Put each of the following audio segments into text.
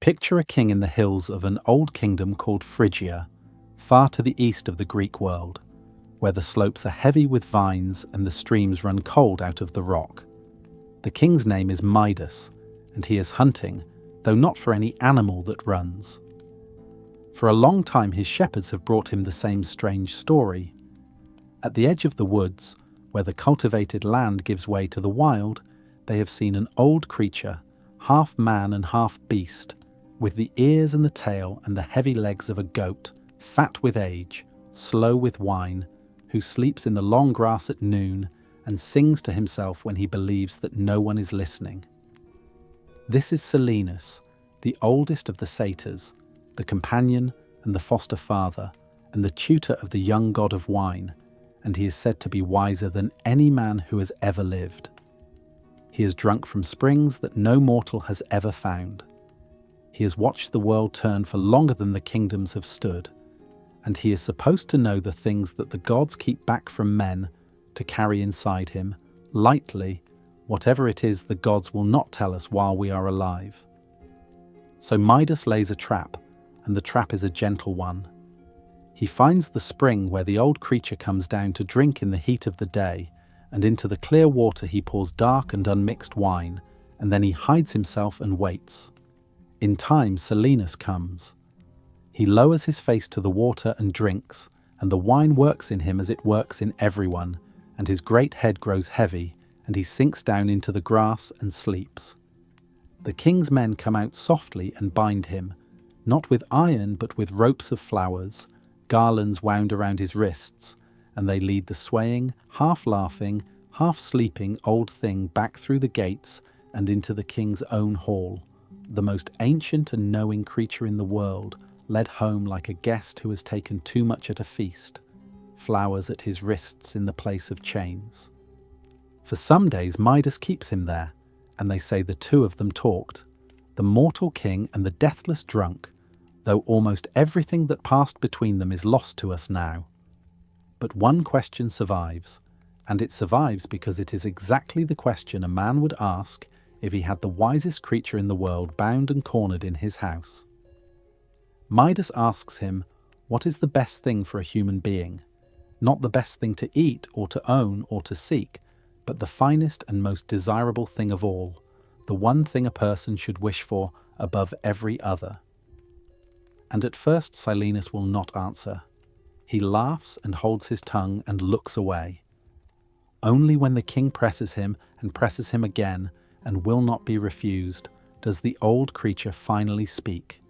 Picture a king in the hills of an old kingdom called Phrygia, far to the east of the Greek world, where the slopes are heavy with vines and the streams run cold out of the rock. The king's name is Midas, and he is hunting, though not for any animal that runs. For a long time his shepherds have brought him the same strange story. At the edge of the woods, where the cultivated land gives way to the wild, they have seen an old creature, half man and half beast, with the ears and the tail and the heavy legs of a goat, fat with age, slow with wine, who sleeps in the long grass at noon and sings to himself when he believes that no one is listening. This is Silenus, the oldest of the satyrs, the companion and the foster father, and the tutor of the young god of wine, and he is said to be wiser than any man who has ever lived. He has drunk from springs that no mortal has ever found. He has watched the world turn for longer than the kingdoms have stood, and he is supposed to know the things that the gods keep back from men to carry inside him, lightly, whatever it is the gods will not tell us while we are alive. So Midas lays a trap, and the trap is a gentle one. He finds the spring where the old creature comes down to drink in the heat of the day, and into the clear water he pours dark and unmixed wine, and then he hides himself and waits. In time, Silenus comes. He lowers his face to the water and drinks, and the wine works in him as it works in everyone, and his great head grows heavy, and he sinks down into the grass and sleeps. The king's men come out softly and bind him, not with iron but with ropes of flowers, garlands wound around his wrists, and they lead the swaying, half-laughing, half-sleeping old thing back through the gates and into the king's own hall, the most ancient and knowing creature in the world, led home like a guest who has taken too much at a feast, flowers at his wrists in the place of chains. For some days Midas keeps him there, and they say the two of them talked, the mortal king and the deathless drunk, though almost everything that passed between them is lost to us now. But one question survives, and it survives because it is exactly the question a man would ask if he had the wisest creature in the world bound and cornered in his house. Midas asks him, what is the best thing for a human being? Not the best thing to eat or to own or to seek, but the finest and most desirable thing of all, the one thing a person should wish for above every other. And at first Silenus will not answer. He laughs and holds his tongue and looks away. Only when the king presses him and presses him again and will not be refused, does the old creature finally speak.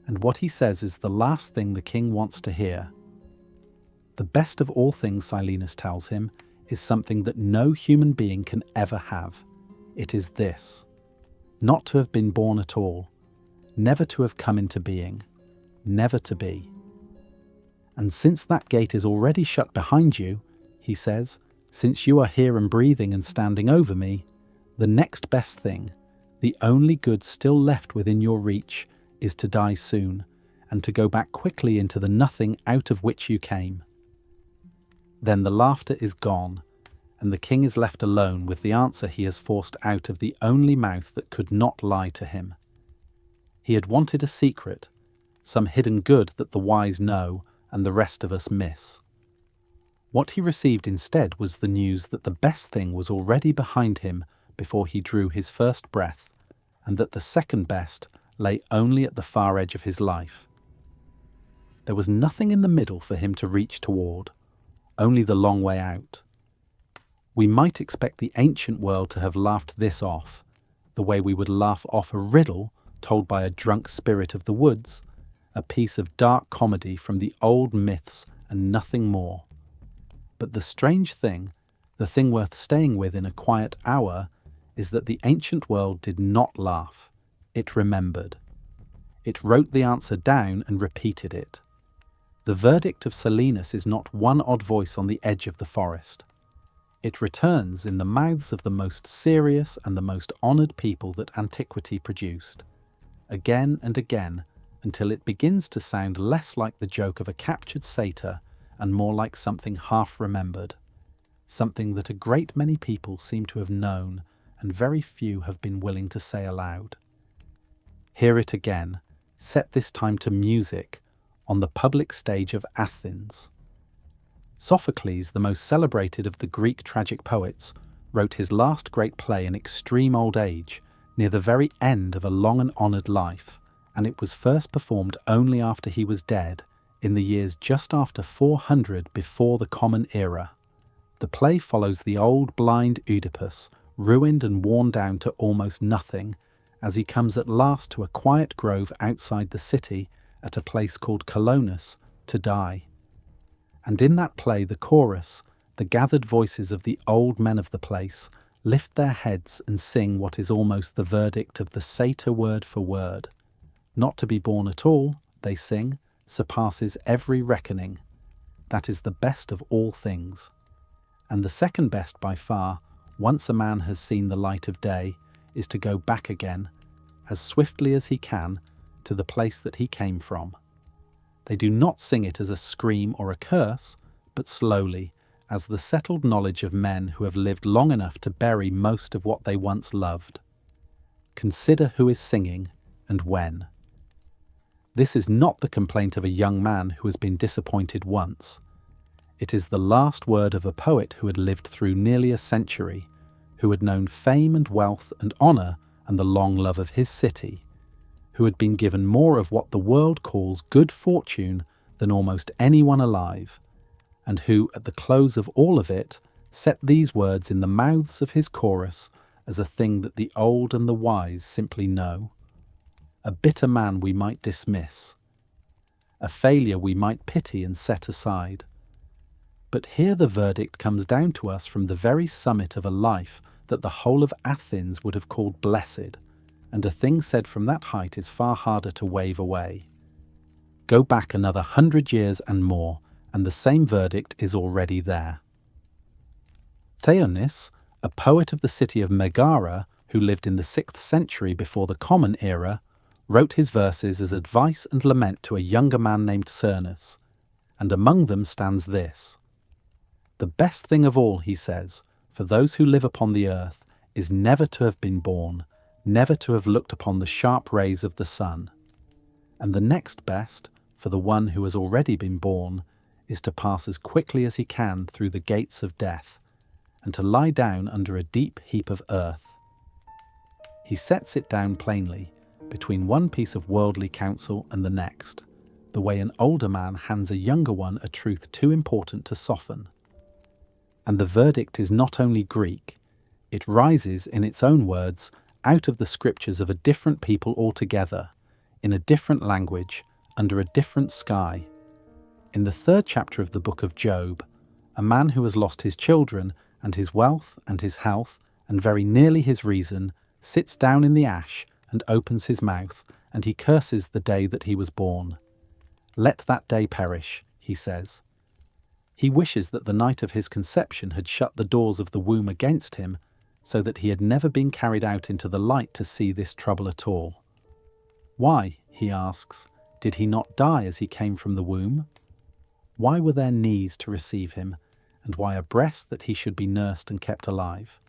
And what he says is the last thing the king wants to hear. The best of all things, Silenus tells him, is something that no human being can ever have. It is this: not to have been born at all, never to have come into being, never to be. And since that gate is already shut behind you, he says, since you are here and breathing and standing over me, the next best thing, the only good still left within your reach, is to die soon, and to go back quickly into the nothing out of which you came. Then the laughter is gone, and the king is left alone with the answer he has forced out of the only mouth that could not lie to him. He had wanted a secret, some hidden good that the wise know and the rest of us miss. What he received instead was the news that the best thing was already behind him before he drew his first breath, and that the second best lay only at the far edge of his life. There was nothing in the middle for him to reach toward, only the long way out. We might expect the ancient world to have laughed this off, the way we would laugh off a riddle told by a drunk spirit of the woods, a piece of dark comedy from the old myths and nothing more. But the strange thing, the thing worth staying with in a quiet hour, is that the ancient world did not laugh. It remembered. It wrote the answer down and repeated it. The verdict of Silenus is not one odd voice on the edge of the forest. It returns in the mouths of the most serious and the most honoured people that antiquity produced, again and again, until it begins to sound less like the joke of a captured satyr and more like something half-remembered, something that a great many people seem to have known and very few have been willing to say aloud. Hear it again, set this time to music, on the public stage of Athens. Sophocles, the most celebrated of the Greek tragic poets, wrote his last great play in extreme old age, near the very end of a long and honoured life, and it was first performed only after he was dead, in the years just after 400 before the Common Era. The play follows the old blind Oedipus, ruined and worn down to almost nothing, as he comes at last to a quiet grove outside the city at a place called Colonus to die. And in that play the chorus, the gathered voices of the old men of the place, lift their heads and sing what is almost the verdict of the satyr word for word. Not to be born at all, they sing, surpasses every reckoning. That is the best of all things. And the second best by far, once a man has seen the light of day, is to go back again, as swiftly as he can, to the place that he came from. They do not sing it as a scream or a curse, but slowly, as the settled knowledge of men who have lived long enough to bury most of what they once loved. Consider who is singing, and when. This is not the complaint of a young man who has been disappointed once. It is the last word of a poet who had lived through nearly a century, who had known fame and wealth and honour and the long love of his city, who had been given more of what the world calls good fortune than almost anyone alive, and who, at the close of all of it, set these words in the mouths of his chorus as a thing that the old and the wise simply know. A bitter man we might dismiss, a failure we might pity and set aside. But here the verdict comes down to us from the very summit of a life that the whole of Athens would have called blessed, and a thing said from that height is far harder to wave away. Go back another 100 years and more, and the same verdict is already there. Theonis, a poet of the city of Megara, who lived in the 6th century before the Common Era, wrote his verses as advice and lament to a younger man named Silenus, and among them stands this. The best thing of all, he says, for those who live upon the earth, is never to have been born, never to have looked upon the sharp rays of the sun. And the next best, for the one who has already been born, is to pass as quickly as he can through the gates of death, and to lie down under a deep heap of earth. He sets it down plainly, between one piece of worldly counsel and the next, the way an older man hands a younger one a truth too important to soften. And the verdict is not only Greek, it rises, in its own words, out of the scriptures of a different people altogether, in a different language, under a different sky. In the 3rd chapter of the book of Job, a man who has lost his children and his wealth and his health and very nearly his reason sits down in the ash and opens his mouth, and he curses the day that he was born. Let that day perish, he says. He wishes that the night of his conception had shut the doors of the womb against him, so that he had never been carried out into the light to see this trouble at all. Why, he asks, did he not die as he came from the womb? Why were there knees to receive him, and why a breast that he should be nursed and kept alive?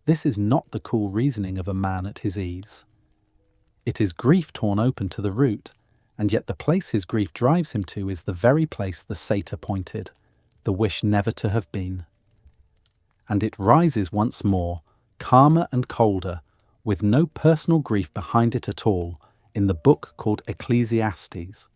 This is not the cool reasoning of a man at his ease. It is grief torn open to the root, and yet the place his grief drives him to is the very place the satyr pointed, the wish never to have been. And it rises once more, calmer and colder, with no personal grief behind it at all, in the book called Ecclesiastes.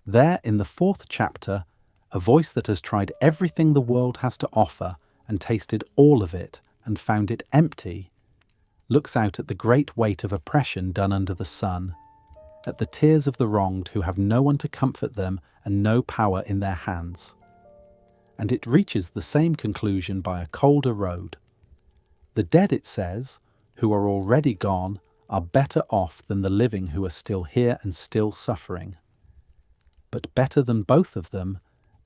There, in the 4th chapter, a voice that has tried everything the world has to offer and tasted all of it and found it empty, looks out at the great weight of oppression done under the sun, at the tears of the wronged who have no one to comfort them and no power in their hands. And it reaches the same conclusion by a colder road. The dead, it says, who are already gone, are better off than the living who are still here and still suffering. But better than both of them,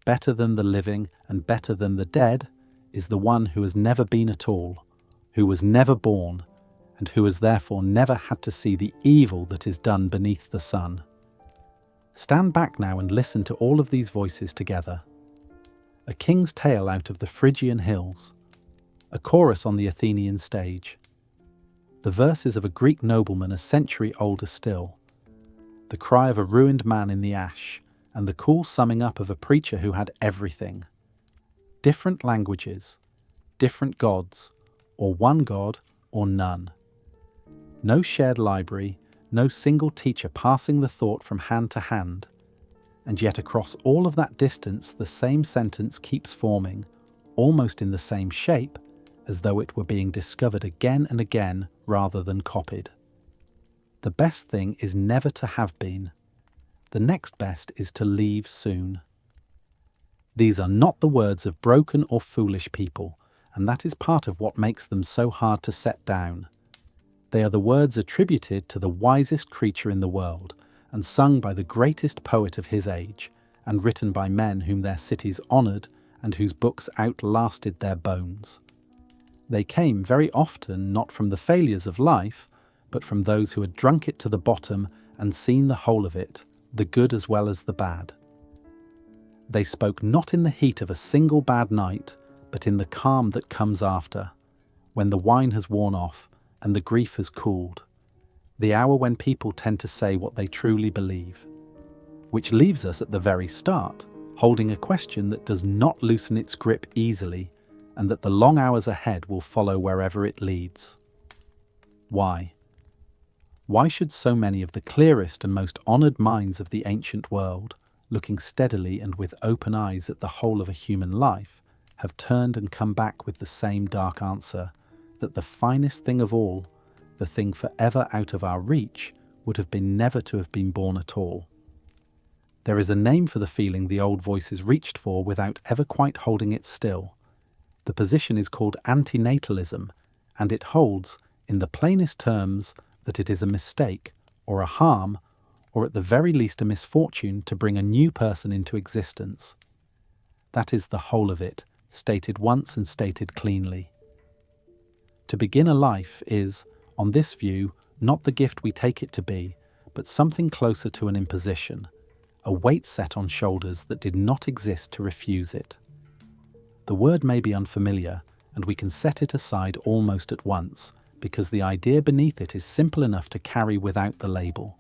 better than the living and better than the dead, is the one who has never been at all, who was never born, and who has therefore never had to see the evil that is done beneath the sun. Stand back now and listen to all of these voices together. A king's tale out of the Phrygian hills, a chorus on the Athenian stage. The verses of a Greek nobleman a century older still, the cry of a ruined man in the ash, and the cool summing up of a preacher who had everything. Different languages, different gods, or one god or none. No shared library, no single teacher passing the thought from hand to hand. And yet across all of that distance the same sentence keeps forming, almost in the same shape, as though it were being discovered again and again rather than copied. The best thing is never to have been. The next best is to leave soon. These are not the words of broken or foolish people, and that is part of what makes them so hard to set down. They are the words attributed to the wisest creature in the world, and sung by the greatest poet of his age, and written by men whom their cities honoured and whose books outlasted their bones. They came very often not from the failures of life, but from those who had drunk it to the bottom and seen the whole of it, the good as well as the bad. They spoke not in the heat of a single bad night, but in the calm that comes after, when the wine has worn off and the grief has cooled, the hour when people tend to say what they truly believe. Which leaves us at the very start, holding a question that does not loosen its grip easily, and that the long hours ahead will follow wherever it leads. Why? Why should so many of the clearest and most honoured minds of the ancient world, looking steadily and with open eyes at the whole of a human life, have turned and come back with the same dark answer, that the finest thing of all, the thing forever out of our reach, would have been never to have been born at all? There is a name for the feeling the old voices reached for without ever quite holding it still. The position is called antinatalism, and it holds, in the plainest terms, that it is a mistake, or a harm, or at the very least a misfortune to bring a new person into existence. That is the whole of it, stated once and stated cleanly. To begin a life is, on this view, not the gift we take it to be, but something closer to an imposition, a weight set on shoulders that did not exist to refuse it. The word may be unfamiliar, and we can set it aside almost at once, because the idea beneath it is simple enough to carry without the label.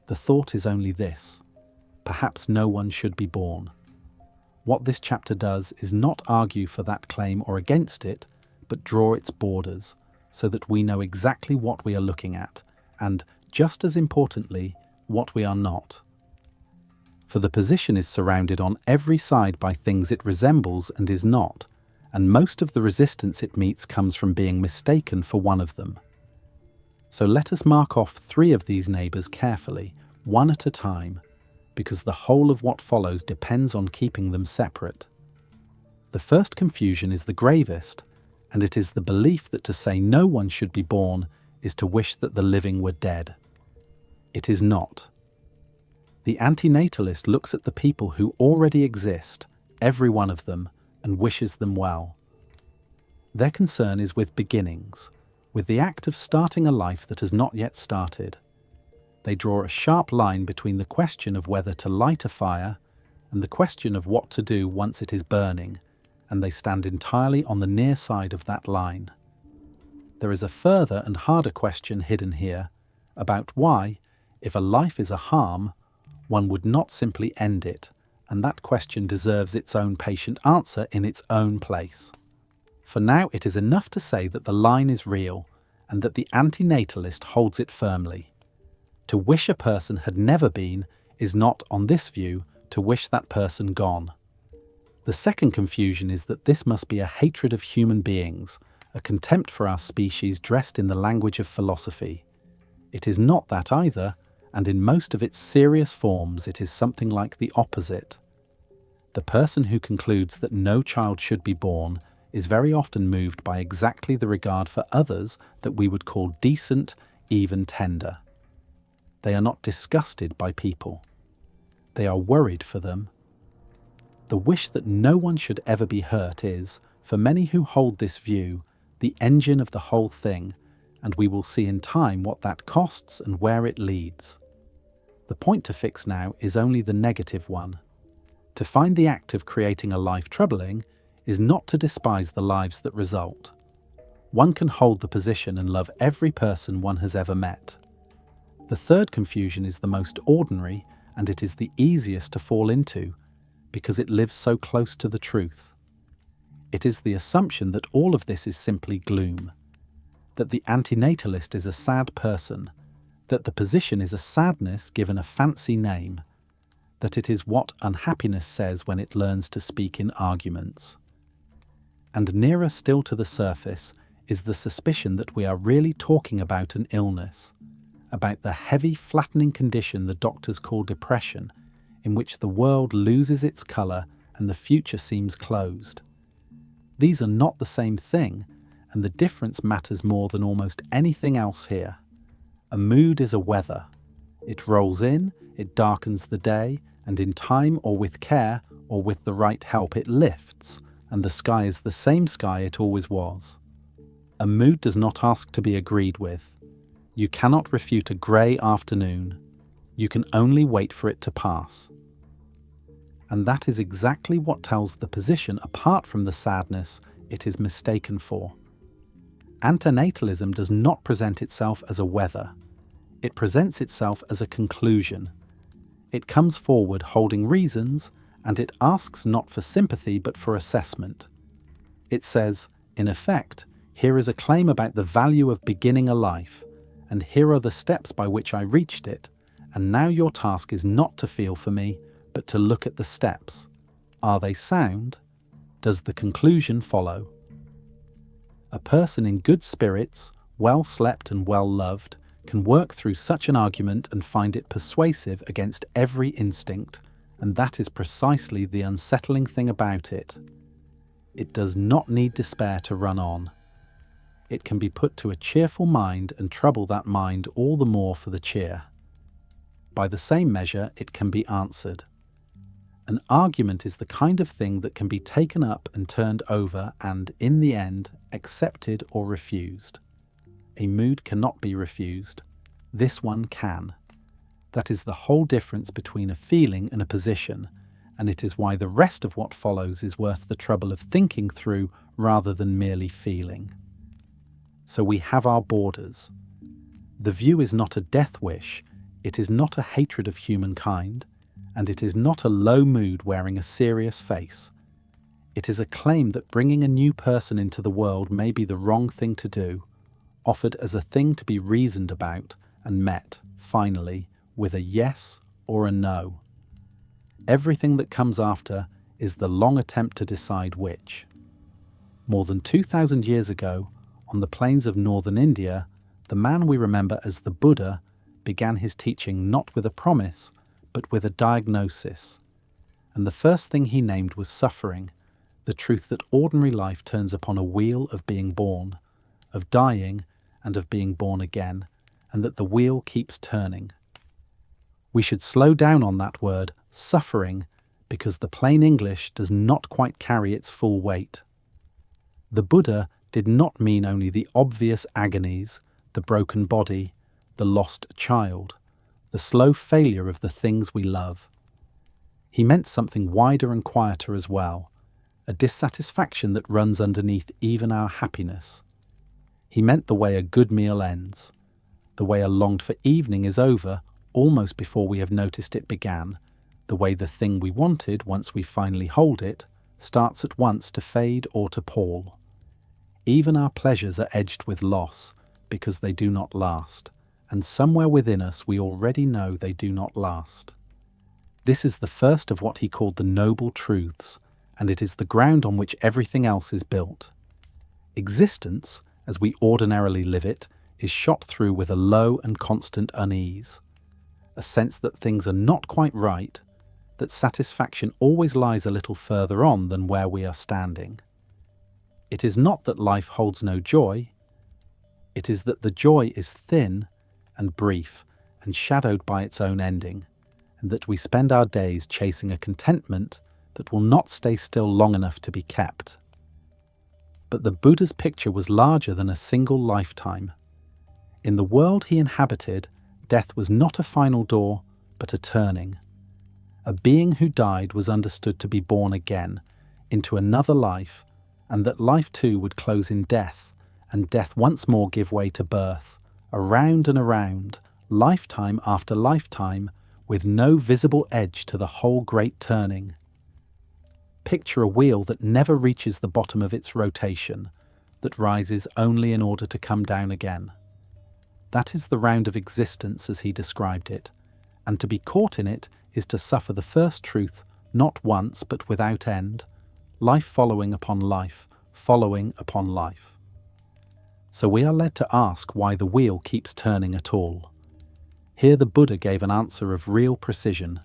The thought is only this: perhaps no one should be born. What this chapter does is not argue for that claim or against it, but draw its borders, so that we know exactly what we are looking at, and, just as importantly, what we are not. For the position is surrounded on every side by things it resembles and is not, and most of the resistance it meets comes from being mistaken for one of them. So let us mark off 3 of these neighbours carefully, one at a time, because the whole of what follows depends on keeping them separate. The first confusion is the gravest, and it is the belief that to say no one should be born is to wish that the living were dead. It is not. The antinatalist looks at the people who already exist, every one of them, and wishes them well. Their concern is with beginnings, with the act of starting a life that has not yet started. They draw a sharp line between the question of whether to light a fire and the question of what to do once it is burning, and they stand entirely on the near side of that line. There is a further and harder question hidden here about why, if a life is a harm, one would not simply end it, and that question deserves its own patient answer in its own place. For now it is enough to say that the line is real, and that the antinatalist holds it firmly. To wish a person had never been is not, on this view, to wish that person gone. The second confusion is that this must be a hatred of human beings, a contempt for our species dressed in the language of philosophy. It is not that either, and in most of its serious forms it is something like the opposite. The person who concludes that no child should be born is very often moved by exactly the regard for others that we would call decent, even tender. They are not disgusted by people. They are worried for them. The wish that no one should ever be hurt is, for many who hold this view, the engine of the whole thing, and we will see in time what that costs and where it leads. The point to fix now is only the negative one. To find the act of creating a life troubling is not to despise the lives that result. One can hold the position and love every person one has ever met. The third confusion is the most ordinary, and it is the easiest to fall into because it lives so close to the truth. It is the assumption that all of this is simply gloom, that the antinatalist is a sad person, that the position is a sadness given a fancy name, that it is what unhappiness says when it learns to speak in arguments. And nearer still to the surface is the suspicion that we are really talking about an illness, about the heavy, flattening condition the doctors call depression, in which the world loses its colour and the future seems closed. These are not the same thing, and the difference matters more than almost anything else here. A mood is a weather. It rolls in, it darkens the day, and in time or with care or with the right help it lifts, and the sky is the same sky it always was. A mood does not ask to be agreed with. You cannot refute a grey afternoon. You can only wait for it to pass. And that is exactly what tells the position apart from the sadness it is mistaken for. Antinatalism does not present itself as a weather. It presents itself as a conclusion. It comes forward holding reasons, and it asks not for sympathy but for assessment. It says, in effect, here is a claim about the value of beginning a life, and here are the steps by which I reached it, and now your task is not to feel for me, but to look at the steps. Are they sound? Does the conclusion follow? A person in good spirits, well slept and well loved, can work through such an argument and find it persuasive against every instinct, and that is precisely the unsettling thing about it. It does not need despair to run on. It can be put to a cheerful mind and trouble that mind all the more for the cheer. By the same measure, it can be answered. An argument is the kind of thing that can be taken up and turned over and, in the end, accepted or refused. A mood cannot be refused. This one can. That is the whole difference between a feeling and a position, and it is why the rest of what follows is worth the trouble of thinking through rather than merely feeling. So we have our borders. The view is not a death wish, it is not a hatred of humankind, and it is not a low mood wearing a serious face. It is a claim that bringing a new person into the world may be the wrong thing to do, offered as a thing to be reasoned about and met, finally, with a yes or a no. Everything that comes after is the long attempt to decide which. More than 2,000 years ago, on the plains of northern India, the man we remember as the Buddha began his teaching not with a promise, but with a diagnosis. And the first thing he named was suffering, the truth that ordinary life turns upon a wheel of being born, of dying, and of being born again, and that the wheel keeps turning. We should slow down on that word, suffering, because the plain English does not quite carry its full weight. The Buddha did not mean only the obvious agonies, the broken body, the lost child, the slow failure of the things we love. He meant something wider and quieter as well, a dissatisfaction that runs underneath even our happiness. He meant the way a good meal ends, the way a longed-for evening is over almost before we have noticed it began, the way the thing we wanted, once we finally hold it, starts at once to fade or to pall. Even our pleasures are edged with loss, because they do not last, and somewhere within us we already know they do not last. This is the first of what he called the noble truths, and it is the ground on which everything else is built. Existence, as we ordinarily live it, is shot through with a low and constant unease, a sense that things are not quite right, that satisfaction always lies a little further on than where we are standing. It is not that life holds no joy, it is that the joy is thin and brief and shadowed by its own ending, and that we spend our days chasing a contentment that will not stay still long enough to be kept. But the Buddha's picture was larger than a single lifetime. In the world he inhabited, death was not a final door, but a turning. A being who died was understood to be born again, into another life, and that life too would close in death, and death once more give way to birth, around and around, lifetime after lifetime, with no visible edge to the whole great turning. Picture a wheel that never reaches the bottom of its rotation, that rises only in order to come down again. That is the round of existence as he described it, and to be caught in it is to suffer the first truth not once but without end, life following upon life, following upon life. So we are led to ask why the wheel keeps turning at all. Here the Buddha gave an answer of real precision.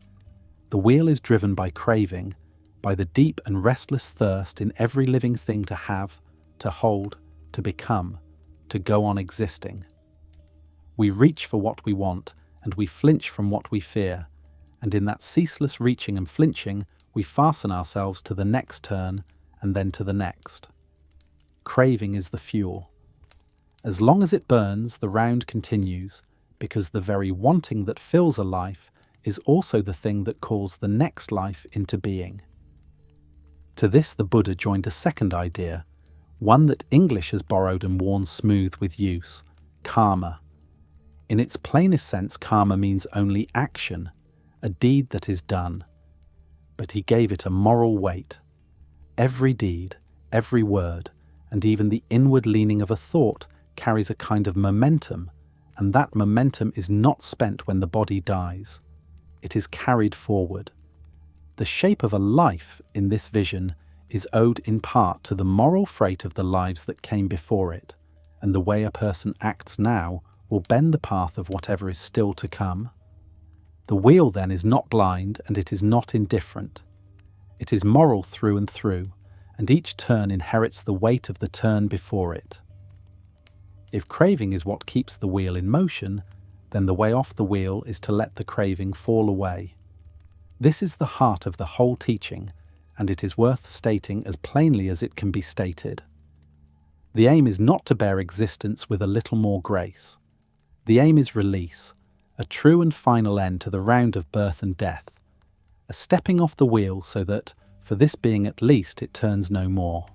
The wheel is driven by craving, by the deep and restless thirst in every living thing to have, to hold, to become, to go on existing. We reach for what we want, and we flinch from what we fear, and in that ceaseless reaching and flinching, we fasten ourselves to the next turn, and then to the next. Craving is the fuel. As long as it burns, the round continues, because the very wanting that fills a life is also the thing that calls the next life into being. To this the Buddha joined a second idea, one that English has borrowed and worn smooth with use, karma. In its plainest sense, karma means only action, a deed that is done. But he gave it a moral weight. Every deed, every word, and even the inward leaning of a thought carries a kind of momentum, and that momentum is not spent when the body dies. It is carried forward. The shape of a life, in this vision, is owed in part to the moral freight of the lives that came before it, and the way a person acts now will bend the path of whatever is still to come. The wheel, then, is not blind, and it is not indifferent. It is moral through and through, and each turn inherits the weight of the turn before it. If craving is what keeps the wheel in motion, then the way off the wheel is to let the craving fall away. This is the heart of the whole teaching, and it is worth stating as plainly as it can be stated. The aim is not to bear existence with a little more grace. The aim is release, a true and final end to the round of birth and death, a stepping off the wheel so that, for this being at least, it turns no more.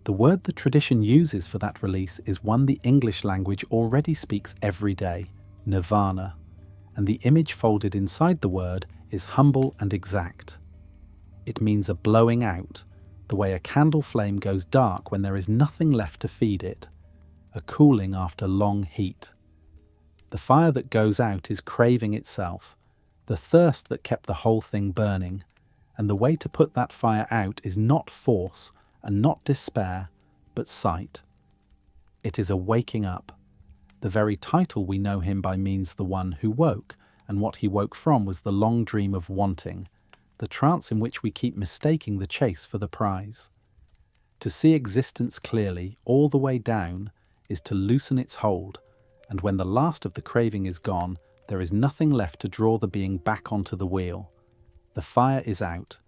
The word the tradition uses for that release is one the English language already speaks every day, nirvana, and the image folded inside the word is humble and exact. It means a blowing out, the way a candle flame goes dark when there is nothing left to feed it, a cooling after long heat. The fire that goes out is craving itself, the thirst that kept the whole thing burning, and the way to put that fire out is not force and not despair, but sight. It is a waking up. The very title we know him by means the one who woke, and what he woke from was the long dream of wanting, the trance in which we keep mistaking the chase for the prize. To see existence clearly all the way down is to loosen its hold, and when the last of the craving is gone, there is nothing left to draw the being back onto the wheel. The fire is out.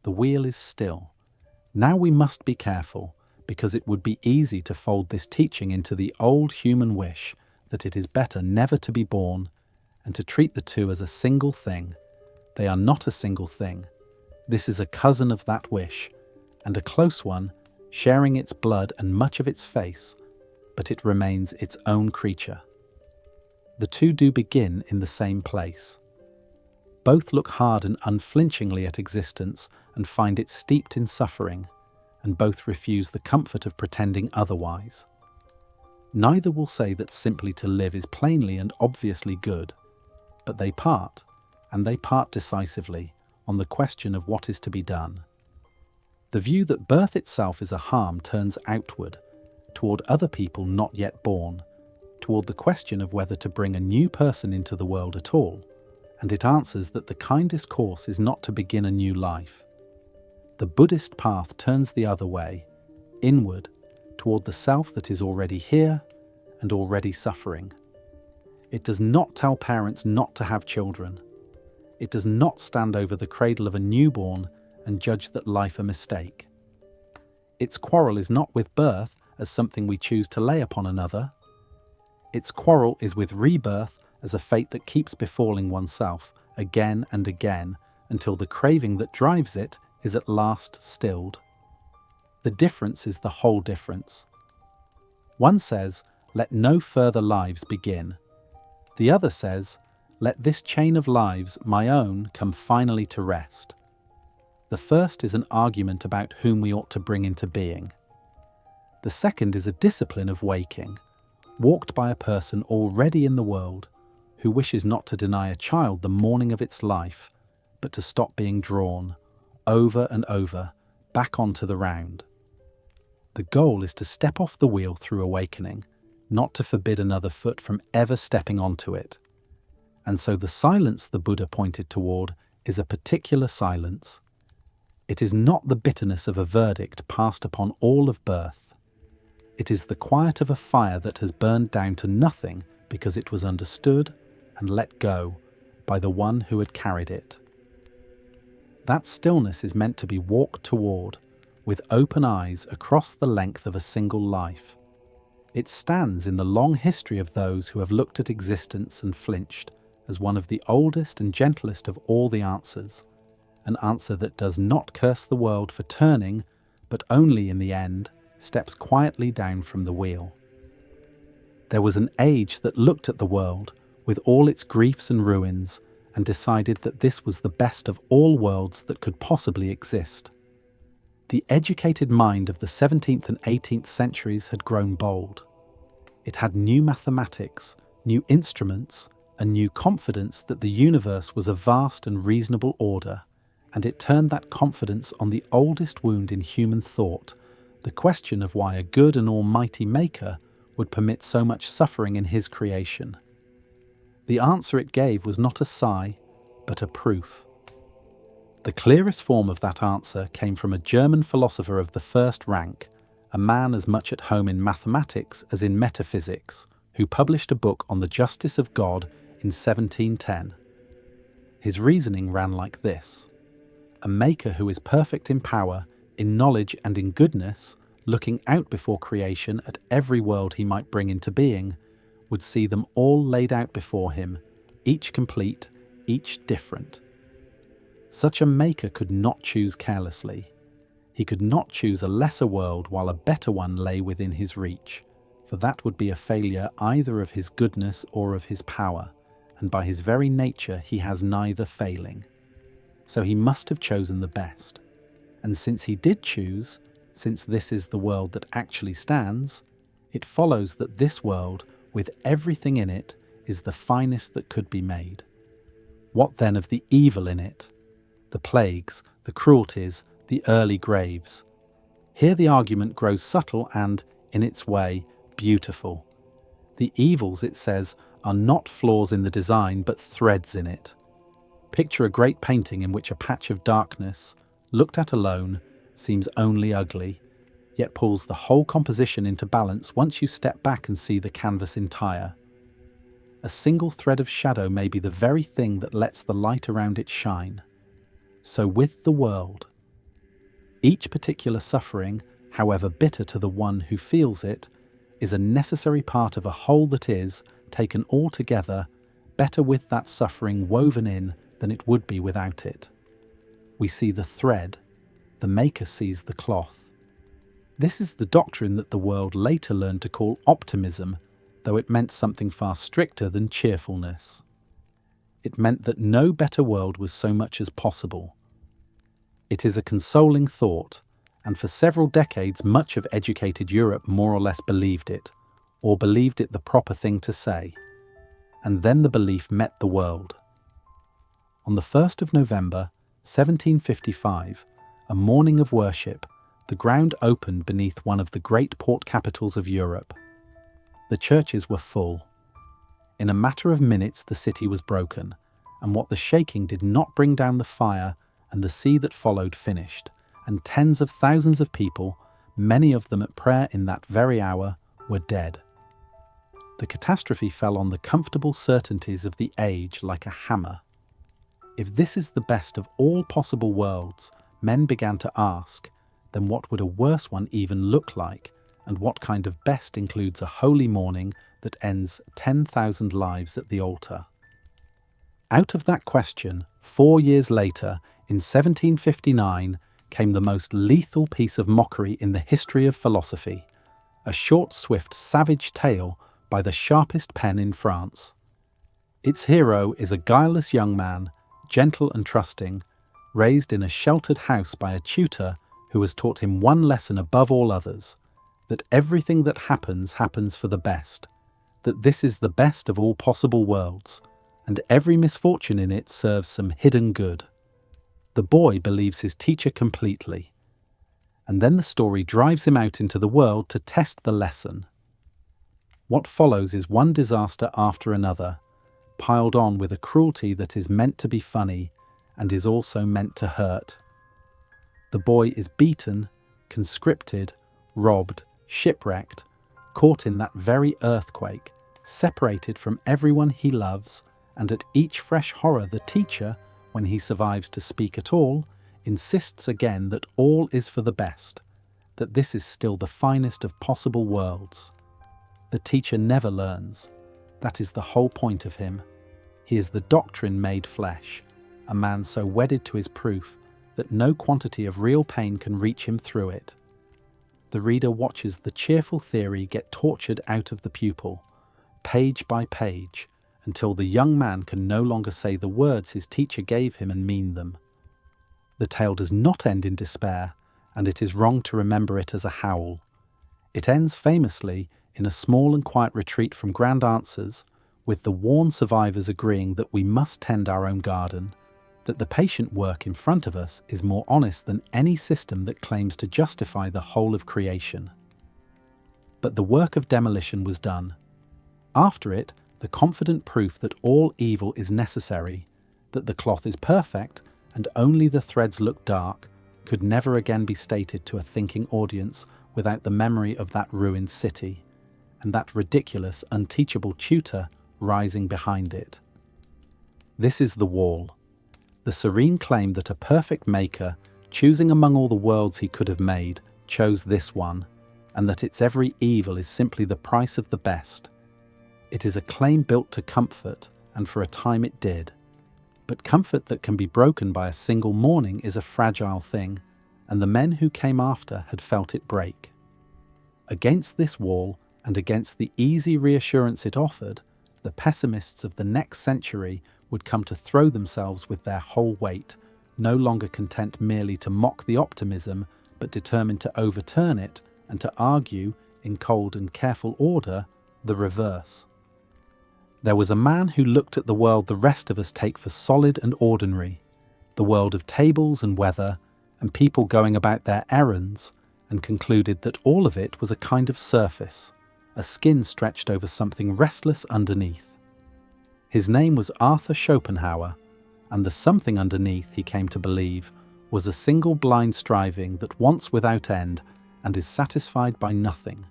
The wheel is still. Now we must be careful, because it would be easy to fold this teaching into the old human wish that it is better never to be born, and to treat the two as a single thing. They are not a single thing. This is a cousin of that wish, and a close one, sharing its blood and much of its face, but it remains its own creature. The two do begin in the same place. Both look hard and unflinchingly at existence and find it steeped in suffering, and both refuse the comfort of pretending otherwise. Neither will say that simply to live is plainly and obviously good, but they part, and they part decisively, on the question of what is to be done. The view that birth itself is a harm turns outward, toward other people not yet born, toward the question of whether to bring a new person into the world at all, and it answers that the kindest course is not to begin a new life. The Buddhist path turns the other way, inward, toward the self that is already here and already suffering. It does not tell parents not to have children. It does not stand over the cradle of a newborn and judge that life a mistake. Its quarrel is not with birth as something we choose to lay upon another. Its quarrel is with rebirth as a fate that keeps befalling oneself again and again until the craving that drives it is at last stilled. The difference is the whole difference. One says, "Let no further lives begin." The other says, "Let this chain of lives, my own, come finally to rest." The first is an argument about whom we ought to bring into being. The second is a discipline of waking, walked by a person already in the world, who wishes not to deny a child the morning of its life, but to stop being drawn, over and over, back onto the round. The goal is to step off the wheel through awakening, not to forbid another foot from ever stepping onto it. And so the silence the Buddha pointed toward is a particular silence. It is not the bitterness of a verdict passed upon all of birth. It is the quiet of a fire that has burned down to nothing because it was understood and let go by the one who had carried it. That stillness is meant to be walked toward, with open eyes across the length of a single life. It stands in the long history of those who have looked at existence and flinched as one of the oldest and gentlest of all the answers, an answer that does not curse the world for turning, but only in the end steps quietly down from the wheel. There was an age that looked at the world with all its griefs and ruins and decided that this was the best of all worlds that could possibly exist. The educated mind of the 17th and 18th centuries had grown bold. It had new mathematics, new instruments, a new confidence that the universe was a vast and reasonable order, and it turned that confidence on the oldest wound in human thought, the question of why a good and almighty maker would permit so much suffering in his creation. The answer it gave was not a sigh, but a proof. The clearest form of that answer came from a German philosopher of the first rank, a man as much at home in mathematics as in metaphysics, who published a book on the justice of God in 1710. His reasoning ran like this: a maker who is perfect in power, in knowledge and in goodness, looking out before creation at every world he might bring into being, would see them all laid out before him, each complete, each different. Such a maker could not choose carelessly. He could not choose a lesser world while a better one lay within his reach, for that would be a failure either of his goodness or of his power, and by his very nature he has neither failing. So he must have chosen the best. And since he did choose, since this is the world that actually stands, it follows that this world, with everything in it, is the finest that could be made. What then of the evil in it? The plagues, the cruelties, the early graves. Here the argument grows subtle and, in its way, beautiful. The evils, it says, are not flaws in the design but threads in it. Picture a great painting in which a patch of darkness, looked at alone, seems only ugly, yet pulls the whole composition into balance once you step back and see the canvas entire. A single thread of shadow may be the very thing that lets the light around it shine. So with the world. Each particular suffering, however bitter to the one who feels it, is a necessary part of a whole that is, taken all together, better with that suffering woven in than it would be without it. We see the thread, the maker sees the cloth. This is the doctrine that the world later learned to call optimism, though it meant something far stricter than cheerfulness. It meant that no better world was so much as possible. It is a consoling thought, and for several decades much of educated Europe more or less believed it, or believed it the proper thing to say. And then the belief met the world. On the 1st of November, 1755, a morning of worship, the ground opened beneath one of the great port capitals of Europe. The churches were full. In a matter of minutes the city was broken, and what the shaking did not bring down the fire, and the sea that followed finished, and tens of thousands of people, many of them at prayer in that very hour, were dead. The catastrophe fell on the comfortable certainties of the age like a hammer. If this is the best of all possible worlds, men began to ask, then what would a worse one even look like, and what kind of best includes a holy morning that ends 10,000 lives at the altar? Out of that question, 4 years later, in 1759, came the most lethal piece of mockery in the history of philosophy, a short, swift, savage tale by the sharpest pen in France. Its hero is a guileless young man, gentle and trusting, raised in a sheltered house by a tutor who has taught him one lesson above all others, that everything that happens for the best, that this is the best of all possible worlds, and every misfortune in it serves some hidden good. The boy believes his teacher completely, and then the story drives him out into the world to test the lesson. What follows is one disaster after another, piled on with a cruelty that is meant to be funny and is also meant to hurt. The boy is beaten, conscripted, robbed, shipwrecked, caught in that very earthquake, separated from everyone he loves, and at each fresh horror the teacher, when he survives to speak at all, insists again that all is for the best, that this is still the finest of possible worlds. The teacher never learns. That is the whole point of him. He is the doctrine made flesh, a man so wedded to his proof that no quantity of real pain can reach him through it. The reader watches the cheerful theory get tortured out of the pupil, page by page, until the young man can no longer say the words his teacher gave him and mean them. The tale does not end in despair, and it is wrong to remember it as a howl. It ends famously in a small and quiet retreat from grand answers, with the worn survivors agreeing that we must tend our own garden, that the patient work in front of us is more honest than any system that claims to justify the whole of creation. But the work of demolition was done. After it, the confident proof that all evil is necessary, that the cloth is perfect, and only the threads look dark, could never again be stated to a thinking audience without the memory of that ruined city, and that ridiculous, unteachable tutor rising behind it. This is the wall, the serene claim that a perfect maker, choosing among all the worlds he could have made, chose this one, and that its every evil is simply the price of the best. It is a claim built to comfort, and for a time it did. But comfort that can be broken by a single morning is a fragile thing, and the men who came after had felt it break. Against this wall, and against the easy reassurance it offered, the pessimists of the next century would come to throw themselves with their whole weight, no longer content merely to mock the optimism, but determined to overturn it and to argue, in cold and careful order, the reverse. There was a man who looked at the world the rest of us take for solid and ordinary, the world of tables and weather, and people going about their errands, and concluded that all of it was a kind of surface, a skin stretched over something restless underneath. His name was Arthur Schopenhauer, and the something underneath, he came to believe, was a single blind striving that wants without end and is satisfied by nothing.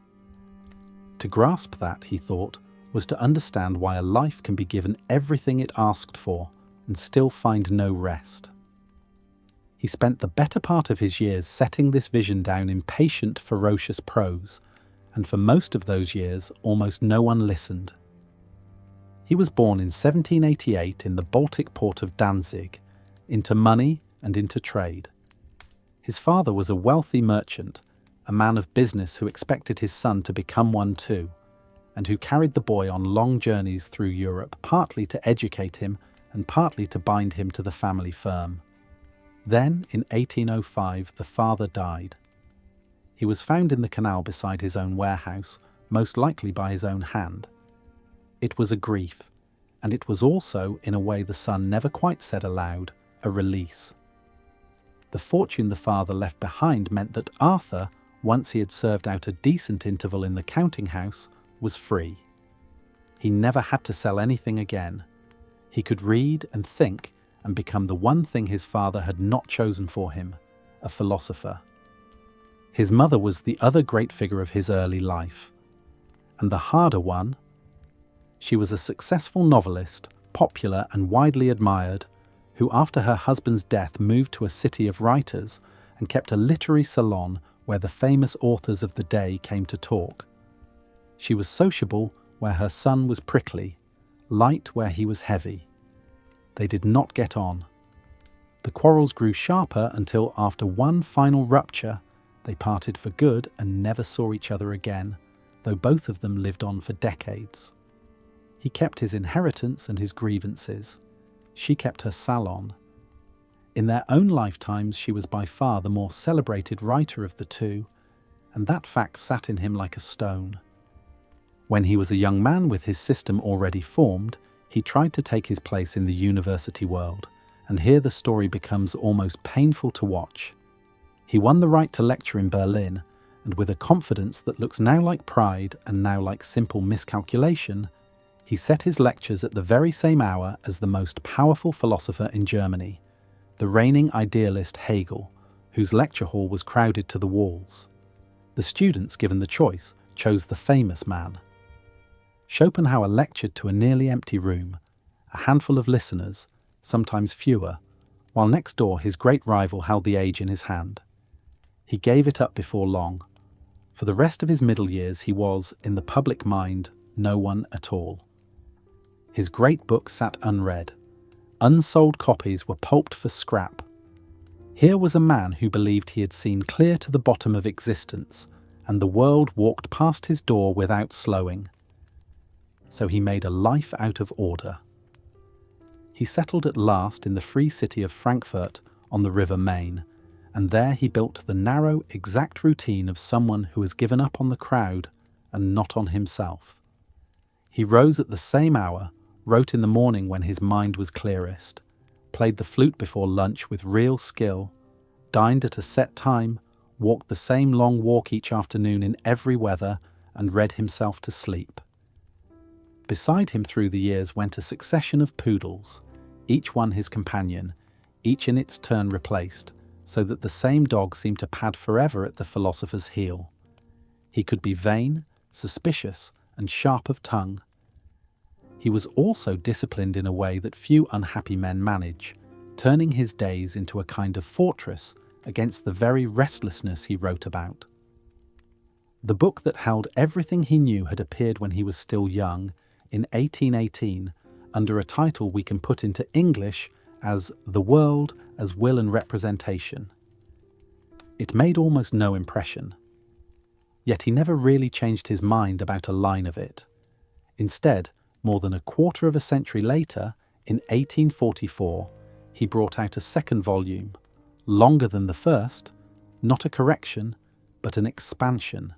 To grasp that, he thought, was to understand why a life can be given everything it asked for and still find no rest. He spent the better part of his years setting this vision down in patient, ferocious prose, and for most of those years almost no one listened. He was born in 1788 in the Baltic port of Danzig, into money and into trade. His father was a wealthy merchant, a man of business who expected his son to become one too, and who carried the boy on long journeys through Europe, partly to educate him and partly to bind him to the family firm. Then, in 1805, the father died. He was found in the canal beside his own warehouse, most likely by his own hand. It was a grief, and it was also, in a way the son never quite said aloud, a release. The fortune the father left behind meant that Arthur, once he had served out a decent interval in the counting house, was free. He never had to sell anything again. He could read and think and become the one thing his father had not chosen for him, a philosopher. His mother was the other great figure of his early life, and the harder one. She was a successful novelist, popular and widely admired, who after her husband's death moved to a city of writers and kept a literary salon where the famous authors of the day came to talk. She was sociable where her son was prickly, light where he was heavy. They did not get on. The quarrels grew sharper until, after one final rupture, they parted for good and never saw each other again, though both of them lived on for decades. He kept his inheritance and his grievances. She kept her salon. In their own lifetimes, she was by far the more celebrated writer of the two, and that fact sat in him like a stone. When he was a young man with his system already formed, he tried to take his place in the university world, and here the story becomes almost painful to watch. He won the right to lecture in Berlin, and with a confidence that looks now like pride and now like simple miscalculation, he set his lectures at the very same hour as the most powerful philosopher in Germany, the reigning idealist Hegel, whose lecture hall was crowded to the walls. The students, given the choice, chose the famous man. Schopenhauer lectured to a nearly empty room, a handful of listeners, sometimes fewer, while next door his great rival held the age in his hand. He gave it up before long. For the rest of his middle years he was, in the public mind, no one at all. His great book sat unread. Unsold copies were pulped for scrap. Here was a man who believed he had seen clear to the bottom of existence, and the world walked past his door without slowing. So he made a life out of order. He settled at last in the free city of Frankfurt on the River Main, and there he built the narrow, exact routine of someone who has given up on the crowd and not on himself. He rose at the same hour, wrote in the morning when his mind was clearest, played the flute before lunch with real skill, dined at a set time, walked the same long walk each afternoon in every weather, and read himself to sleep. Beside him through the years went a succession of poodles, each one his companion, each in its turn replaced, so that the same dog seemed to pad forever at the philosopher's heel. He could be vain, suspicious, and sharp of tongue. He was also disciplined in a way that few unhappy men manage, turning his days into a kind of fortress against the very restlessness he wrote about. The book that held everything he knew had appeared when he was still young, in 1818, under a title we can put into English as The World as Will and Representation. It made almost no impression. Yet he never really changed his mind about a line of it. Instead, more than a quarter of a century later, in 1844, he brought out a second volume, longer than the first, not a correction, but an expansion,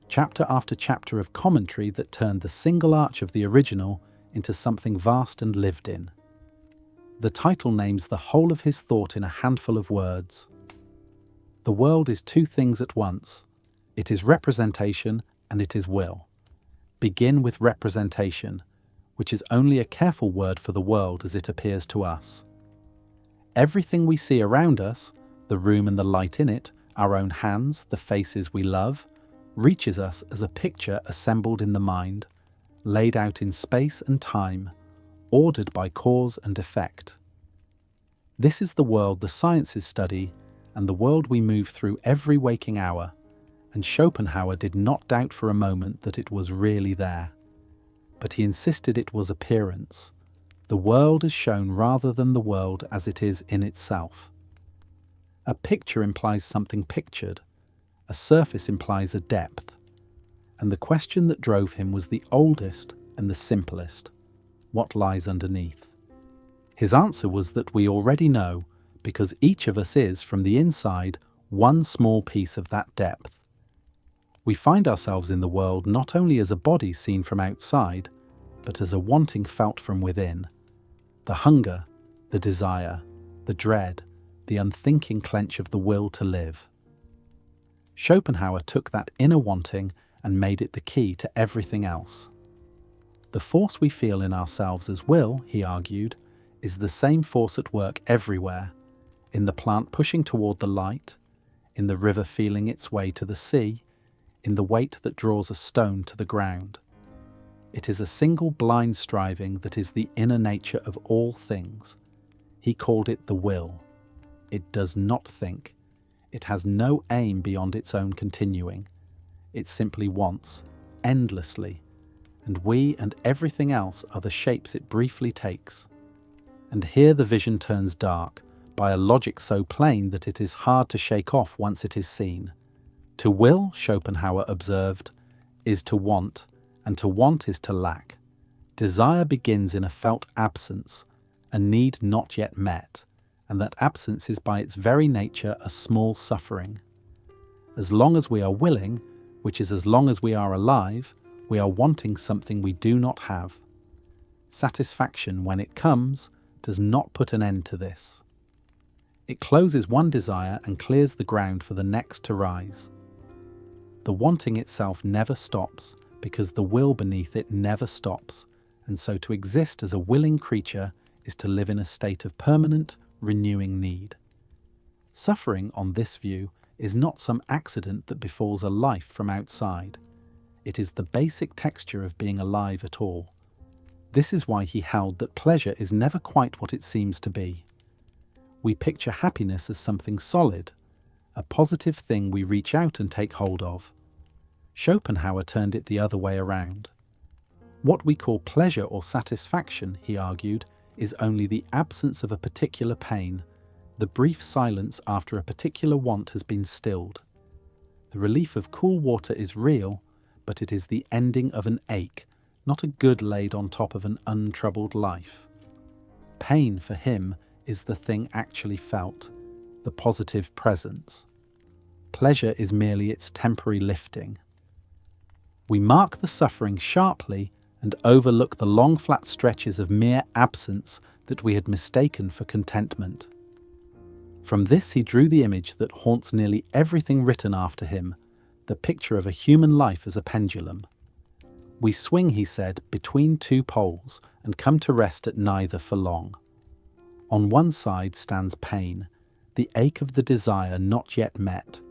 chapter after chapter of commentary that turned the single arch of the original into something vast and lived in. The title names the whole of his thought in a handful of words. The world is two things at once. It is representation and it is will. Begin with representation, which is only a careful word for the world as it appears to us. Everything we see around us, the room and the light in it, our own hands, the faces we love, reaches us as a picture assembled in the mind, laid out in space and time, ordered by cause and effect. This is the world the sciences study and the world we move through every waking hour, and Schopenhauer did not doubt for a moment that it was really there. But he insisted it was appearance. The world is shown rather than the world as it is in itself. A picture implies something pictured. A surface implies a depth. And the question that drove him was the oldest and the simplest. What lies underneath? His answer was that we already know, because each of us is, from the inside, one small piece of that depth. We find ourselves in the world not only as a body seen from outside, but as a wanting felt from within. The hunger, the desire, the dread, the unthinking clench of the will to live. Schopenhauer took that inner wanting and made it the key to everything else. The force we feel in ourselves as will, he argued, is the same force at work everywhere, in the plant pushing toward the light, in the river feeling its way to the sea, in the weight that draws a stone to the ground. It is a single blind striving that is the inner nature of all things. He called it the will. It does not think. It has no aim beyond its own continuing. It simply wants, endlessly, and we and everything else are the shapes it briefly takes. And here the vision turns dark, by a logic so plain that it is hard to shake off once it is seen. To will, Schopenhauer observed, is to want, and to want is to lack. Desire begins in a felt absence, a need not yet met, and that absence is by its very nature a small suffering. As long as we are willing, which is as long as we are alive, we are wanting something we do not have. Satisfaction, when it comes, does not put an end to this. It closes one desire and clears the ground for the next to rise. The wanting itself never stops, because the will beneath it never stops, and so to exist as a willing creature is to live in a state of permanent, renewing need. Suffering, on this view, is not some accident that befalls a life from outside. It is the basic texture of being alive at all. This is why he held that pleasure is never quite what it seems to be. We picture happiness as something solid, a positive thing we reach out and take hold of. Schopenhauer turned it the other way around. What we call pleasure or satisfaction, he argued, is only the absence of a particular pain, the brief silence after a particular want has been stilled. The relief of cool water is real, but it is the ending of an ache, not a good laid on top of an untroubled life. Pain, for him, is the thing actually felt, the positive presence. Pleasure is merely its temporary lifting. We mark the suffering sharply and overlook the long flat stretches of mere absence that we had mistaken for contentment. From this he drew the image that haunts nearly everything written after him, the picture of a human life as a pendulum. We swing, he said, between two poles and come to rest at neither for long. On one side stands pain, the ache of the desire not yet met,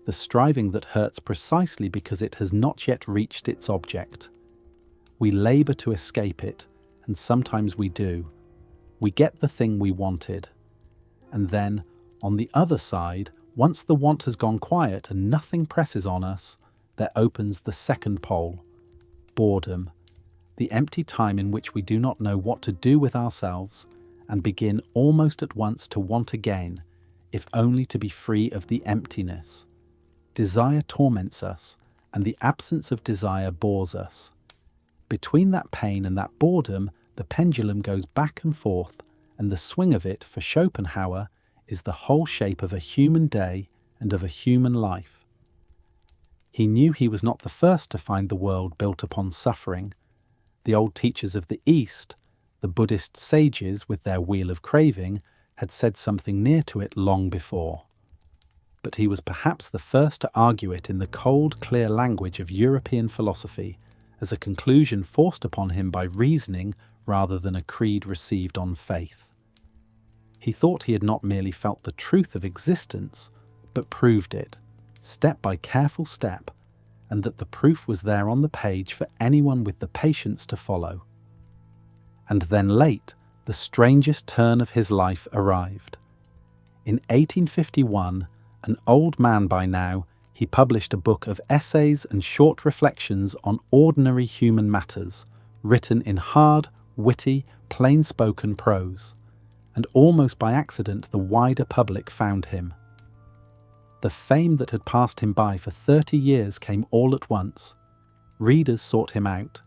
the striving that hurts precisely because it has not yet reached its object. We labour to escape it, and sometimes we do. We get the thing we wanted. And then, on the other side, once the want has gone quiet and nothing presses on us, there opens the second pole, boredom, the empty time in which we do not know what to do with ourselves and begin almost at once to want again, if only to be free of the emptiness. Desire torments us, and the absence of desire bores us. Between that pain and that boredom, the pendulum goes back and forth, and the swing of it, for Schopenhauer, is the whole shape of a human day and of a human life. He knew he was not the first to find the world built upon suffering. The old teachers of the East, the Buddhist sages with their wheel of craving, had said something near to it long before. But he was perhaps the first to argue it in the cold, clear language of European philosophy, as a conclusion forced upon him by reasoning rather than a creed received on faith. He thought he had not merely felt the truth of existence, but proved it, step by careful step, and that the proof was there on the page for anyone with the patience to follow. And then late, the strangest turn of his life arrived. In 1851, an old man by now, he published a book of essays and short reflections on ordinary human matters, written in hard, witty, plain-spoken prose, and almost by accident the wider public found him. The fame that had passed him by for 30 years came all at once. Readers sought him out.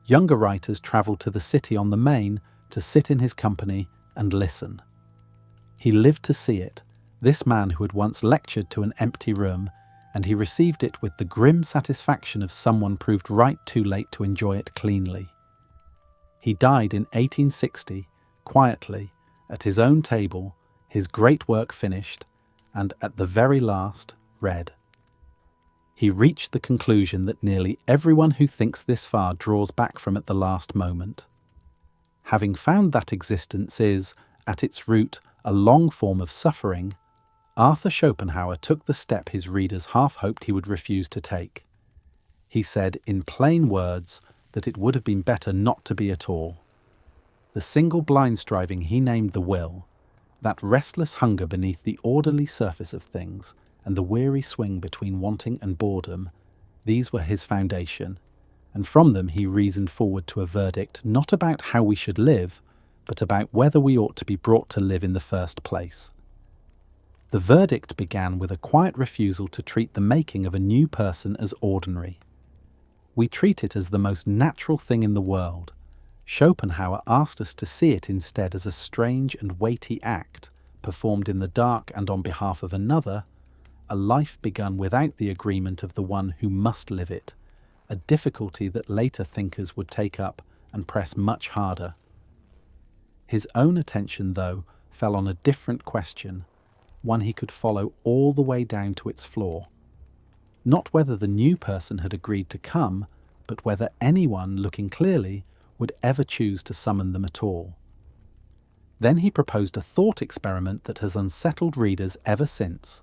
Younger writers travelled to the city on the Main to sit in his company and listen. He lived to see it, this man who had once lectured to an empty room, and he received it with the grim satisfaction of someone proved right too late to enjoy it cleanly. He died in 1860, quietly, at his own table, his great work finished, and at the very last, read. He reached the conclusion that nearly everyone who thinks this far draws back from at the last moment. Having found that existence is, at its root, a long form of suffering, Arthur Schopenhauer took the step his readers half hoped he would refuse to take. He said in plain words that it would have been better not to be at all. The single blind striving he named the will, that restless hunger beneath the orderly surface of things, and the weary swing between wanting and boredom, these were his foundation, and from them he reasoned forward to a verdict not about how we should live, but about whether we ought to be brought to live in the first place. The verdict began with a quiet refusal to treat the making of a new person as ordinary. We treat it as the most natural thing in the world. Schopenhauer asked us to see it instead as a strange and weighty act, performed in the dark and on behalf of another, a life begun without the agreement of the one who must live it, a difficulty that later thinkers would take up and press much harder. His own attention, though, fell on a different question, one he could follow all the way down to its floor. Not whether the new person had agreed to come, but whether anyone, looking clearly, would ever choose to summon them at all. Then he proposed a thought experiment that has unsettled readers ever since.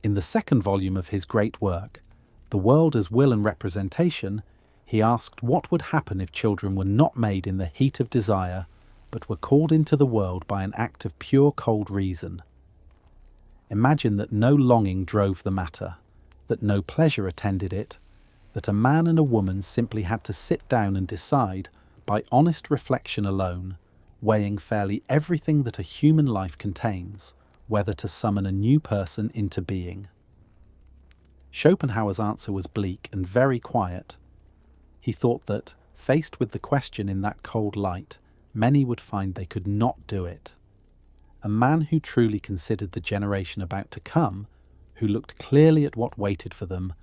In the second volume of his great work, The World as Will and Representation, he asked what would happen if children were not made in the heat of desire, but were called into the world by an act of pure cold reason. Imagine that no longing drove the matter, that no pleasure attended it, that a man and a woman simply had to sit down and decide, by honest reflection alone, weighing fairly everything that a human life contains, whether to summon a new person into being. Schopenhauer's answer was bleak and very quiet. He thought that, faced with the question in that cold light, many would find they could not do it. A man who truly considered the generation about to come, who looked clearly at what waited for them,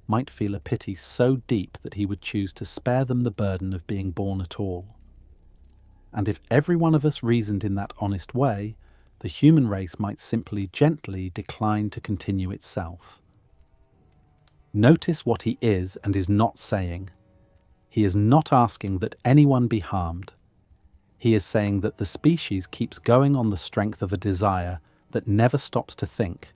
might feel a pity so deep that he would choose to spare them the burden of being born at all. And if every one of us reasoned in that honest way, the human race might simply gently decline to continue itself. Notice what he is and is not saying. He is not asking that anyone be harmed. He is saying that the species keeps going on the strength of a desire that never stops to think,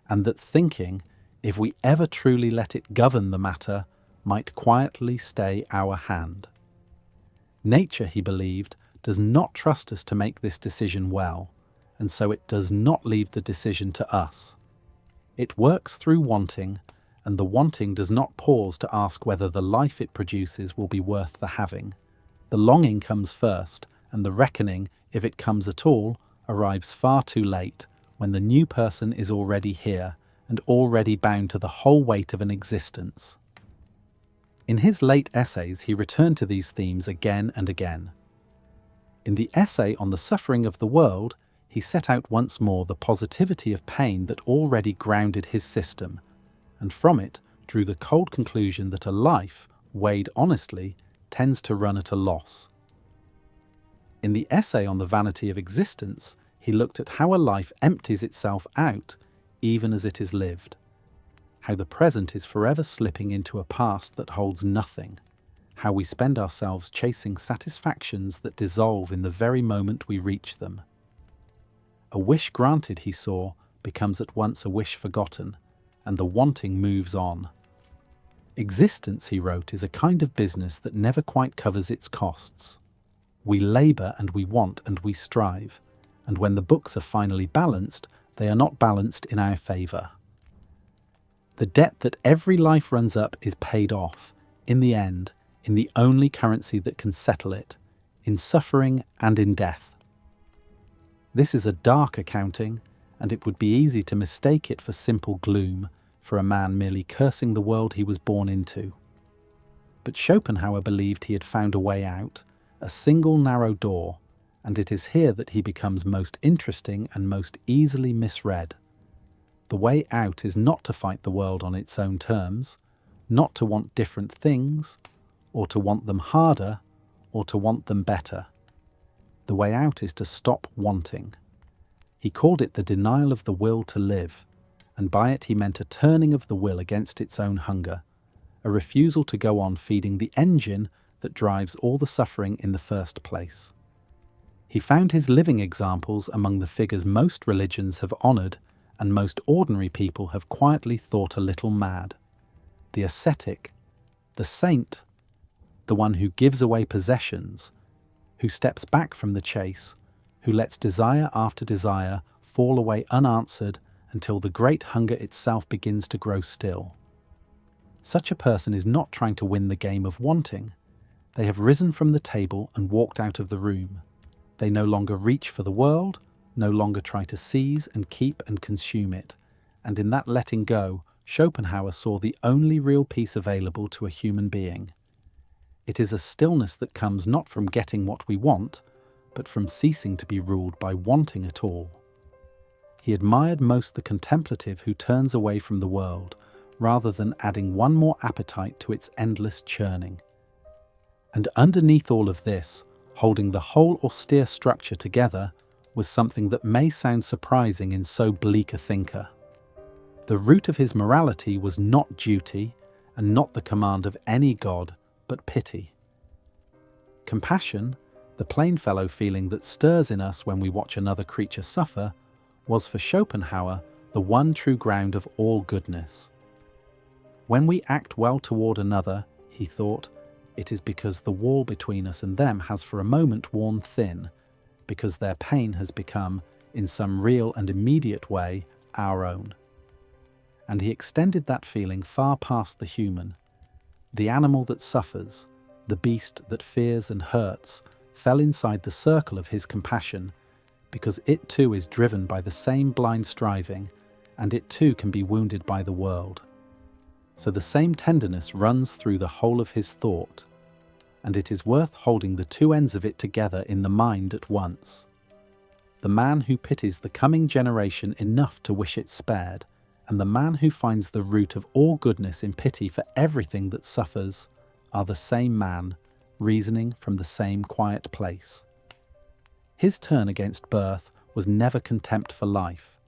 and that thinking, if we ever truly let it govern the matter, might quietly stay our hand. Nature, he believed, does not trust us to make this decision well, and so it does not leave the decision to us. It works through wanting, and the wanting does not pause to ask whether the life it produces will be worth the having. The longing comes first, and the reckoning, if it comes at all, arrives far too late, when the new person is already here, and already bound to the whole weight of an existence. In his late essays, he returned to these themes again and again. In the essay on the suffering of the world, he set out once more the positivity of pain that already grounded his system, and from it drew the cold conclusion that a life, weighed honestly, tends to run at a loss. In the essay on the vanity of existence, he looked at how a life empties itself out even as it is lived, how the present is forever slipping into a past that holds nothing, how we spend ourselves chasing satisfactions that dissolve in the very moment we reach them. A wish granted, he saw, becomes at once a wish forgotten, and the wanting moves on. Existence, he wrote, is a kind of business that never quite covers its costs. We labour and we want and we strive, and when the books are finally balanced, they are not balanced in our favour. The debt that every life runs up is paid off, in the end, in the only currency that can settle it, in suffering and in death. This is a dark accounting, and it would be easy to mistake it for simple gloom, for a man merely cursing the world he was born into. But Schopenhauer believed he had found a way out, a single narrow door, and it is here that he becomes most interesting and most easily misread. The way out is not to fight the world on its own terms, not to want different things, or to want them harder, or to want them better. The way out is to stop wanting. He called it the denial of the will to live, and by it he meant a turning of the will against its own hunger, a refusal to go on feeding the engine that drives all the suffering in the first place. He found his living examples among the figures most religions have honoured and most ordinary people have quietly thought a little mad. The ascetic, the saint, the one who gives away possessions, who steps back from the chase, who lets desire after desire fall away unanswered until the great hunger itself begins to grow still. Such a person is not trying to win the game of wanting. They have risen from the table and walked out of the room. They no longer reach for the world, no longer try to seize and keep and consume it, and in that letting go, Schopenhauer saw the only real peace available to a human being. It is a stillness that comes not from getting what we want, but from ceasing to be ruled by wanting at all. He admired most the contemplative who turns away from the world, rather than adding one more appetite to its endless churning. And underneath all of this, holding the whole austere structure together, was something that may sound surprising in so bleak a thinker. The root of his morality was not duty, and not the command of any god, but pity. Compassion, the plain fellow feeling that stirs in us when we watch another creature suffer, was for Schopenhauer the one true ground of all goodness. When we act well toward another, he thought, it is because the wall between us and them has for a moment worn thin, because their pain has become, in some real and immediate way, our own. And he extended that feeling far past the human. The animal that suffers, the beast that fears and hurts, fell inside the circle of his compassion, because it too is driven by the same blind striving, and it too can be wounded by the world. So the same tenderness runs through the whole of his thought, and it is worth holding the two ends of it together in the mind at once. The man who pities the coming generation enough to wish it spared, and the man who finds the root of all goodness in pity for everything that suffers, are the same man, reasoning from the same quiet place. His turn against birth was never contempt for life.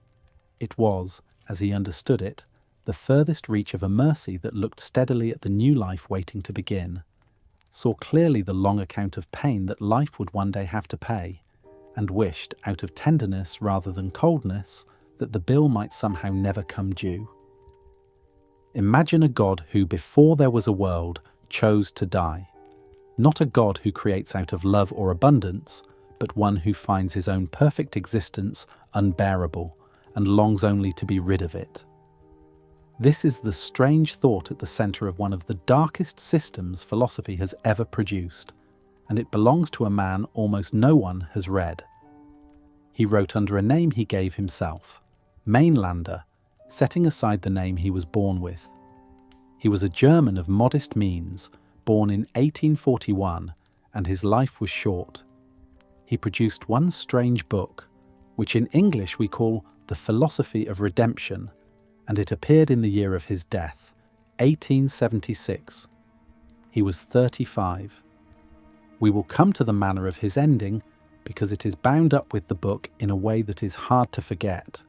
It was, as he understood it, the furthest reach of a mercy that looked steadily at the new life waiting to begin, saw clearly the long account of pain that life would one day have to pay, and wished, out of tenderness rather than coldness, that the bill might somehow never come due. Imagine a God who, before there was a world, chose to die. Not a God who creates out of love or abundance, but one who finds his own perfect existence unbearable and longs only to be rid of it. This is the strange thought at the centre of one of the darkest systems philosophy has ever produced, and it belongs to a man almost no one has read. He wrote under a name he gave himself, Mainlander, setting aside the name he was born with. He was a German of modest means, born in 1841, and his life was short. He produced one strange book, which in English we call The Philosophy of Redemption, and it appeared in the year of his death, 1876. He was 35. We will come to the manner of his ending because it is bound up with the book in a way that is hard to forget.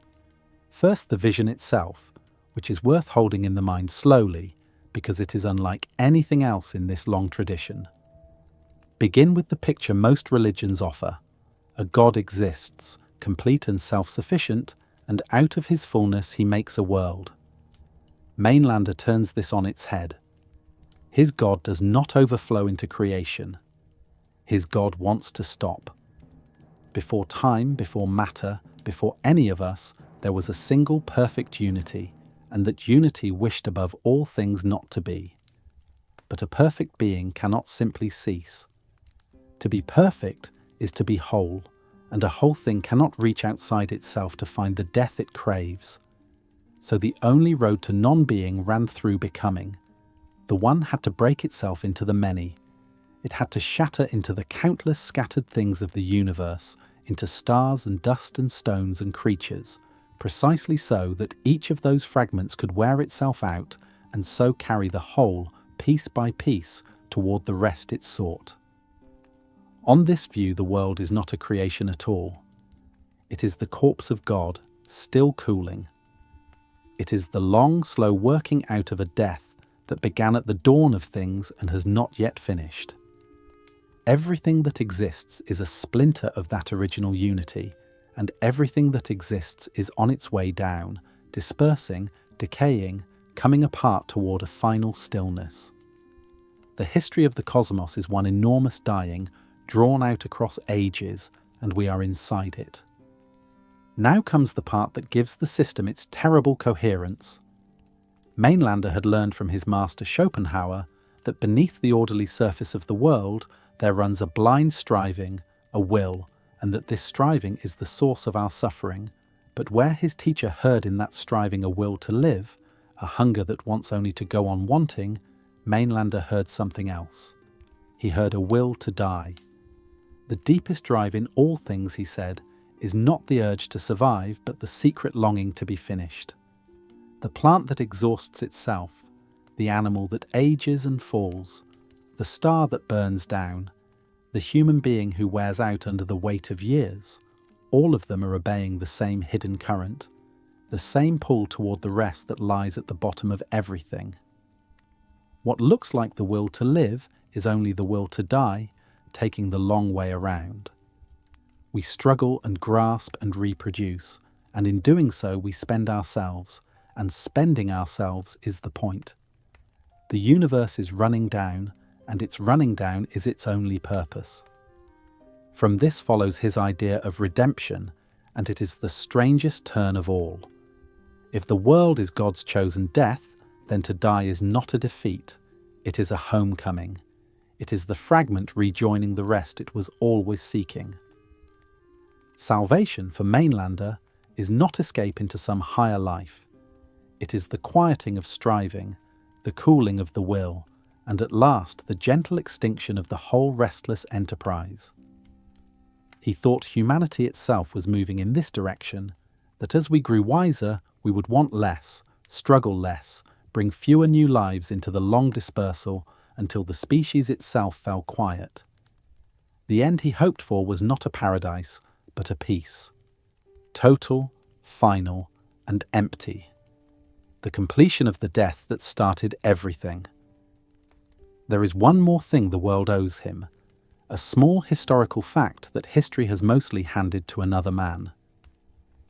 First, the vision itself, which is worth holding in the mind slowly because it is unlike anything else in this long tradition. Begin with the picture most religions offer. A God exists, complete and self-sufficient, and out of his fullness he makes a world. Mainlander turns this on its head. His God does not overflow into creation. His God wants to stop. Before time, before matter, before any of us, there was a single perfect unity, and that unity wished above all things not to be. But a perfect being cannot simply cease. To be perfect is to be whole, and a whole thing cannot reach outside itself to find the death it craves. So the only road to non-being ran through becoming. The one had to break itself into the many. It had to shatter into the countless scattered things of the universe, into stars and dust and stones and creatures, precisely so that each of those fragments could wear itself out and so carry the whole, piece by piece, toward the rest it sought. On this view, the world is not a creation at all. It is the corpse of God, still cooling. It is the long, slow working out of a death that began at the dawn of things and has not yet finished. Everything that exists is a splinter of that original unity, and everything that exists is on its way down, dispersing, decaying, coming apart toward a final stillness. The history of the cosmos is one enormous dying, drawn out across ages, and we are inside it. Now comes the part that gives the system its terrible coherence. Mainlander had learned from his master Schopenhauer that beneath the orderly surface of the world there runs a blind striving, a will, and that this striving is the source of our suffering. But where his teacher heard in that striving a will to live, a hunger that wants only to go on wanting, Mainlander heard something else. He heard a will to die. The deepest drive in all things, he said, is not the urge to survive, but the secret longing to be finished. The plant that exhausts itself, the animal that ages and falls, the star that burns down, the human being who wears out under the weight of years, all of them are obeying the same hidden current, the same pull toward the rest that lies at the bottom of everything. What looks like the will to live is only the will to die, taking the long way around. We struggle and grasp and reproduce, and in doing so we spend ourselves, and spending ourselves is the point. The universe is running down, and its running down is its only purpose. From this follows his idea of redemption, and it is the strangest turn of all. If the world is God's chosen death, then to die is not a defeat, it is a homecoming. It is the fragment rejoining the rest it was always seeking. Salvation for Mainlander is not escape into some higher life. It is the quieting of striving, the cooling of the will, and at last the gentle extinction of the whole restless enterprise. He thought humanity itself was moving in this direction, that as we grew wiser, we would want less, struggle less, bring fewer new lives into the long dispersal until the species itself fell quiet. The end he hoped for was not a paradise, but a peace. Total, final, and empty. The completion of the death that started everything. There is one more thing the world owes him, a small historical fact that history has mostly handed to another man.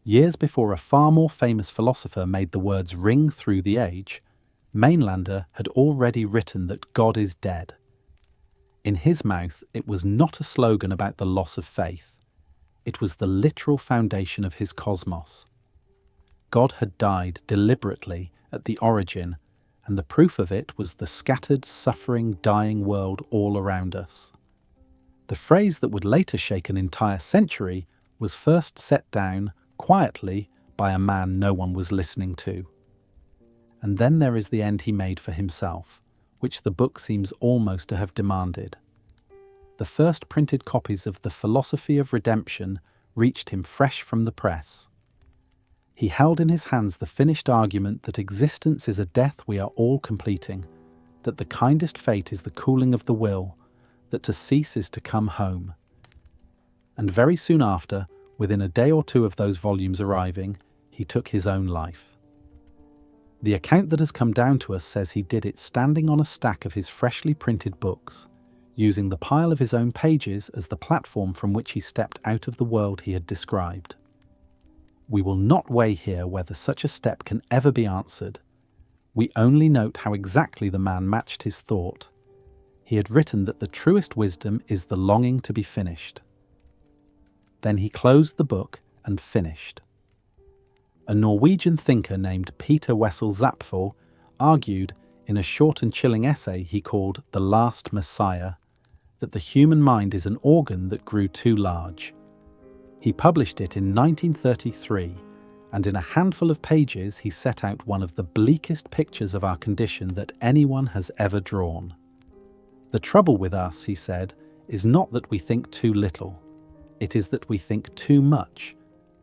Years before a far more famous philosopher made the words ring through the age, Mainlander had already written that God is dead. In his mouth, it was not a slogan about the loss of faith. It was the literal foundation of his cosmos. God had died deliberately at the origin, and the proof of it was the scattered, suffering, dying world all around us. The phrase that would later shake an entire century was first set down, quietly, by a man no one was listening to. And then there is the end he made for himself, which the book seems almost to have demanded. The first printed copies of The Philosophy of Redemption reached him fresh from the press. He held in his hands the finished argument that existence is a death we are all completing, that the kindest fate is the cooling of the will, that to cease is to come home. And very soon after, within a day or two of those volumes arriving, he took his own life. The account that has come down to us says he did it standing on a stack of his freshly printed books, using the pile of his own pages as the platform from which he stepped out of the world he had described. We will not weigh here whether such a step can ever be answered. We only note how exactly the man matched his thought. He had written that the truest wisdom is the longing to be finished. Then he closed the book and finished. A Norwegian thinker named Peter Wessel Zapfel argued, in a short and chilling essay he called The Last Messiah, that the human mind is an organ that grew too large. He published it in 1933, and in a handful of pages he set out one of the bleakest pictures of our condition that anyone has ever drawn. The trouble with us, he said, is not that we think too little. It is that we think too much,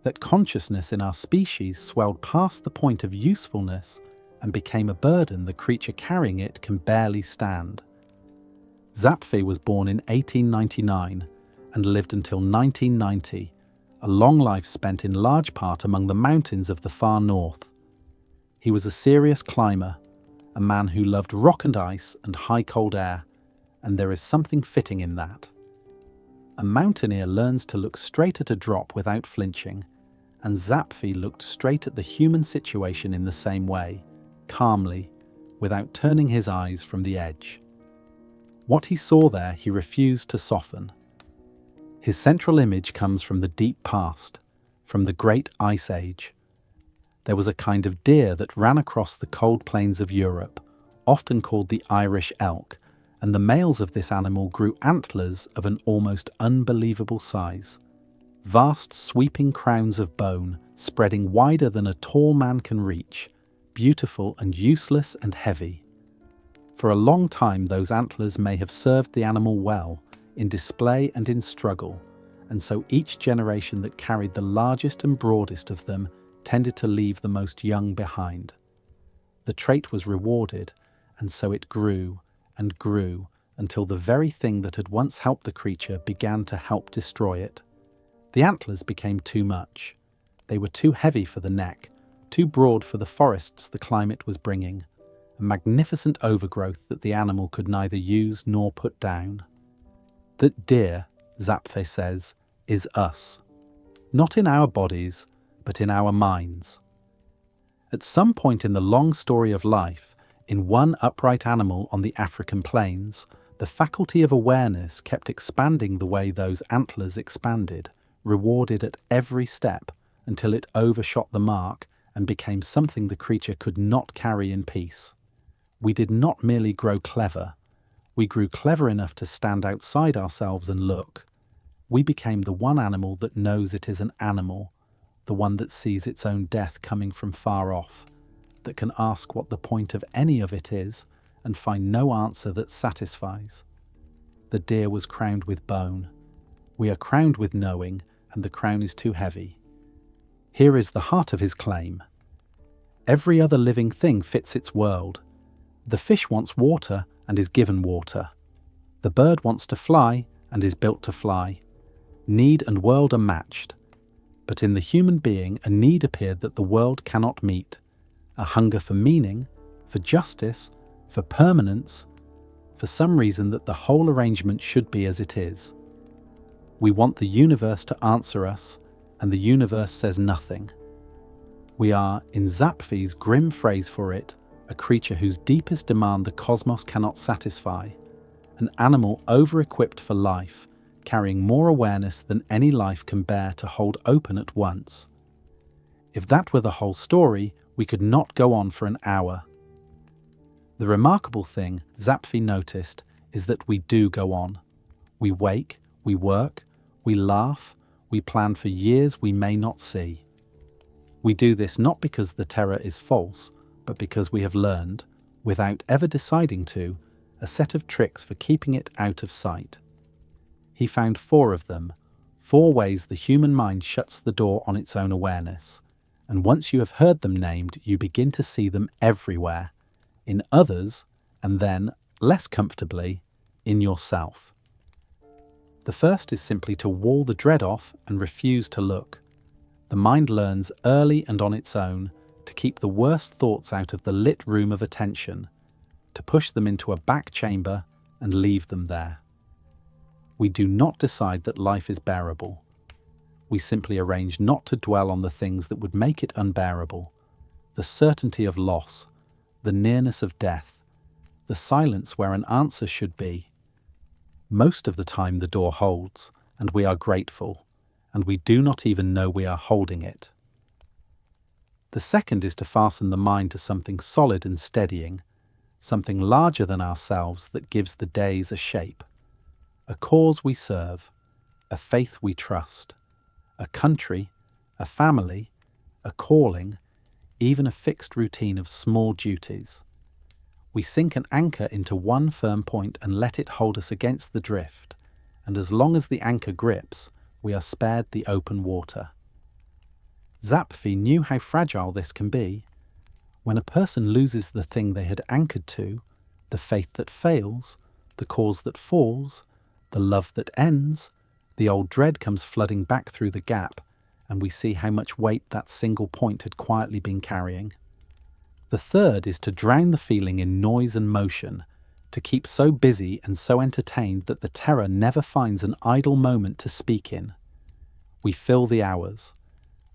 that consciousness in our species swelled past the point of usefulness and became a burden the creature carrying it can barely stand. Zapffe was born in 1899 and lived until 1990, a long life spent in large part among the mountains of the far north. He was a serious climber, a man who loved rock and ice and high cold air, and there is something fitting in that. A mountaineer learns to look straight at a drop without flinching, and Zapffe looked straight at the human situation in the same way, calmly, without turning his eyes from the edge. What he saw there he refused to soften. His central image comes from the deep past, from the great ice age. There was a kind of deer that ran across the cold plains of Europe, often called the Irish elk, and the males of this animal grew antlers of an almost unbelievable size. Vast sweeping crowns of bone, spreading wider than a tall man can reach, beautiful and useless and heavy. For a long time those antlers may have served the animal well, in display and in struggle, and so each generation that carried the largest and broadest of them tended to leave the most young behind. The trait was rewarded, and so it grew and grew until the very thing that had once helped the creature began to help destroy it. The antlers became too much. They were too heavy for the neck, too broad for the forests the climate was bringing, a magnificent overgrowth that the animal could neither use nor put down. That deer, Zapfe says, is us. Not in our bodies, but in our minds. At some point in the long story of life, in one upright animal on the African plains, the faculty of awareness kept expanding the way those antlers expanded, rewarded at every step, until it overshot the mark and became something the creature could not carry in peace. We did not merely grow clever. We grew clever enough to stand outside ourselves and look. We became the one animal that knows it is an animal, the one that sees its own death coming from far off, that can ask what the point of any of it is and find no answer that satisfies. The deer was crowned with bone. We are crowned with knowing, and the crown is too heavy. Here is the heart of his claim. Every other living thing fits its world. The fish wants water and is given water. The bird wants to fly and is built to fly. Need and world are matched. But in the human being, a need appeared that the world cannot meet. A hunger for meaning, for justice, for permanence, for some reason that the whole arrangement should be as it is. We want the universe to answer us, and the universe says nothing. We are, in Zapfe's grim phrase for it, a creature whose deepest demand the cosmos cannot satisfy, an animal over-equipped for life, carrying more awareness than any life can bear to hold open at once. If that were the whole story, we could not go on for an hour. The remarkable thing, Zapfe noticed, is that we do go on. We wake, we work, we laugh, we plan for years we may not see. We do this not because the terror is false, but because we have learned, without ever deciding to, a set of tricks for keeping it out of sight. He found 4 of them, 4 ways the human mind shuts the door on its own awareness, and once you have heard them named, you begin to see them everywhere, in others, and then, less comfortably, in yourself. The first is simply to wall the dread off and refuse to look. The mind learns early and on its own to keep the worst thoughts out of the lit room of attention, to push them into a back chamber and leave them there. We do not decide that life is bearable. We simply arrange not to dwell on the things that would make it unbearable, the certainty of loss, the nearness of death, the silence where an answer should be. Most of the time the door holds, and we are grateful, and we do not even know we are holding it. The second is to fasten the mind to something solid and steadying, something larger than ourselves that gives the days a shape. A cause we serve, a faith we trust, a country, a family, a calling, even a fixed routine of small duties. We sink an anchor into one firm point and let it hold us against the drift, and as long as the anchor grips, we are spared the open water. Zapfe knew how fragile this can be. When a person loses the thing they had anchored to, the faith that fails, the cause that falls, the love that ends, the old dread comes flooding back through the gap, and we see how much weight that single point had quietly been carrying. The third is to drown the feeling in noise and motion, to keep so busy and so entertained that the terror never finds an idle moment to speak in. We fill the hours.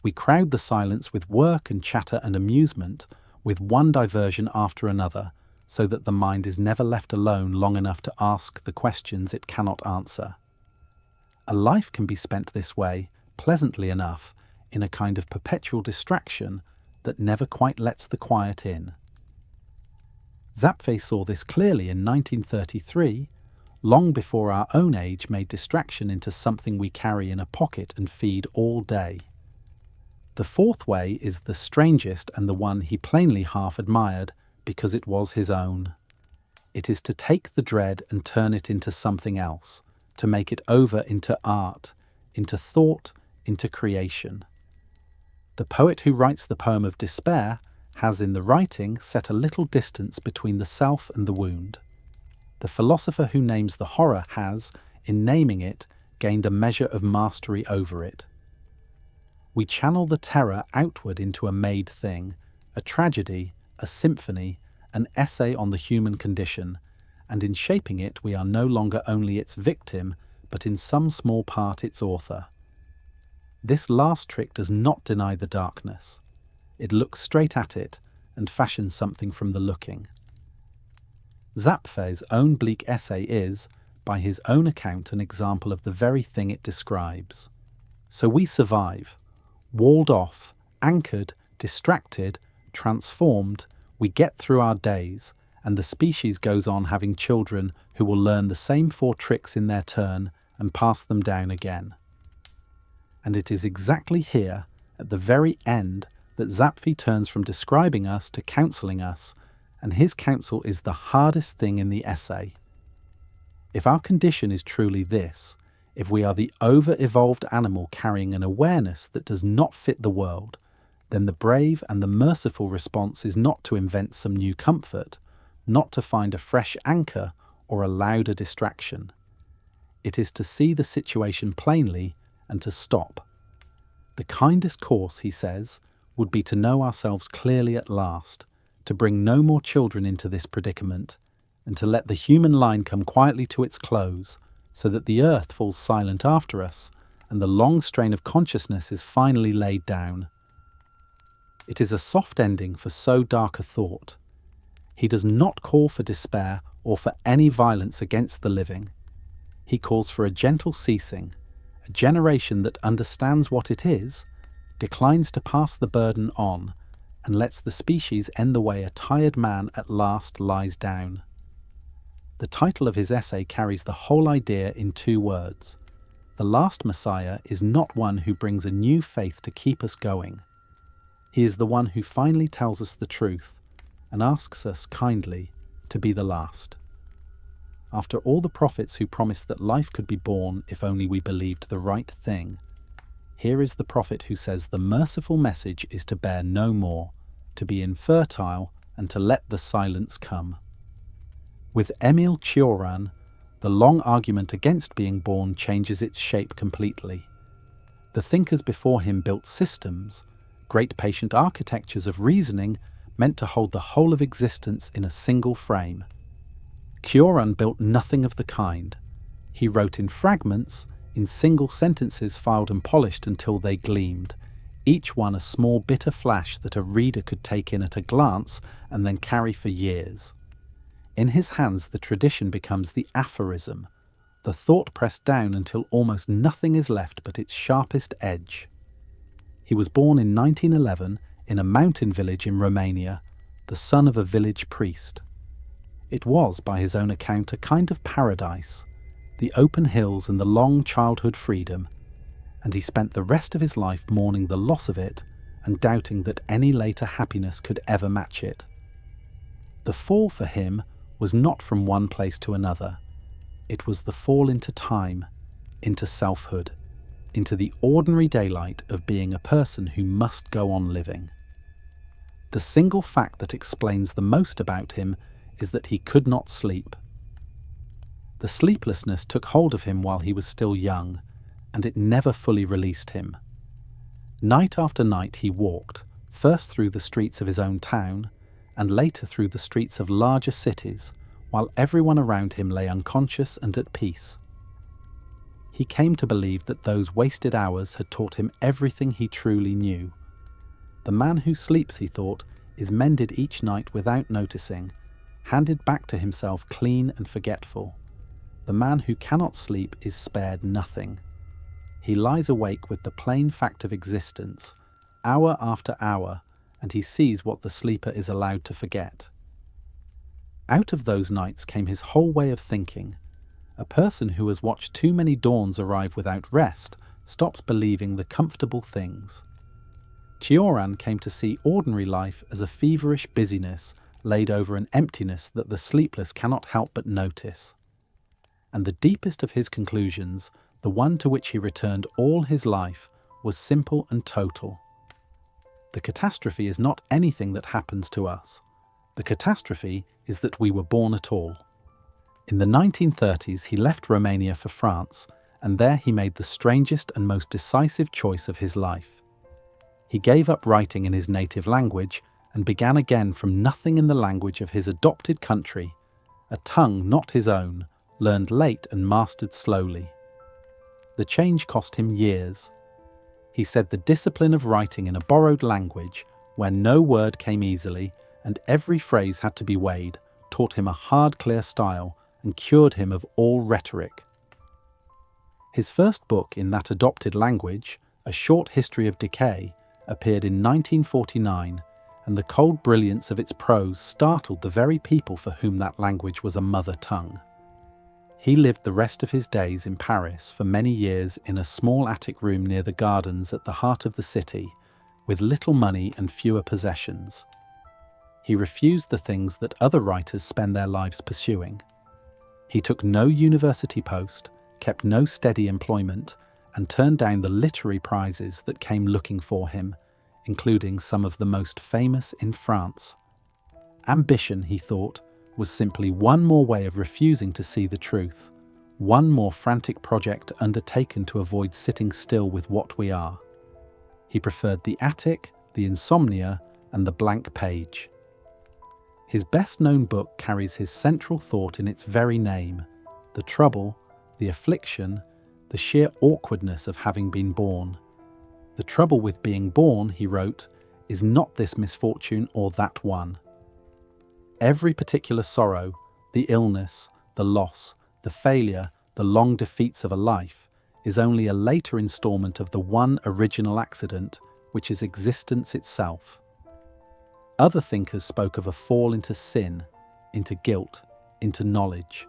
We crowd the silence with work and chatter and amusement, with one diversion after another, so that the mind is never left alone long enough to ask the questions it cannot answer. A life can be spent this way, pleasantly enough, in a kind of perpetual distraction that never quite lets the quiet in. Zapfe saw this clearly in 1933, long before our own age made distraction into something we carry in a pocket and feed all day. The fourth way is the strangest and the one he plainly half admired because it was his own. It is to take the dread and turn it into something else, to make it over into art, into thought, into creation. The poet who writes the poem of despair has in the writing set a little distance between the self and the wound. The philosopher who names the horror has, in naming it, gained a measure of mastery over it. We channel the terror outward into a made thing, a tragedy, a symphony, an essay on the human condition, and in shaping it we are no longer only its victim, but in some small part its author. This last trick does not deny the darkness. It looks straight at it and fashions something from the looking. Zapfe's own bleak essay is, by his own account, an example of the very thing it describes. So we survive. Walled off, anchored, distracted, transformed, we get through our days, and the species goes on having children who will learn the same 4 tricks in their turn and pass them down again. And it is exactly here, at the very end, that Zapfe turns from describing us to counselling us, and his counsel is the hardest thing in the essay. If our condition is truly this, if we are the over-evolved animal carrying an awareness that does not fit the world, then the brave and the merciful response is not to invent some new comfort, not to find a fresh anchor or a louder distraction. It is to see the situation plainly and to stop. The kindest course, he says, would be to know ourselves clearly at last, to bring no more children into this predicament, and to let the human line come quietly to its close, so that the earth falls silent after us, and the long strain of consciousness is finally laid down. It is a soft ending for so dark a thought. He does not call for despair or for any violence against the living. He calls for a gentle ceasing, a generation that understands what it is, declines to pass the burden on, and lets the species end the way a tired man at last lies down. The title of his essay carries the whole idea in 2 words. The last Messiah is not one who brings a new faith to keep us going. He is the one who finally tells us the truth and asks us kindly to be the last. After all the prophets who promised that life could be born if only we believed the right thing, here is the prophet who says the merciful message is to bear no more, to be infertile and to let the silence come. With Emil Cioran, the long argument against being born changes its shape completely. The thinkers before him built systems, great patient architectures of reasoning meant to hold the whole of existence in a single frame. Cioran built nothing of the kind. He wrote in fragments, in single sentences filed and polished until they gleamed, each one a small bitter flash that a reader could take in at a glance and then carry for years. In his hands the tradition becomes the aphorism, the thought pressed down until almost nothing is left but its sharpest edge. He was born in 1911 in a mountain village in Romania, the son of a village priest. It was, by his own account, a kind of paradise, the open hills and the long childhood freedom, and he spent the rest of his life mourning the loss of it and doubting that any later happiness could ever match it. The fall for him was not from one place to another. It was the fall into time, into selfhood, into the ordinary daylight of being a person who must go on living. The single fact that explains the most about him is that he could not sleep. The sleeplessness took hold of him while he was still young, and it never fully released him. Night after night he walked, first through the streets of his own town, and later through the streets of larger cities, while everyone around him lay unconscious and at peace. He came to believe that those wasted hours had taught him everything he truly knew. The man who sleeps, he thought, is mended each night without noticing, handed back to himself clean and forgetful. The man who cannot sleep is spared nothing. He lies awake with the plain fact of existence, hour after hour, and he sees what the sleeper is allowed to forget. Out of those nights came his whole way of thinking. A person who has watched too many dawns arrive without rest stops believing the comfortable things. Cioran came to see ordinary life as a feverish busyness laid over an emptiness that the sleepless cannot help but notice. And the deepest of his conclusions, the one to which he returned all his life, was simple and total. The catastrophe is not anything that happens to us. The catastrophe is that we were born at all. In the 1930s, he left Romania for France, and there he made the strangest and most decisive choice of his life. He gave up writing in his native language and began again from nothing in the language of his adopted country, a tongue not his own, learned late and mastered slowly. The change cost him years. He said the discipline of writing in a borrowed language, where no word came easily and every phrase had to be weighed, taught him a hard, clear style and cured him of all rhetoric. His first book in that adopted language, A Short History of Decay, appeared in 1949, and the cold brilliance of its prose startled the very people for whom that language was a mother tongue. He lived the rest of his days in Paris for many years in a small attic room near the gardens at the heart of the city, with little money and fewer possessions. He refused the things that other writers spend their lives pursuing. He took no university post, kept no steady employment, and turned down the literary prizes that came looking for him, including some of the most famous in France. Ambition, he thought, was simply one more way of refusing to see the truth, one more frantic project undertaken to avoid sitting still with what we are. He preferred the attic, the insomnia, and the blank page. His best-known book carries his central thought in its very name: the trouble, the affliction, the sheer awkwardness of having been born. The trouble with being born, he wrote, is not this misfortune or that one. Every particular sorrow, the illness, the loss, the failure, the long defeats of a life, is only a later installment of the one original accident, which is existence itself. Other thinkers spoke of a fall into sin, into guilt, into knowledge.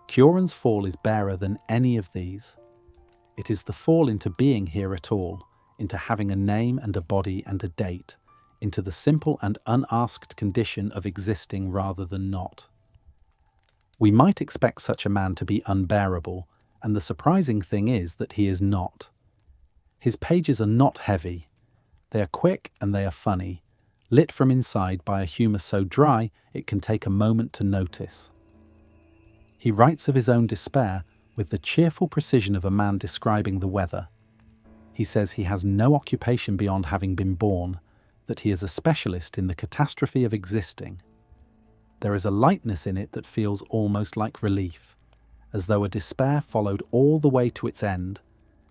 Cioran's fall is barer than any of these. It is the fall into being here at all, into having a name and a body and a date, into the simple and unasked condition of existing rather than not. We might expect such a man to be unbearable, and the surprising thing is that he is not. His pages are not heavy. They are quick and they are funny, lit from inside by a humour so dry it can take a moment to notice. He writes of his own despair with the cheerful precision of a man describing the weather. He says he has no occupation beyond having been born, that he is a specialist in the catastrophe of existing. There is a lightness in it that feels almost like relief, as though a despair followed all the way to its end,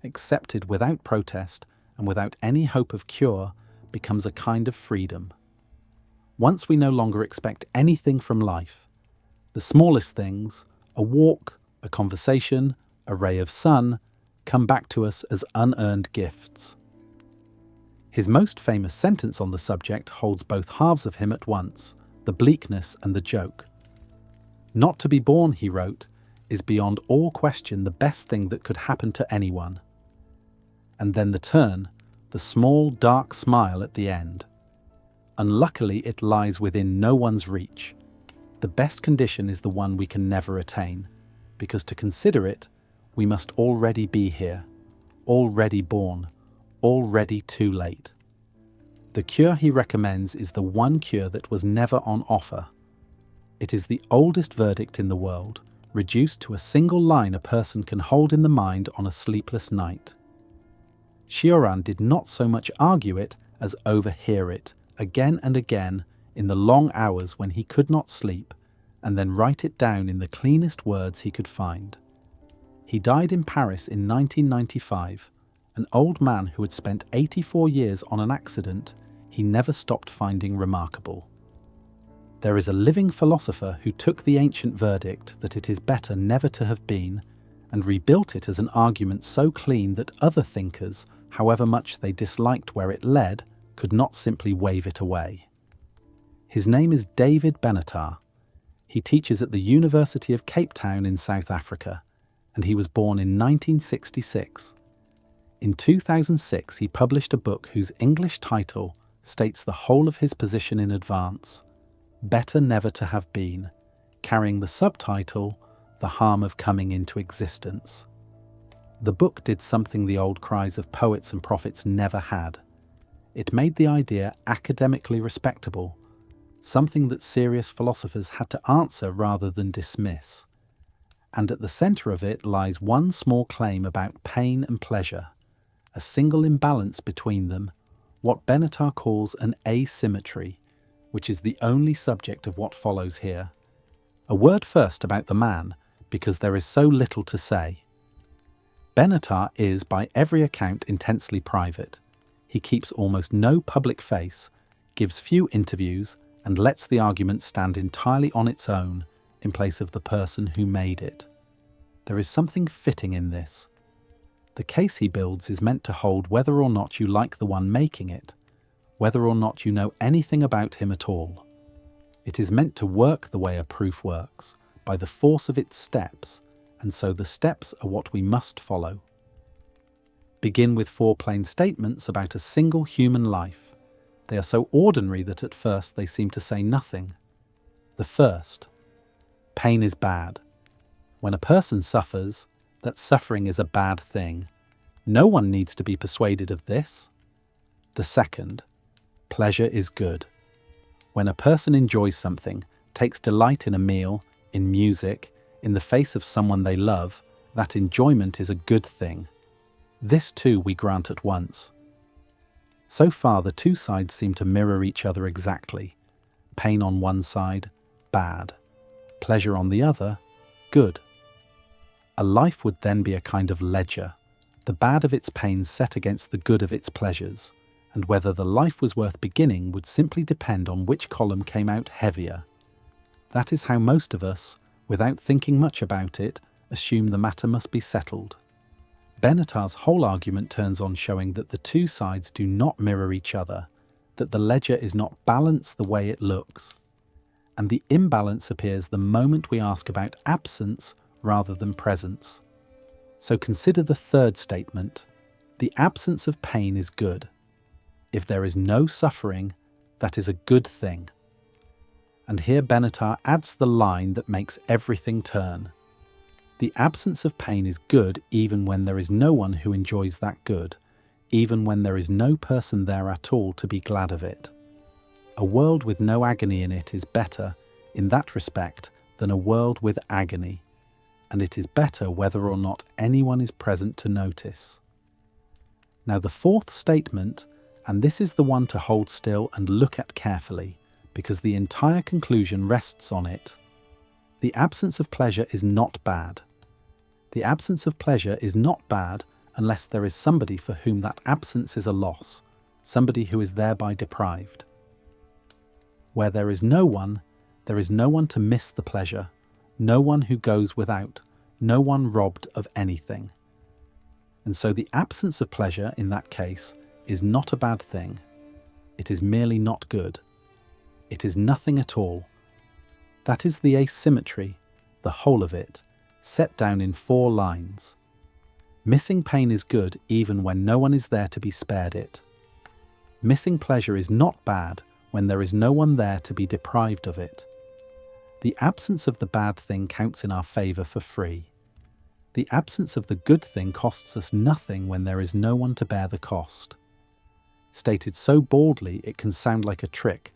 accepted without protest and without any hope of cure, becomes a kind of freedom. Once we no longer expect anything from life. The smallest things, a walk, a conversation, a ray of sun, come back to us as unearned gifts. His most famous sentence on the subject holds both halves of him at once, the bleakness and the joke. Not to be born, he wrote, is beyond all question the best thing that could happen to anyone. And then the turn, the small dark smile at the end. Unluckily, it lies within no one's reach. The best condition is the one we can never attain, because to consider it, we must already be here, already born, already too late. The cure he recommends is the one cure that was never on offer. It is the oldest verdict in the world, reduced to a single line a person can hold in the mind on a sleepless night. Cioran did not so much argue it as overhear it, again and again, in the long hours when he could not sleep, and then write it down in the cleanest words he could find. He died in Paris in 1995, an old man who had spent 84 years on an accident he never stopped finding remarkable. There is a living philosopher who took the ancient verdict that it is better never to have been and rebuilt it as an argument so clean that other thinkers, however much they disliked where it led, could not simply wave it away. His name is David Benatar. He teaches at the University of Cape Town in South Africa, and he was born in 1966. In 2006, he published a book whose English title states the whole of his position in advance, Better Never to Have Been, carrying the subtitle, The Harm of Coming into Existence. The book did something the old cries of poets and prophets never had. It made the idea academically respectable, something that serious philosophers had to answer rather than dismiss. And at the centre of it lies one small claim about pain and pleasure, a single imbalance between them, what Benatar calls an asymmetry, which is the only subject of what follows here. A word first about the man, because there is so little to say. Benatar is, by every account, intensely private. He keeps almost no public face, gives few interviews, and lets the argument stand entirely on its own in place of the person who made it. There is something fitting in this. The case he builds is meant to hold whether or not you like the one making it, whether or not you know anything about him at all. It is meant to work the way a proof works, by the force of its steps, and so the steps are what we must follow. Begin with 4 plain statements about a single human life. They are so ordinary that at first they seem to say nothing. The first: pain is bad. When a person suffers, that suffering is a bad thing. No one needs to be persuaded of this. The second: pleasure is good. When a person enjoys something, takes delight in a meal, in music, in the face of someone they love, that enjoyment is a good thing. This too we grant at once. So far the two sides seem to mirror each other exactly. Pain on one side, bad. Pleasure on the other, good. A life would then be a kind of ledger, the bad of its pains set against the good of its pleasures, and whether the life was worth beginning would simply depend on which column came out heavier. That is how most of us, without thinking much about it, assume the matter must be settled. Benatar's whole argument turns on showing that the two sides do not mirror each other, that the ledger is not balanced the way it looks. And the imbalance appears the moment we ask about absence rather than presence. So consider the third statement. The absence of pain is good. If there is no suffering, that is a good thing. And here Benatar adds the line that makes everything turn. The absence of pain is good even when there is no one who enjoys that good, even when there is no person there at all to be glad of it. A world with no agony in it is better, in that respect, than a world with agony, and it is better whether or not anyone is present to notice. Now the fourth statement, and this is the one to hold still and look at carefully, because the entire conclusion rests on it. The absence of pleasure is not bad. The absence of pleasure is not bad unless there is somebody for whom that absence is a loss, somebody who is thereby deprived. Where there is no one to miss the pleasure, no one who goes without, no one robbed of anything. And so the absence of pleasure in that case is not a bad thing. It is merely not good. It is nothing at all. That is the asymmetry, the whole of it, set down in 4 lines. Missing pain is good even when no one is there to be spared it. Missing pleasure is not bad when there is no one there to be deprived of it. The absence of the bad thing counts in our favour for free. The absence of the good thing costs us nothing when there is no one to bear the cost. Stated so baldly it can sound like a trick,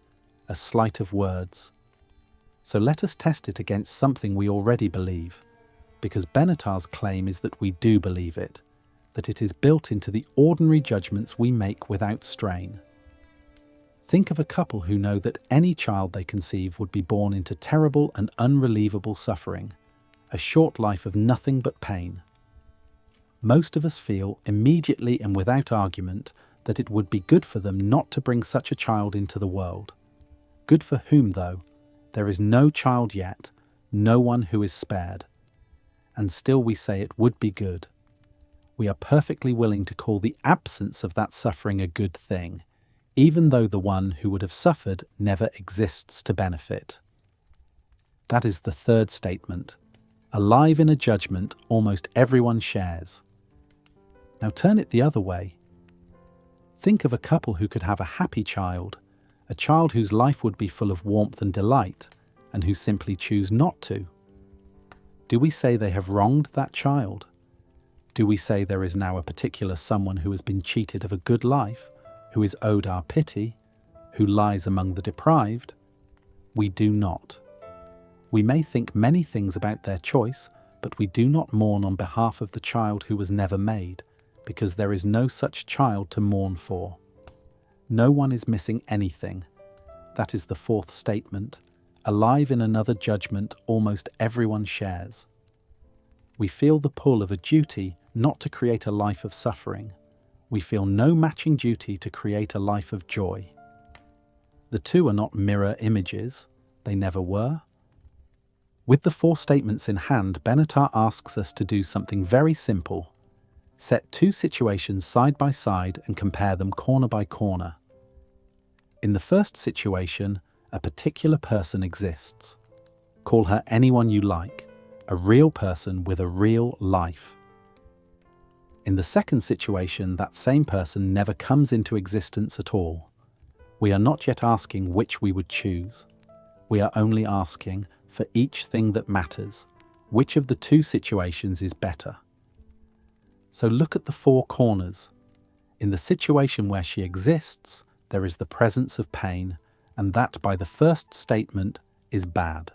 a sleight of words. So let us test it against something we already believe, because Benatar's claim is that we do believe it, that it is built into the ordinary judgments we make without strain. Think of a couple who know that any child they conceive would be born into terrible and unrelievable suffering, a short life of nothing but pain. Most of us feel, immediately and without argument, that it would be good for them not to bring such a child into the world. Good for whom, though? There is no child yet, no one who is spared. And still we say it would be good. We are perfectly willing to call the absence of that suffering a good thing, even though the one who would have suffered never exists to benefit. That is the third statement, alive in a judgment almost everyone shares. Now turn it the other way. Think of a couple who could have a happy child, a child whose life would be full of warmth and delight, and who simply choose not to. Do we say they have wronged that child? Do we say there is now a particular someone who has been cheated of a good life, who is owed our pity, who lies among the deprived? We do not. We may think many things about their choice, but we do not mourn on behalf of the child who was never made, because there is no such child to mourn for. No one is missing anything. That is the fourth statement. Alive in another judgment almost everyone shares. We feel the pull of a duty not to create a life of suffering. We feel no matching duty to create a life of joy. The two are not mirror images. They never were. With the four statements in hand, Benatar asks us to do something very simple. Set two situations side by side and compare them corner by corner. In the first situation, a particular person exists. Call her anyone you like, a real person with a real life. In the second situation, that same person never comes into existence at all. We are not yet asking which we would choose. We are only asking, for each thing that matters, which of the two situations is better. So look at the four corners. In the situation where she exists, there is the presence of pain, and that by the first statement is bad.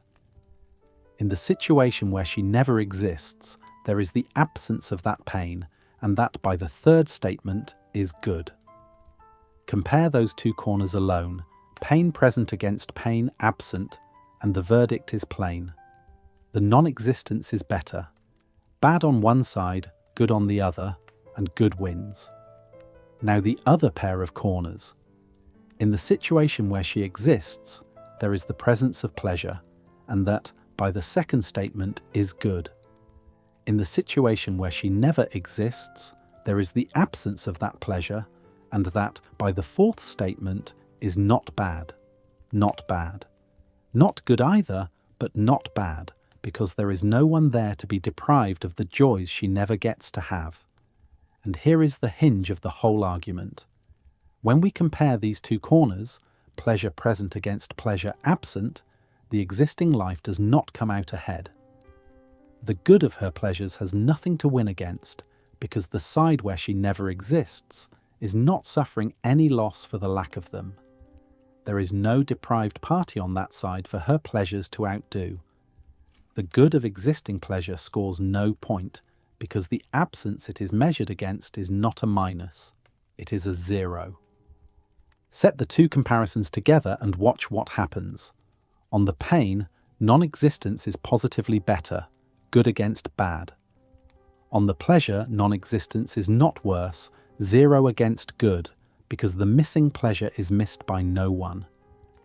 In the situation where she never exists, there is the absence of that pain, and that by the third statement is good. Compare those two corners alone, pain present against pain absent, and the verdict is plain. The non-existence is better. Bad on one side, good on the other, and good wins. Now the other pair of corners. In the situation where she exists, there is the presence of pleasure, and that, by the second statement, is good. In the situation where she never exists, there is the absence of that pleasure, and that, by the fourth statement, is not bad. Not bad. Not good either, but not bad, because there is no one there to be deprived of the joys she never gets to have. And here is the hinge of the whole argument. When we compare these two corners, pleasure present against pleasure absent, the existing life does not come out ahead. The good of her pleasures has nothing to win against, because the side where she never exists is not suffering any loss for the lack of them. There is no deprived party on that side for her pleasures to outdo. The good of existing pleasure scores no point, because the absence it is measured against is not a minus, it is a zero. Set the two comparisons together and watch what happens. On the pain, non-existence is positively better, good against bad. On the pleasure, non-existence is not worse, zero against good, because the missing pleasure is missed by no one.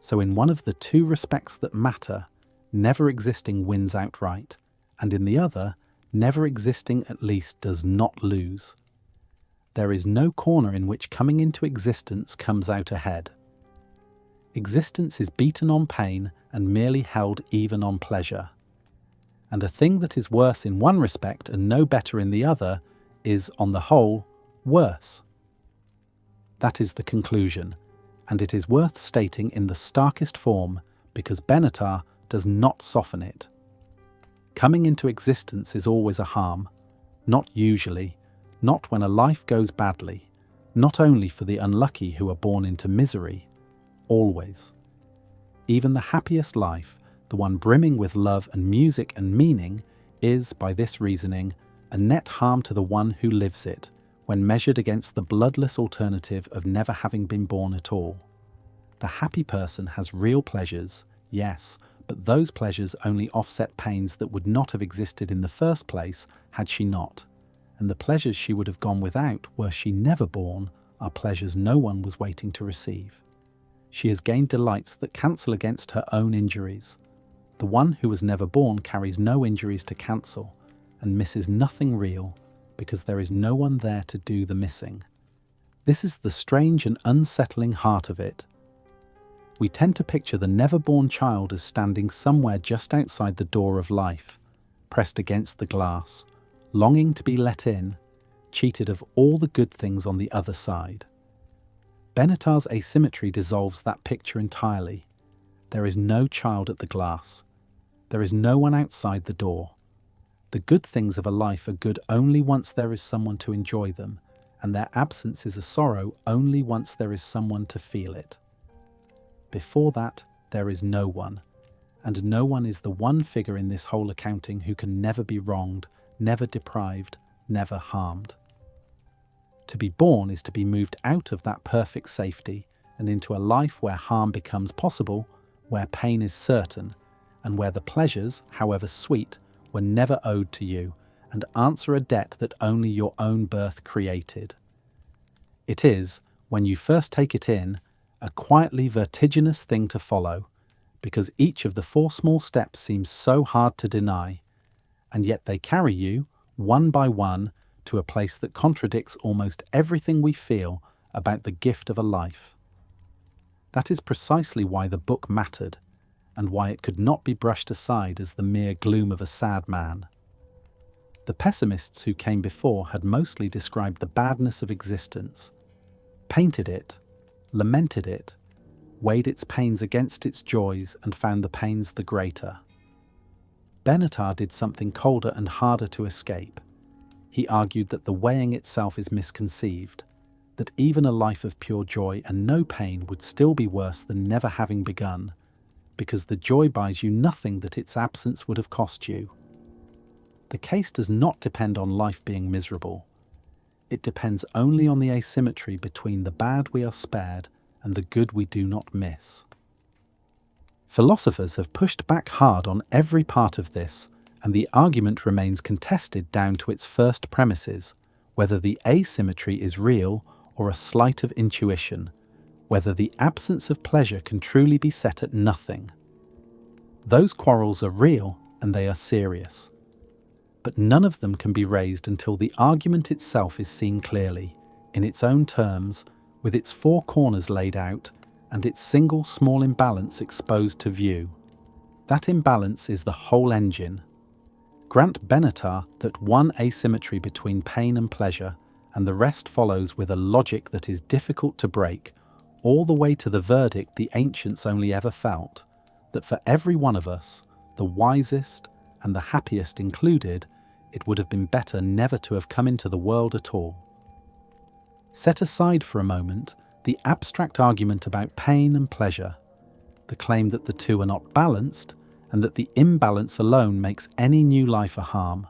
So in one of the two respects that matter, never existing wins outright, and in the other, never existing at least does not lose. There is no corner in which coming into existence comes out ahead. Existence is beaten on pain and merely held even on pleasure. And a thing that is worse in one respect and no better in the other is, on the whole, worse. That is the conclusion, and it is worth stating in the starkest form because Benatar does not soften it. Coming into existence is always a harm, not usually, not when a life goes badly, not only for the unlucky who are born into misery, always. Even the happiest life, the one brimming with love and music and meaning, is, by this reasoning, a net harm to the one who lives it, when measured against the bloodless alternative of never having been born at all. The happy person has real pleasures, yes, but those pleasures only offset pains that would not have existed in the first place had she not, and the pleasures she would have gone without were she never born are pleasures no one was waiting to receive. She has gained delights that cancel against her own injuries. The one who was never born carries no injuries to cancel, and misses nothing real, because there is no one there to do the missing. This is the strange and unsettling heart of it. We tend to picture the never-born child as standing somewhere just outside the door of life, pressed against the glass, longing to be let in, cheated of all the good things on the other side. Benatar's asymmetry dissolves that picture entirely. There is no child at the glass. There is no one outside the door. The good things of a life are good only once there is someone to enjoy them, and their absence is a sorrow only once there is someone to feel it. Before that, there is no one, and no one is the one figure in this whole accounting who can never be wronged, never deprived, never harmed. To be born is to be moved out of that perfect safety and into a life where harm becomes possible, where pain is certain, and where the pleasures, however sweet, were never owed to you and answer a debt that only your own birth created. It is, when you first take it in, a quietly vertiginous thing to follow, because each of the 4 small steps seems so hard to deny, and yet they carry you, one by one, to a place that contradicts almost everything we feel about the gift of a life. That is precisely why the book mattered, and why it could not be brushed aside as the mere gloom of a sad man. The pessimists who came before had mostly described the badness of existence, painted it, lamented it, weighed its pains against its joys and found the pains the greater. Benatar did something colder and harder to escape. He argued that the weighing itself is misconceived, that even a life of pure joy and no pain would still be worse than never having begun, because the joy buys you nothing that its absence would have cost you. The case does not depend on life being miserable. It depends only on the asymmetry between the bad we are spared and the good we do not miss. Philosophers have pushed back hard on every part of this, and the argument remains contested down to its first premises, whether the asymmetry is real or a sleight of intuition, whether the absence of pleasure can truly be set at nothing. Those quarrels are real and they are serious. But none of them can be raised until the argument itself is seen clearly, in its own terms, with its 4 corners laid out, and its single small imbalance exposed to view. That imbalance is the whole engine. Grant Benatar that one asymmetry between pain and pleasure, and the rest follows with a logic that is difficult to break, all the way to the verdict the ancients only ever felt, that for every one of us, the wisest and the happiest included, it would have been better never to have come into the world at all. Set aside for a moment the abstract argument about pain and pleasure, the claim that the two are not balanced, and that the imbalance alone makes any new life a harm.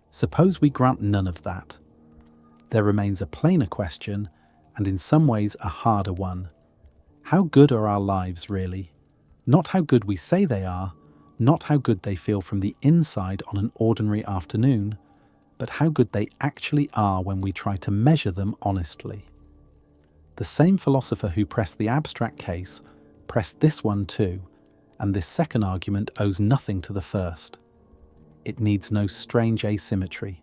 Suppose we grant none of that. There remains a plainer question, and in some ways a harder one. How good are our lives really? Not how good we say they are, not how good they feel from the inside on an ordinary afternoon, but how good they actually are when we try to measure them honestly. The same philosopher who pressed the abstract case pressed this one too, and this second argument owes nothing to the first. It needs no strange asymmetry.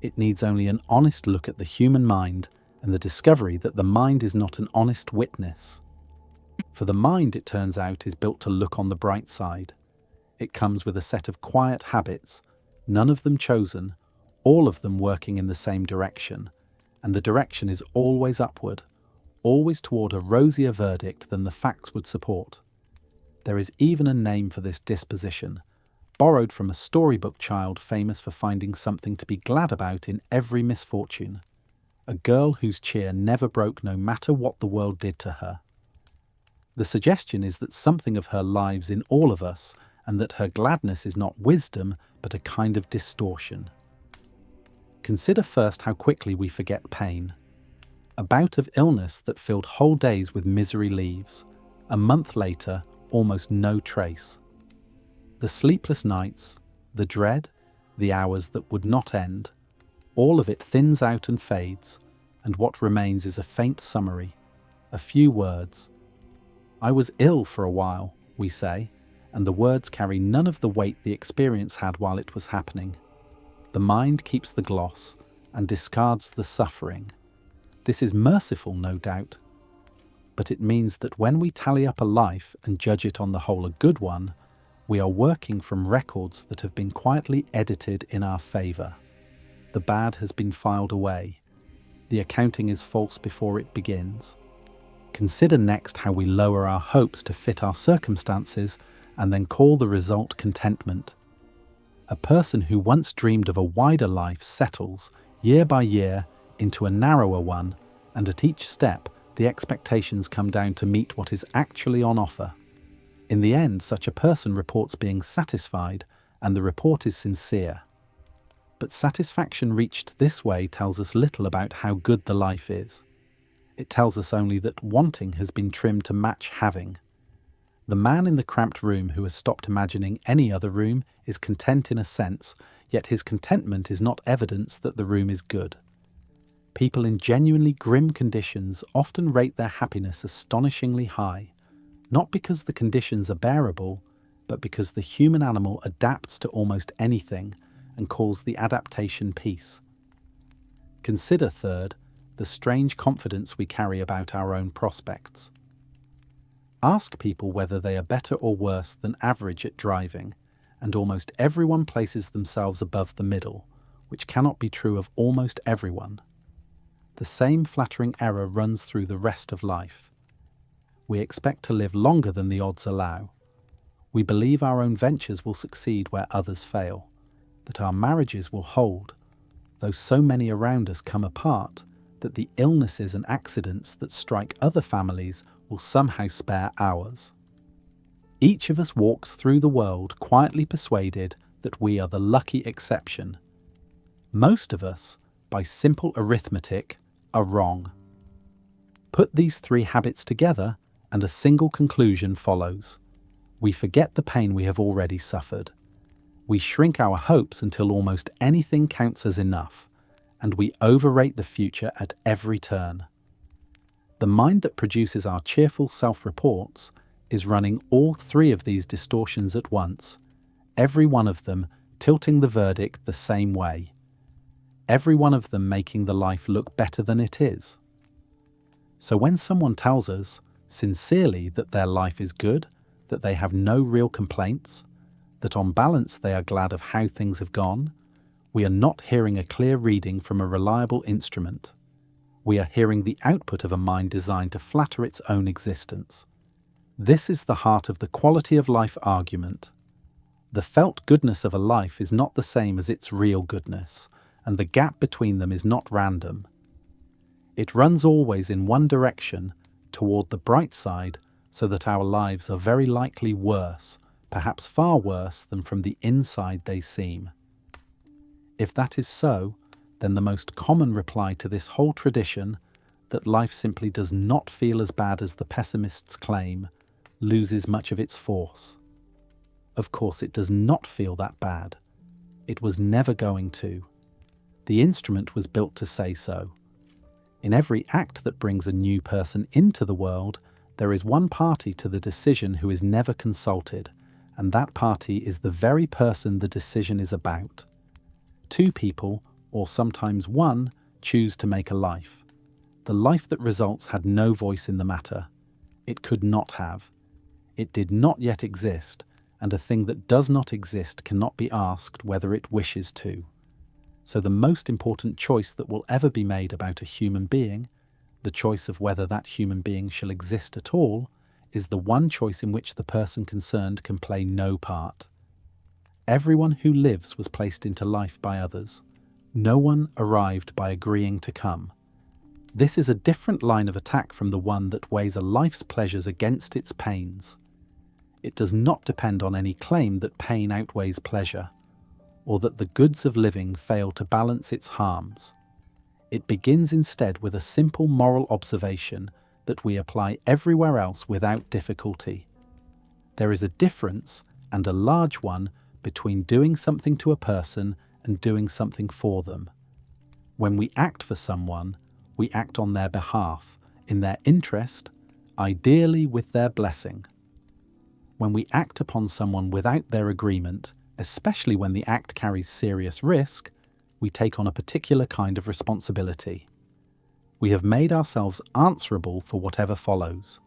It needs only an honest look at the human mind and the discovery that the mind is not an honest witness. For the mind, it turns out, is built to look on the bright side. It comes with a set of quiet habits, none of them chosen, all of them working in the same direction, and the direction is always upward, always toward a rosier verdict than the facts would support. There is even a name for this disposition, borrowed from a storybook child famous for finding something to be glad about in every misfortune, a girl whose cheer never broke no matter what the world did to her. The suggestion is that something of her lives in all of us, and that her gladness is not wisdom but a kind of distortion. Consider first how quickly we forget pain. A bout of illness that filled whole days with misery leaves. A month later, almost no trace. The sleepless nights, the dread, the hours that would not end, all of it thins out and fades, and what remains is a faint summary, a few words. I was ill for a while, we say, and the words carry none of the weight the experience had while it was happening. The mind keeps the gloss and discards the suffering. This is merciful, no doubt, but it means that when we tally up a life and judge it on the whole a good one, we are working from records that have been quietly edited in our favour. the bad has been filed away. The accounting is false before it begins. Consider next how we lower our hopes to fit our circumstances and then call the result contentment. A person who once dreamed of a wider life settles, year by year, into a narrower one, and at each step, the expectations come down to meet what is actually on offer. In the end, such a person reports being satisfied, and the report is sincere. But satisfaction reached this way tells us little about how good the life is. It tells us only that wanting has been trimmed to match having. The man in the cramped room who has stopped imagining any other room is content in a sense, yet his contentment is not evidence that the room is good. People in genuinely grim conditions often rate their happiness astonishingly high, not because the conditions are bearable, but because the human animal adapts to almost anything and calls the adaptation peace. Consider, third, the strange confidence we carry about our own prospects. Ask people whether they are better or worse than average at driving, and almost everyone places themselves above the middle, which cannot be true of almost everyone. The same flattering error runs through the rest of life. We expect to live longer than the odds allow. We believe our own ventures will succeed where others fail, that our marriages will hold, though so many around us come apart, that the illnesses and accidents that strike other families will somehow spare ours. Each of us walks through the world quietly persuaded that we are the lucky exception. Most of us, by simple arithmetic, are wrong. Put these three habits together and a single conclusion follows. We forget the pain we have already suffered. We shrink our hopes until almost anything counts as enough, and we overrate the future at every turn. The mind that produces our cheerful self-reports is running all three of these distortions at once, every one of them tilting the verdict the same way, every one of them making the life look better than it is. So when someone tells us, sincerely, that their life is good, that they have no real complaints, that on balance they are glad of how things have gone, we are not hearing a clear reading from a reliable instrument. We are hearing the output of a mind designed to flatter its own existence. This is the heart of the quality of life argument. The felt goodness of a life is not the same as its real goodness, and the gap between them is not random. It runs always in one direction, toward the bright side, so that our lives are very likely worse, perhaps far worse than from the inside they seem. If that is so, then the most common reply to this whole tradition, that life simply does not feel as bad as the pessimists claim, loses much of its force. Of course, it does not feel that bad. It was never going to. The instrument was built to say so. In every act that brings a new person into the world, there is one party to the decision who is never consulted, and that party is the very person the decision is about. Two people, or sometimes one, choose to make a life. The life that results had no voice in the matter. It could not have. It did not yet exist, and a thing that does not exist cannot be asked whether it wishes to. So the most important choice that will ever be made about a human being, the choice of whether that human being shall exist at all, is the one choice in which the person concerned can play no part. Everyone who lives was placed into life by others. No one arrived by agreeing to come. This is a different line of attack from the one that weighs a life's pleasures against its pains. It does not depend on any claim that pain outweighs pleasure, or that the goods of living fail to balance its harms. It begins instead with a simple moral observation that we apply everywhere else without difficulty. There is a difference, and a large one, between doing something to a person and doing something for them. When we act for someone, we act on their behalf, in their interest, ideally with their blessing. When we act upon someone without their agreement, especially when the act carries serious risk, we take on a particular kind of responsibility. We have made ourselves answerable for whatever follows.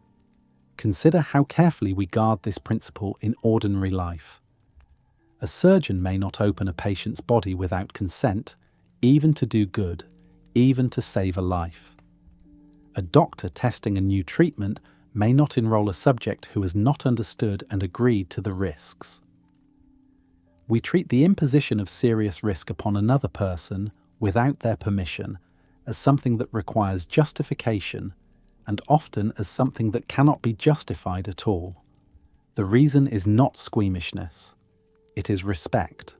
Consider how carefully we guard this principle in ordinary life. A surgeon may not open a patient's body without consent, even to do good, even to save a life. A doctor testing a new treatment may not enroll a subject who has not understood and agreed to the risks. We treat the imposition of serious risk upon another person without their permission as something that requires justification, and often as something that cannot be justified at all. The reason is not squeamishness, it is respect.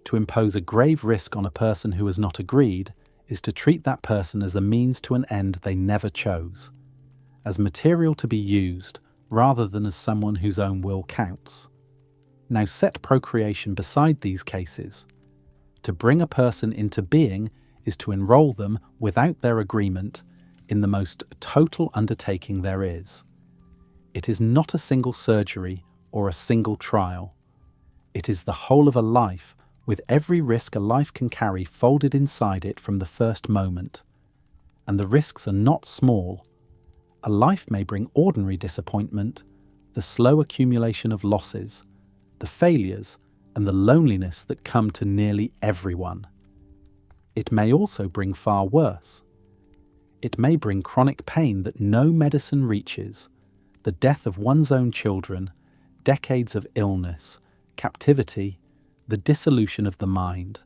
To impose a grave risk on a person who has not agreed is to treat that person as a means to an end they never chose, as material to be used rather than as someone whose own will counts. Now set procreation beside these cases. To bring a person into being is to enroll them without their agreement in the most total undertaking there is. It is not a single surgery or a single trial. It is the whole of a life, with every risk a life can carry folded inside it from the first moment. And the risks are not small. A life may bring ordinary disappointment, the slow accumulation of losses, the failures, and the loneliness that come to nearly everyone. It may also bring far worse. It may bring chronic pain that no medicine reaches, the death of one's own children, decades of illness, captivity, the dissolution of the mind,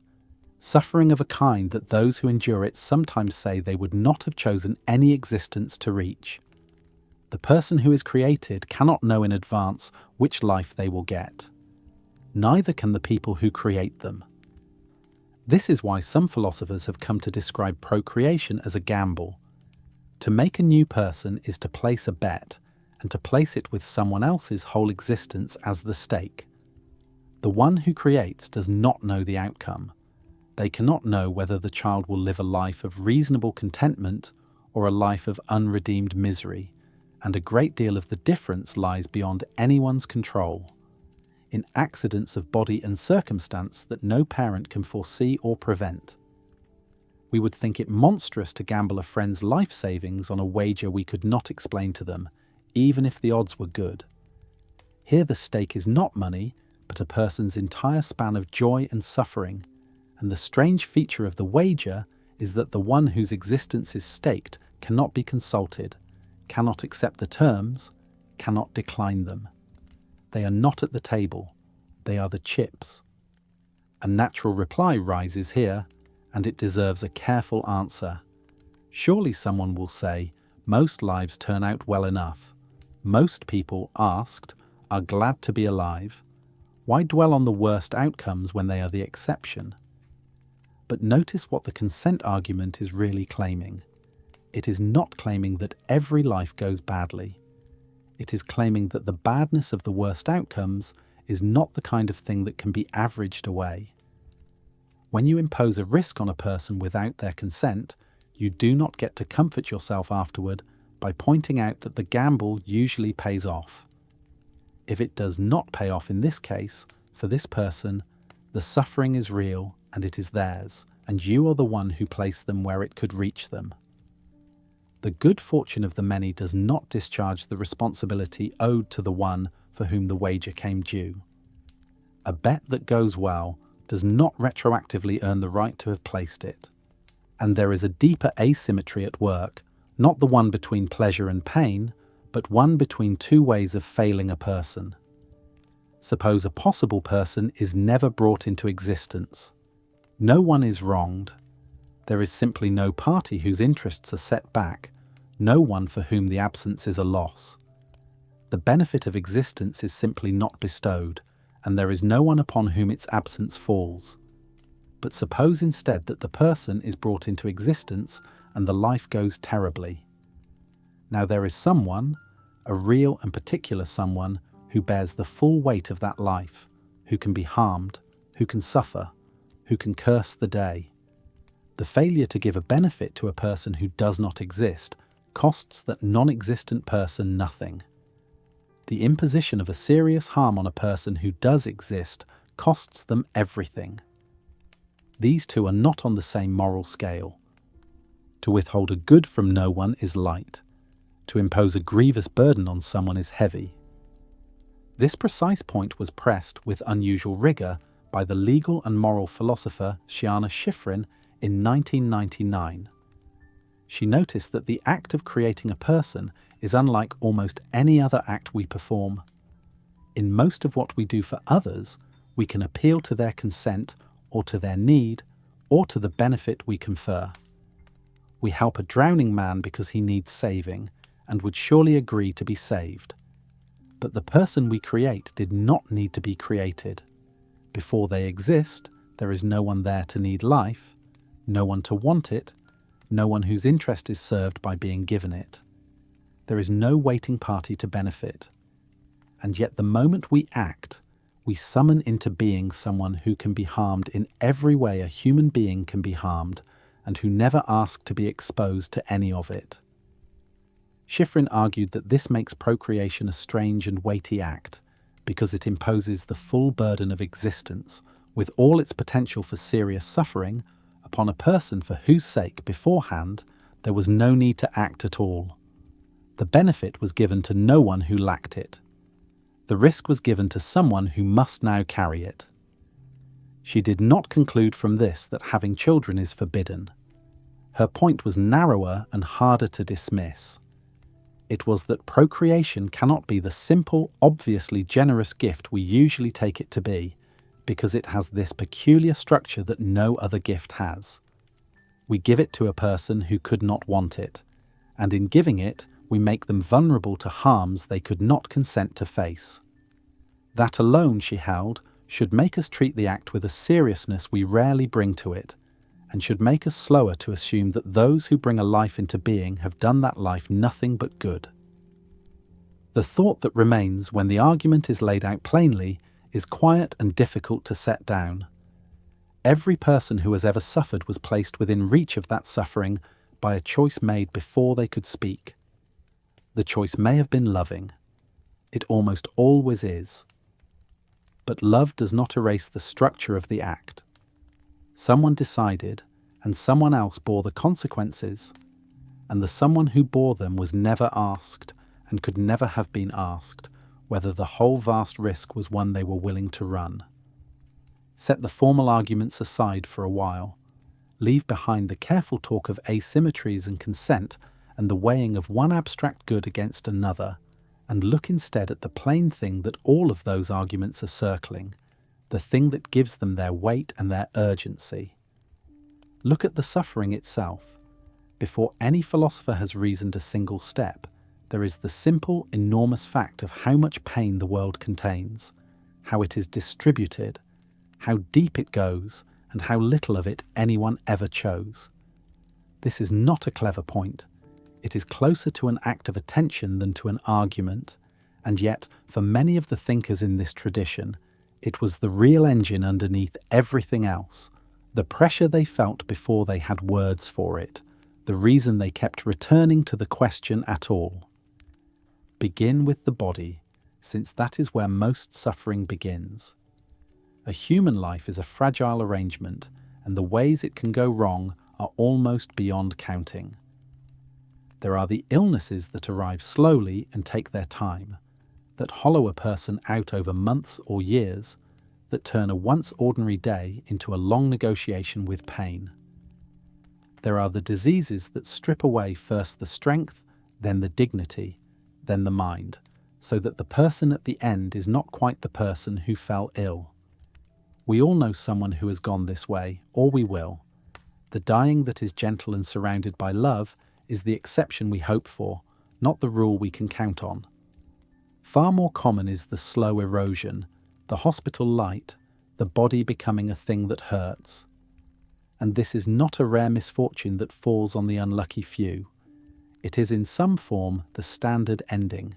suffering of a kind that those who endure it sometimes say they would not have chosen any existence to reach. The person who is created cannot know in advance which life they will get. Neither can the people who create them. This is why some philosophers have come to describe procreation as a gamble. To make a new person is to place a bet, and to place it with someone else's whole existence as the stake. The one who creates does not know the outcome. They cannot know whether the child will live a life of reasonable contentment or a life of unredeemed misery, and a great deal of the difference lies beyond anyone's control, in accidents of body and circumstance that no parent can foresee or prevent. We would think it monstrous to gamble a friend's life savings on a wager we could not explain to them, even if the odds were good. Here the stake is not money, but a person's entire span of joy and suffering, and the strange feature of the wager is that the one whose existence is staked cannot be consulted, cannot accept the terms, cannot decline them. They are not at the table, they are the chips. A natural reply rises here, and it deserves a careful answer. Surely someone will say, most lives turn out well enough. Most people, asked, are glad to be alive. Why dwell on the worst outcomes when they are the exception? But notice what the consent argument is really claiming. It is not claiming that every life goes badly. It is claiming that the badness of the worst outcomes is not the kind of thing that can be averaged away. When you impose a risk on a person without their consent, you do not get to comfort yourself afterward by pointing out that the gamble usually pays off. If it does not pay off in this case, for this person, the suffering is real and it is theirs, and you are the one who placed them where it could reach them. The good fortune of the many does not discharge the responsibility owed to the one for whom the wager came due. A bet that goes well does not retroactively earn the right to have placed it. And there is a deeper asymmetry at work, not the one between pleasure and pain, but one between two ways of failing a person. Suppose a possible person is never brought into existence. No one is wronged. There is simply no party whose interests are set back, no one for whom the absence is a loss. The benefit of existence is simply not bestowed, and there is no one upon whom its absence falls. But suppose instead that the person is brought into existence and the life goes terribly. Now there is someone, a real and particular someone, who bears the full weight of that life, who can be harmed, who can suffer, who can curse the day. The failure to give a benefit to a person who does not exist costs that non-existent person nothing. The imposition of a serious harm on a person who does exist costs them everything. These two are not on the same moral scale. To withhold a good from no one is light. To impose a grievous burden on someone is heavy. This precise point was pressed with unusual rigour by the legal and moral philosopher Silenus in 1999. She noticed that the act of creating a person is unlike almost any other act we perform. In most of what we do for others, we can appeal to their consent or to their need or to the benefit we confer. We help a drowning man because he needs saving and would surely agree to be saved. But the person we create did not need to be created. Before they exist, there is no one there to need life, no one to want it, no one whose interest is served by being given it. There is no waiting party to benefit. And yet the moment we act, we summon into being someone who can be harmed in every way a human being can be harmed, and who never asked to be exposed to any of it. Schifrin argued that this makes procreation a strange and weighty act, because it imposes the full burden of existence, with all its potential for serious suffering, upon a person for whose sake, beforehand, there was no need to act at all. The benefit was given to no one who lacked it. The risk was given to someone who must now carry it. She did not conclude from this that having children is forbidden. Her point was narrower and harder to dismiss. It was that procreation cannot be the simple, obviously generous gift we usually take it to be, because it has this peculiar structure that no other gift has. We give it to a person who could not want it, and in giving it, we make them vulnerable to harms they could not consent to face. That alone, she held, should make us treat the act with a seriousness we rarely bring to it, and should make us slower to assume that those who bring a life into being have done that life nothing but good. The thought that remains when the argument is laid out plainly is quiet and difficult to set down. Every person who has ever suffered was placed within reach of that suffering by a choice made before they could speak. The choice may have been loving. It almost always is. But love does not erase the structure of the act. Someone decided, and someone else bore the consequences, and the someone who bore them was never asked, and could never have been asked, whether the whole vast risk was one they were willing to run. Set the formal arguments aside for a while. Leave behind the careful talk of asymmetries and consent and the weighing of one abstract good against another, and look instead at the plain thing that all of those arguments are circling, the thing that gives them their weight and their urgency. Look at the suffering itself. Before any philosopher has reasoned a single step, there is the simple, enormous fact of how much pain the world contains, how it is distributed, how deep it goes, and how little of it anyone ever chose. This is not a clever point. It is closer to an act of attention than to an argument, and yet, for many of the thinkers in this tradition, it was the real engine underneath everything else, the pressure they felt before they had words for it, the reason they kept returning to the question at all. Begin with the body, since that is where most suffering begins. A human life is a fragile arrangement, and the ways it can go wrong are almost beyond counting. There are the illnesses that arrive slowly and take their time, that hollow a person out over months or years, that turn a once ordinary day into a long negotiation with pain. There are the diseases that strip away first the strength, then the dignity, then the mind, so that the person at the end is not quite the person who fell ill. We all know someone who has gone this way, or we will. The dying that is gentle and surrounded by love is the exception we hope for, not the rule we can count on. Far more common is the slow erosion, the hospital light, the body becoming a thing that hurts. And this is not a rare misfortune that falls on the unlucky few. It is in some form the standard ending.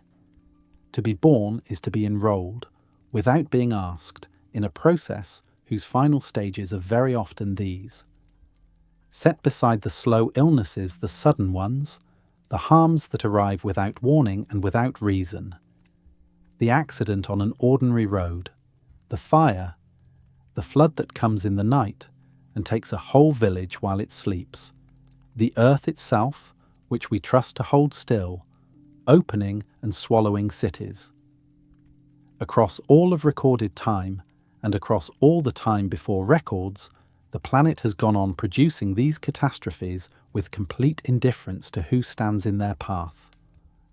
To be born is to be enrolled, without being asked, in a process whose final stages are very often these. Set beside the slow illnesses the sudden ones, the harms that arrive without warning and without reason. The accident on an ordinary road, the fire, the flood that comes in the night and takes a whole village while it sleeps, the earth itself, which we trust to hold still, opening and swallowing cities. Across all of recorded time, and across all the time before records, the planet has gone on producing these catastrophes with complete indifference to who stands in their path.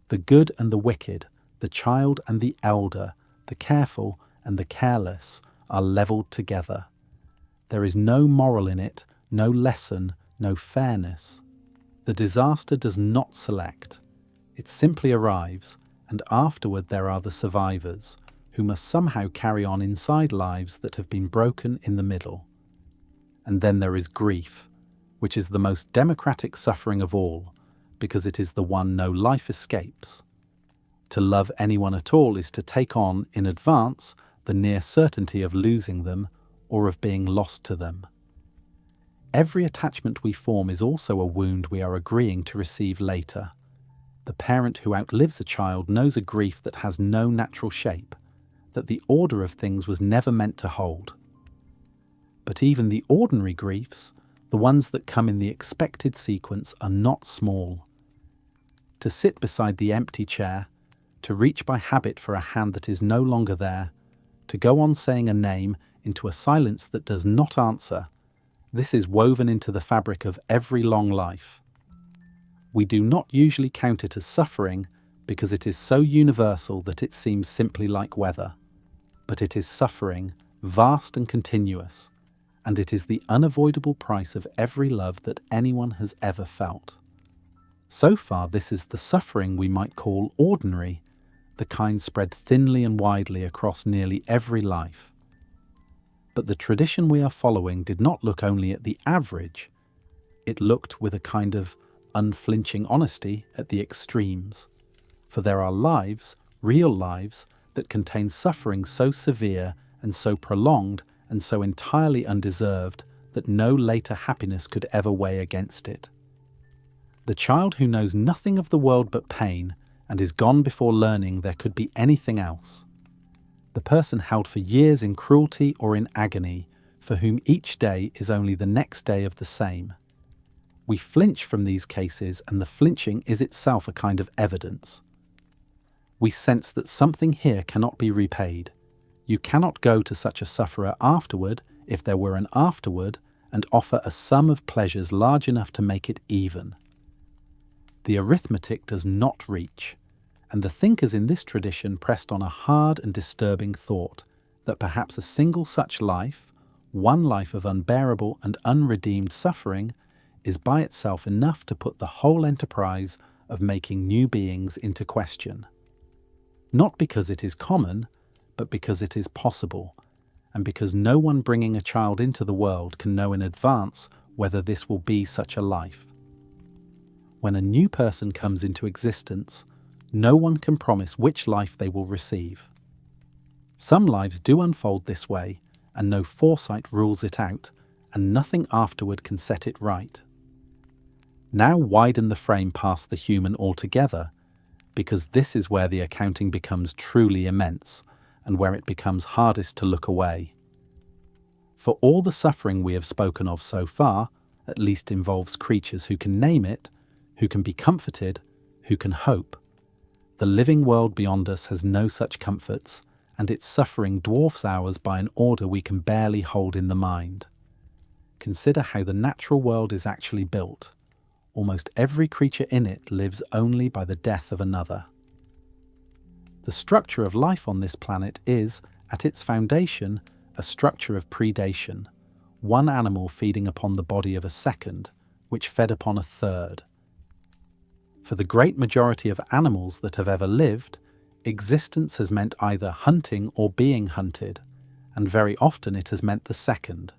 The good and the wicked, the child and the elder, the careful and the careless are levelled together. There is no moral in it, no lesson, no fairness. The disaster does not select. It simply arrives, and afterward there are the survivors, who must somehow carry on inside lives that have been broken in the middle. And then there is grief, which is the most democratic suffering of all, because it is the one no life escapes. To love anyone at all is to take on, in advance, the near certainty of losing them or of being lost to them. Every attachment we form is also a wound we are agreeing to receive later. The parent who outlives a child knows a grief that has no natural shape, that the order of things was never meant to hold. But even the ordinary griefs, the ones that come in the expected sequence, are not small. To sit beside the empty chair, to reach by habit for a hand that is no longer there, to go on saying a name into a silence that does not answer, this is woven into the fabric of every long life. We do not usually count it as suffering because it is so universal that it seems simply like weather. But it is suffering, vast and continuous, and it is the unavoidable price of every love that anyone has ever felt. So far, this is the suffering we might call ordinary, the kind spread thinly and widely across nearly every life. But the tradition we are following did not look only at the average, it looked with a kind of unflinching honesty at the extremes. For there are lives, real lives, that contain suffering so severe and so prolonged and so entirely undeserved that no later happiness could ever weigh against it. The child who knows nothing of the world but pain and is gone before learning there could be anything else. The person held for years in cruelty or in agony, for whom each day is only the next day of the same. We flinch from these cases, and the flinching is itself a kind of evidence. We sense that something here cannot be repaid. You cannot go to such a sufferer afterward, if there were an afterward, and offer a sum of pleasures large enough to make it even. The arithmetic does not reach, and the thinkers in this tradition pressed on a hard and disturbing thought, that perhaps a single such life, one life of unbearable and unredeemed suffering, is by itself enough to put the whole enterprise of making new beings into question. Not because it is common, but because it is possible, and because no one bringing a child into the world can know in advance whether this will be such a life. When a new person comes into existence, no one can promise which life they will receive. Some lives do unfold this way, and no foresight rules it out, and nothing afterward can set it right. Now widen the frame past the human altogether, because this is where the accounting becomes truly immense, and where it becomes hardest to look away. For all the suffering we have spoken of so far, at least involves creatures who can name it, who can be comforted, who can hope. The living world beyond us has no such comforts, and its suffering dwarfs ours by an order we can barely hold in the mind. Consider how the natural world is actually built. Almost every creature in it lives only by the death of another. The structure of life on this planet is, at its foundation, a structure of predation, one animal feeding upon the body of a second, which fed upon a third. For the great majority of animals that have ever lived, existence has meant either hunting or being hunted, and very often it has meant the second.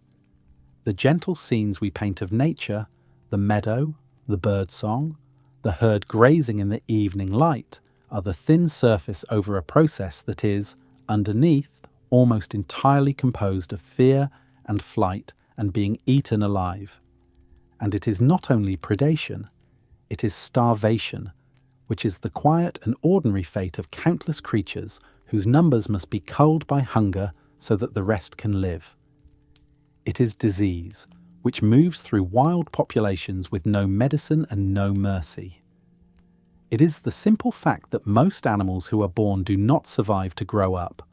The gentle scenes we paint of nature, the meadow, the bird song, the herd grazing in the evening light, are the thin surface over a process that is, underneath, almost entirely composed of fear and flight and being eaten alive. And it is not only predation, it is starvation, which is the quiet and ordinary fate of countless creatures whose numbers must be culled by hunger so that the rest can live. It is disease, which moves through wild populations with no medicine and no mercy. It is the simple fact that most animals who are born do not survive to grow up,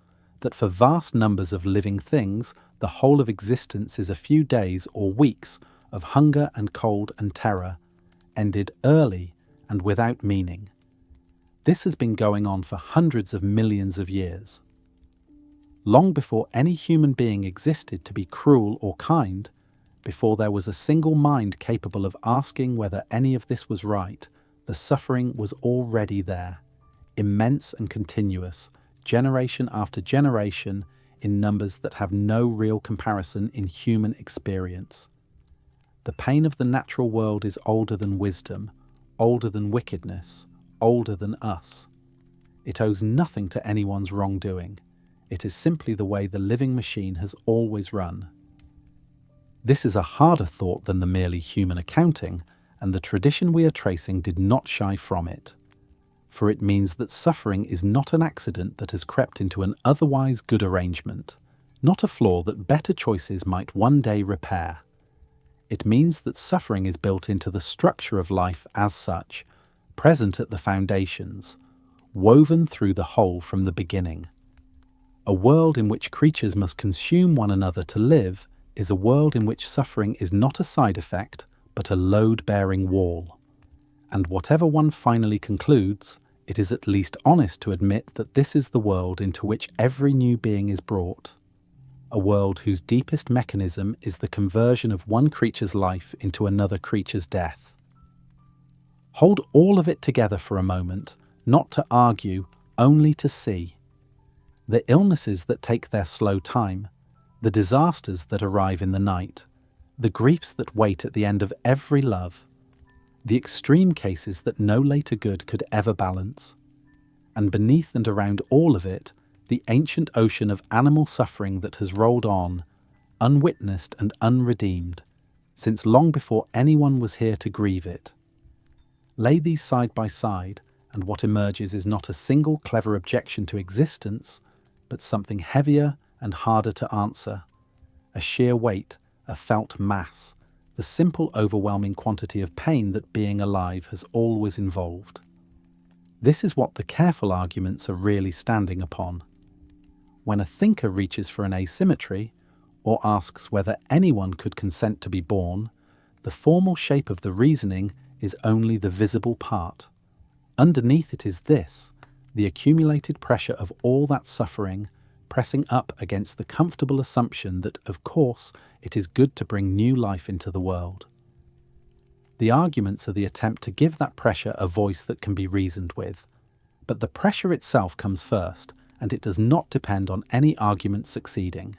that for vast numbers of living things, the whole of existence is a few days or weeks of hunger and cold and terror, ended early and without meaning. This has been going on for hundreds of millions of years. Long before any human being existed to be cruel or kind, before there was a single mind capable of asking whether any of this was right, the suffering was already there, immense and continuous, generation after generation, in numbers that have no real comparison in human experience. The pain of the natural world is older than wisdom, older than wickedness, older than us. It owes nothing to anyone's wrongdoing. It is simply the way the living machine has always run. This is a harder thought than the merely human accounting, and the tradition we are tracing did not shy from it. For it means that suffering is not an accident that has crept into an otherwise good arrangement, not a flaw that better choices might one day repair. It means that suffering is built into the structure of life as such, present at the foundations, woven through the whole from the beginning. A world in which creatures must consume one another to live is a world in which suffering is not a side effect, but a load-bearing wall. And whatever one finally concludes, it is at least honest to admit that this is the world into which every new being is brought. A world whose deepest mechanism is the conversion of one creature's life into another creature's death. Hold all of it together for a moment, not to argue, only to see. The illnesses that take their slow time, the disasters that arrive in the night, the griefs that wait at the end of every love, the extreme cases that no later good could ever balance, and beneath and around all of it, the ancient ocean of animal suffering that has rolled on, unwitnessed and unredeemed, since long before anyone was here to grieve it. Lay these side by side, and what emerges is not a single clever objection to existence, but something heavier and harder to answer, a sheer weight, a felt mass, the simple overwhelming quantity of pain that being alive has always involved. This is what the careful arguments are really standing upon. When a thinker reaches for an asymmetry, or asks whether anyone could consent to be born, the formal shape of the reasoning is only the visible part. Underneath it is this, the accumulated pressure of all that suffering, pressing up against the comfortable assumption that, of course, it is good to bring new life into the world. The arguments are the attempt to give that pressure a voice that can be reasoned with, but the pressure itself comes first, and it does not depend on any argument succeeding.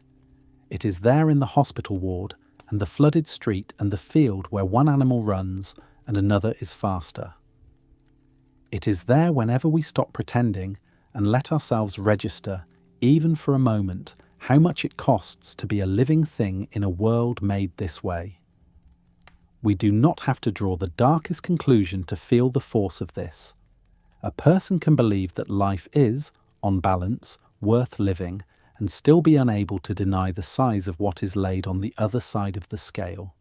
It is there in the hospital ward, and the flooded street and the field where one animal runs and another is faster. It is there whenever we stop pretending and let ourselves register, even for a moment, how much it costs to be a living thing in a world made this way. We do not have to draw the darkest conclusion to feel the force of this. A person can believe that life is, on balance, worth living, and still be unable to deny the size of what is laid on the other side of the scale.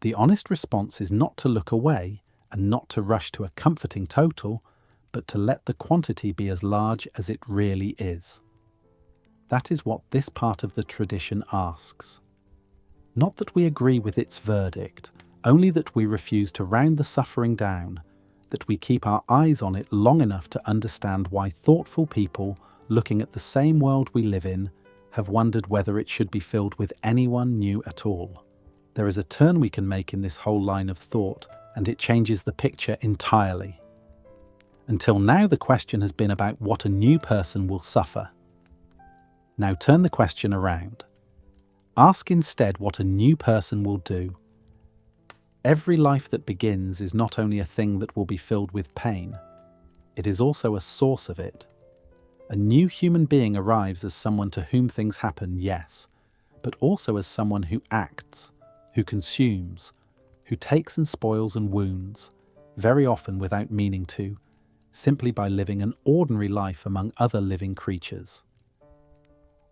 The honest response is not to look away and not to rush to a comforting total, but to let the quantity be as large as it really is. That is what this part of the tradition asks. Not that we agree with its verdict, only that we refuse to round the suffering down, that we keep our eyes on it long enough to understand why thoughtful people, looking at the same world we live in, have wondered whether it should be filled with anyone new at all. There is a turn we can make in this whole line of thought, and it changes the picture entirely. Until now, the question has been about what a new person will suffer. Now turn the question around. Ask instead what a new person will do. Every life that begins is not only a thing that will be filled with pain, it is also a source of it. A new human being arrives as someone to whom things happen, yes, but also as someone who acts, who consumes, who takes and spoils and wounds, very often without meaning to, simply by living an ordinary life among other living creatures.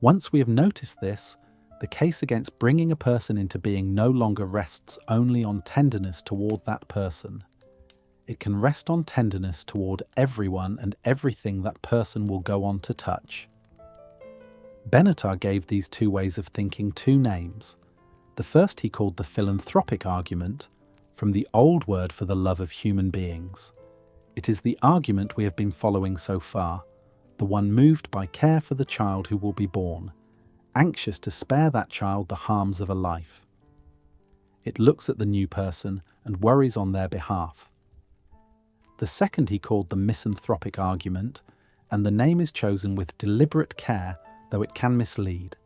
Once we have noticed this, the case against bringing a person into being no longer rests only on tenderness toward that person. It can rest on tenderness toward everyone and everything that person will go on to touch. Benatar gave these two ways of thinking two names. The first he called the philanthropic argument, from the old word for the love of human beings. It is the argument we have been following so far, the one moved by care for the child who will be born, anxious to spare that child the harms of a life. It looks at the new person and worries on their behalf. The second he called the misanthropic argument, and the name is chosen with deliberate care, though it can mislead.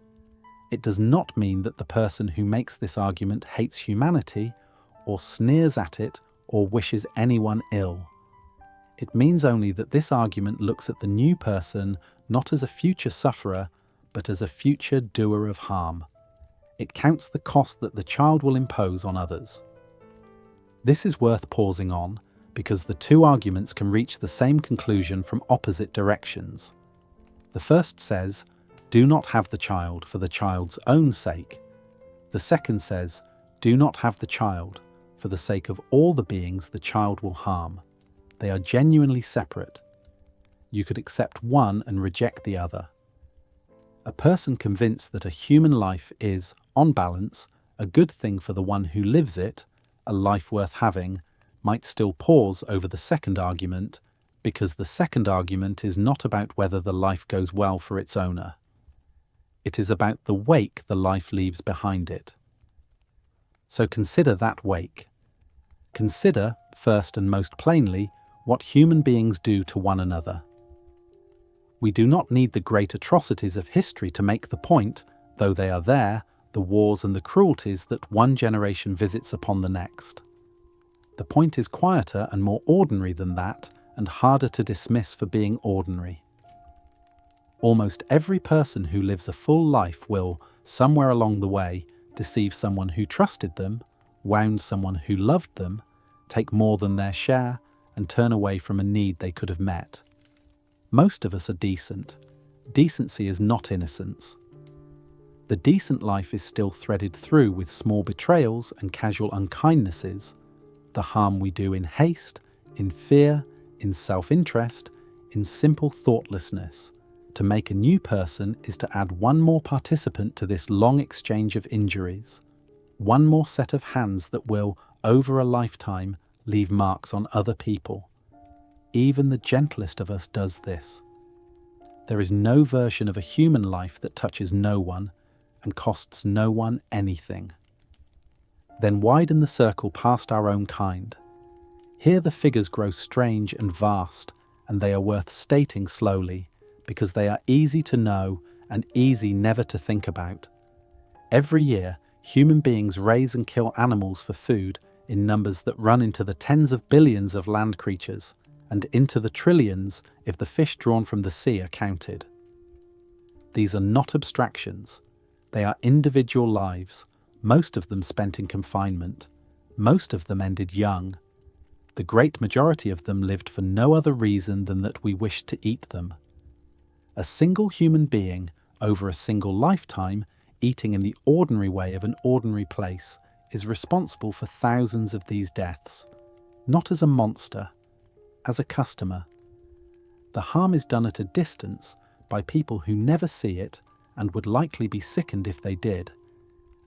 It does not mean that the person who makes this argument hates humanity, or sneers at it, or wishes anyone ill. It means only that this argument looks at the new person not as a future sufferer, but as a future doer of harm. It counts the cost that the child will impose on others. This is worth pausing on, because the two arguments can reach the same conclusion from opposite directions. The first says, do not have the child for the child's own sake. The second says, do not have the child for the sake of all the beings the child will harm. They are genuinely separate. You could accept one and reject the other. A person convinced that a human life is, on balance, a good thing for the one who lives it, a life worth having, might still pause over the second argument, because the second argument is not about whether the life goes well for its owner. It is about the wake the life leaves behind it. So consider that wake. Consider, first and most plainly, what human beings do to one another. We do not need the great atrocities of history to make the point, though they are there, the wars and the cruelties that one generation visits upon the next. The point is quieter and more ordinary than that, and harder to dismiss for being ordinary. Almost every person who lives a full life will, somewhere along the way, deceive someone who trusted them, wound someone who loved them, take more than their share, and turn away from a need they could have met. Most of us are decent. Decency is not innocence. The decent life is still threaded through with small betrayals and casual unkindnesses, the harm we do in haste, in fear, in self-interest, in simple thoughtlessness. To make a new person is to add one more participant to this long exchange of injuries, one more set of hands that will, over a lifetime, leave marks on other people. Even the gentlest of us does this. There is no version of a human life that touches no one and costs no one anything. Then widen the circle past our own kind. Here the figures grow strange and vast, and they are worth stating slowly, because they are easy to know and easy never to think about. Every year, human beings raise and kill animals for food in numbers that run into the tens of billions of land creatures, and into the trillions if the fish drawn from the sea are counted. These are not abstractions. They are individual lives, most of them spent in confinement. Most of them ended young. The great majority of them lived for no other reason than that we wished to eat them. A single human being, over a single lifetime, eating in the ordinary way of an ordinary place, is responsible for thousands of these deaths. Not as a monster, as a customer. The harm is done at a distance by people who never see it and would likely be sickened if they did.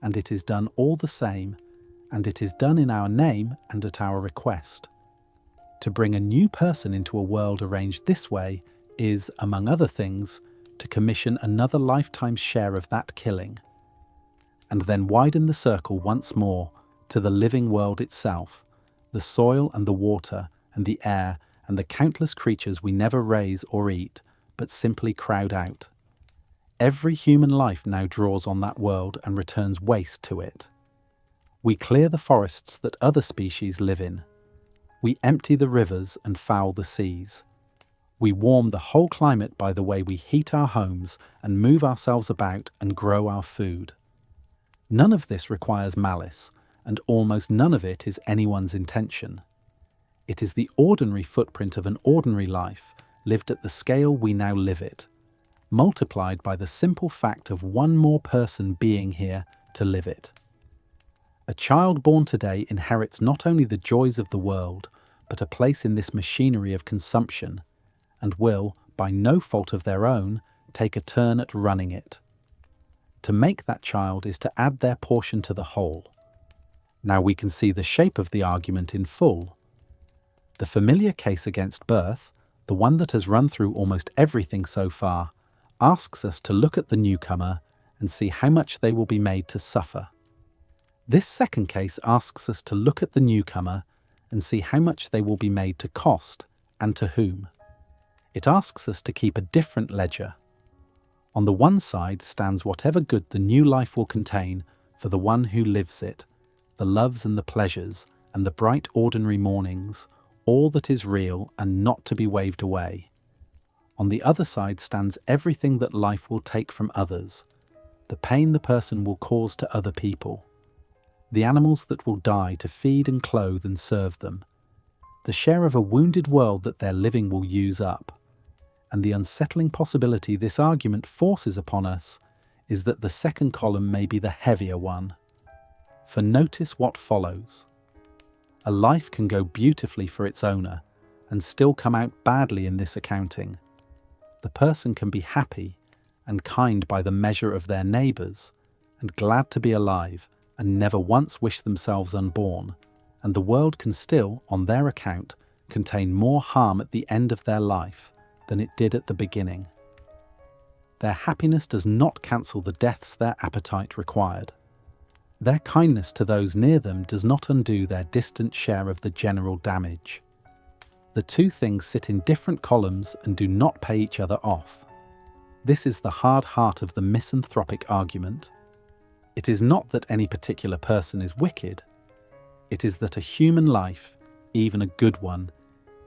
And it is done all the same, and it is done in our name and at our request. To bring a new person into a world arranged this way is, among other things, to commission another lifetime's share of that killing. And then widen the circle once more to the living world itself, the soil and the water and the air and the countless creatures we never raise or eat, but simply crowd out. Every human life now draws on that world and returns waste to it. We clear the forests that other species live in. We empty the rivers and foul the seas. We warm the whole climate by the way we heat our homes and move ourselves about and grow our food. None of this requires malice, and almost none of it is anyone's intention. It is the ordinary footprint of an ordinary life, lived at the scale we now live it, multiplied by the simple fact of one more person being here to live it. A child born today inherits not only the joys of the world, but a place in this machinery of consumption, and will, by no fault of their own, take a turn at running it. To make that child is to add their portion to the whole. Now we can see the shape of the argument in full. The familiar case against birth, the one that has run through almost everything so far, asks us to look at the newcomer and see how much they will be made to suffer. This second case asks us to look at the newcomer and see how much they will be made to cost and to whom. It asks us to keep a different ledger. On the one side stands whatever good the new life will contain for the one who lives it, the loves and the pleasures and the bright ordinary mornings, all that is real and not to be waved away. On the other side stands everything that life will take from others, the pain the person will cause to other people, the animals that will die to feed and clothe and serve them, the share of a wounded world that their living will use up. And the unsettling possibility this argument forces upon us is that the second column may be the heavier one. For notice what follows. A life can go beautifully for its owner and still come out badly in this accounting. The person can be happy and kind by the measure of their neighbours and glad to be alive and never once wish themselves unborn, and the world can still, on their account, contain more harm at the end of their life than it did at the beginning. Their happiness does not cancel the deaths their appetite required. Their kindness to those near them does not undo their distant share of the general damage. The two things sit in different columns and do not pay each other off. This is the hard heart of the misanthropic argument. It is not that any particular person is wicked. It is that a human life, even a good one,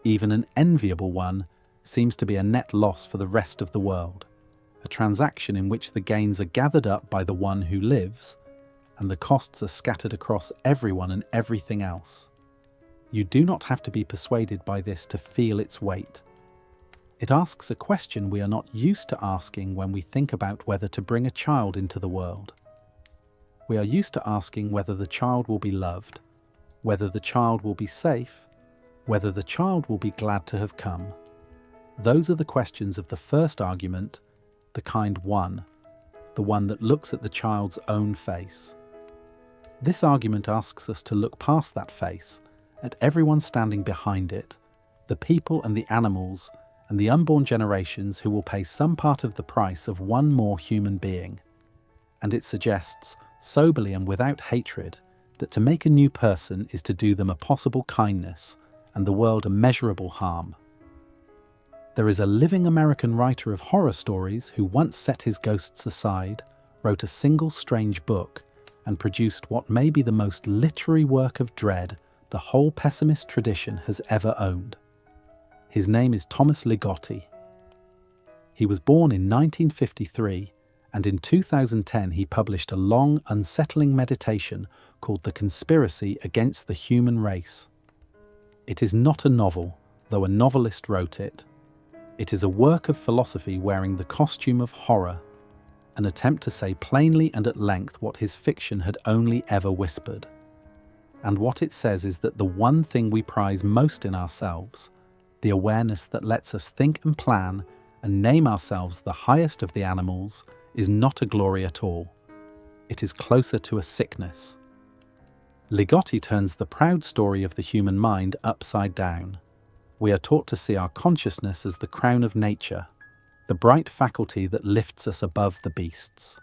even an enviable one, seems to be a net loss for the rest of the world, a transaction in which the gains are gathered up by the one who lives, and the costs are scattered across everyone and everything else. You do not have to be persuaded by this to feel its weight. It asks a question we are not used to asking when we think about whether to bring a child into the world. We are used to asking whether the child will be loved, whether the child will be safe, whether the child will be glad to have come. Those are the questions of the first argument, the kind one, the one that looks at the child's own face. This argument asks us to look past that face, at everyone standing behind it, the people and the animals and the unborn generations who will pay some part of the price of one more human being. And it suggests, soberly and without hatred, that to make a new person is to do them a possible kindness and the world a measurable harm. There is a living American writer of horror stories who once set his ghosts aside, wrote a single strange book, and produced what may be the most literary work of dread the whole pessimist tradition has ever owned. His name is Thomas Ligotti. He was born in 1953, and in 2010 he published a long, unsettling meditation called The Conspiracy Against the Human Race. It is not a novel, though a novelist wrote it. It is a work of philosophy wearing the costume of horror, an attempt to say plainly and at length what his fiction had only ever whispered. And what it says is that the one thing we prize most in ourselves, the awareness that lets us think and plan and name ourselves the highest of the animals, is not a glory at all. It is closer to a sickness. Ligotti turns the proud story of the human mind upside down. We are taught to see our consciousness as the crown of nature, the bright faculty that lifts us above the beasts.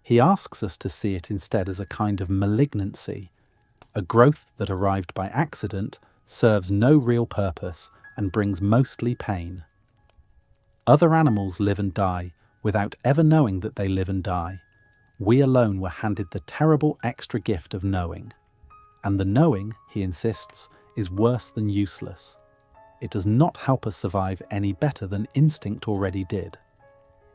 He asks us to see it instead as a kind of malignancy, a growth that arrived by accident, serves no real purpose, and brings mostly pain. Other animals live and die without ever knowing that they live and die. We alone were handed the terrible extra gift of knowing. And the knowing, he insists, is worse than useless. It does not help us survive any better than instinct already did.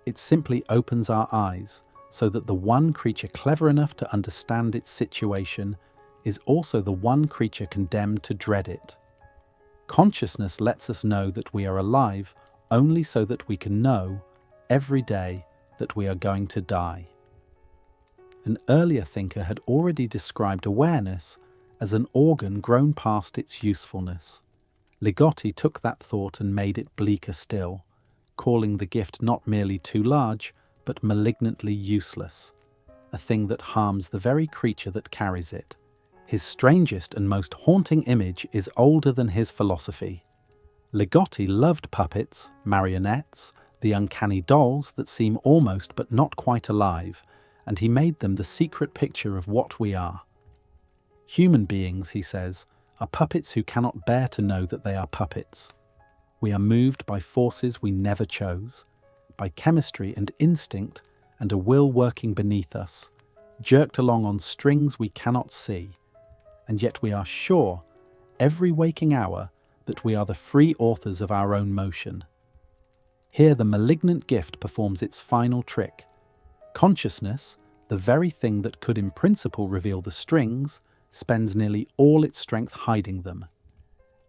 It simply opens our eyes so that the one creature clever enough to understand its situation is also the one creature condemned to dread it. Consciousness lets us know that we are alive only so that we can know, every day, that we are going to die. An earlier thinker had already described awareness as an organ grown past its usefulness. Ligotti took that thought and made it bleaker still. calling the gift not merely too large, but malignantly useless, a thing that harms the very creature that carries it. His strangest and most haunting image is older than his philosophy. Ligotti loved puppets, marionettes, the uncanny dolls that seem almost but not quite alive, and he made them the secret picture of what we are. Human beings, he says, are puppets who cannot bear to know that they are puppets. We are moved by forces we never chose, by chemistry and instinct and a will working beneath us, jerked along on strings we cannot see, and yet we are sure, every waking hour, that we are the free authors of our own motion. Here the malignant gift performs its final trick. Consciousness, the very thing that could in principle reveal the strings, spends nearly all its strength hiding them.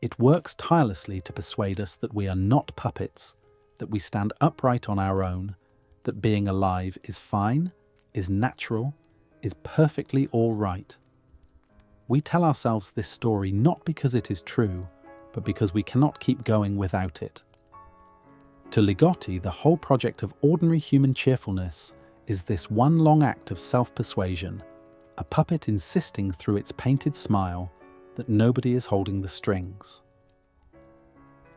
It works tirelessly to persuade us that we are not puppets, that we stand upright on our own, that being alive is fine, is natural, is perfectly all right. We tell ourselves this story not because it is true, but because we cannot keep going without it. To Ligotti, the whole project of ordinary human cheerfulness is this one long act of self-persuasion, a puppet insisting through its painted smile that nobody is holding the strings.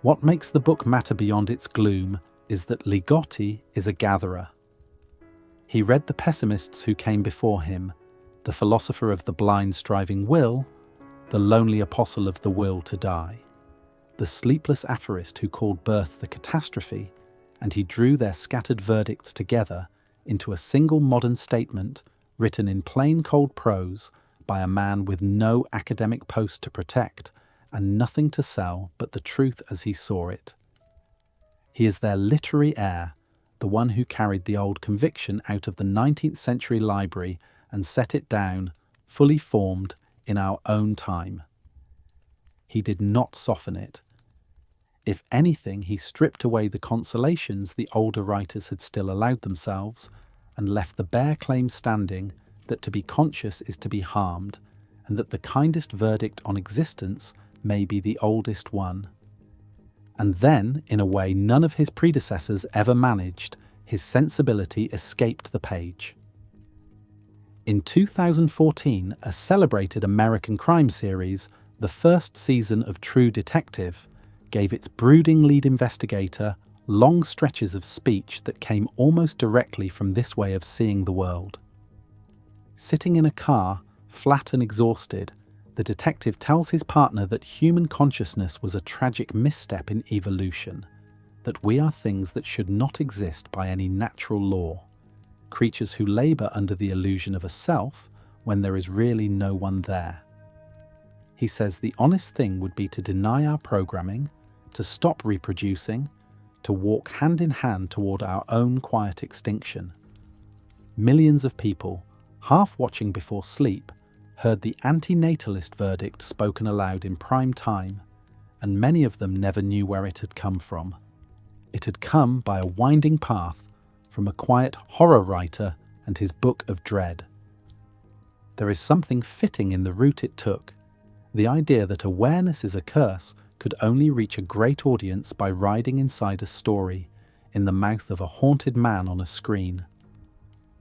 What makes the book matter beyond its gloom is that Ligotti is a gatherer. He read the pessimists who came before him, the philosopher of the blind striving will, the lonely apostle of the will to die, the sleepless aphorist who called birth the catastrophe, and he drew their scattered verdicts together into a single modern statement written in plain cold prose by a man with no academic post to protect and nothing to sell but the truth as he saw it. He is their literary heir, the one who carried the old conviction out of the 19th century library and set it down, fully formed, in our own time. He did not soften it. If anything, he stripped away the consolations the older writers had still allowed themselves and left the bare claim standing that to be conscious is to be harmed, and that the kindest verdict on existence may be the oldest one. And then, in a way none of his predecessors ever managed, his sensibility escaped the page. In 2014, a celebrated American crime series, the first season of True Detective, gave its brooding lead investigator long stretches of speech that came almost directly from this way of seeing the world. Sitting in a car, flat and exhausted, the detective tells his partner that human consciousness was a tragic misstep in evolution, that we are things that should not exist by any natural law, creatures who labour under the illusion of a self when there is really no one there. He says the honest thing would be to deny our programming, to stop reproducing, to walk hand in hand toward our own quiet extinction. Millions of people, half watching before sleep, heard the antinatalist verdict spoken aloud in prime time, and many of them never knew where it had come from. It had come by a winding path from a quiet horror writer and his book of dread. There is something fitting in the route it took, the idea that awareness is a curse could only reach a great audience by riding inside a story, in the mouth of a haunted man on a screen.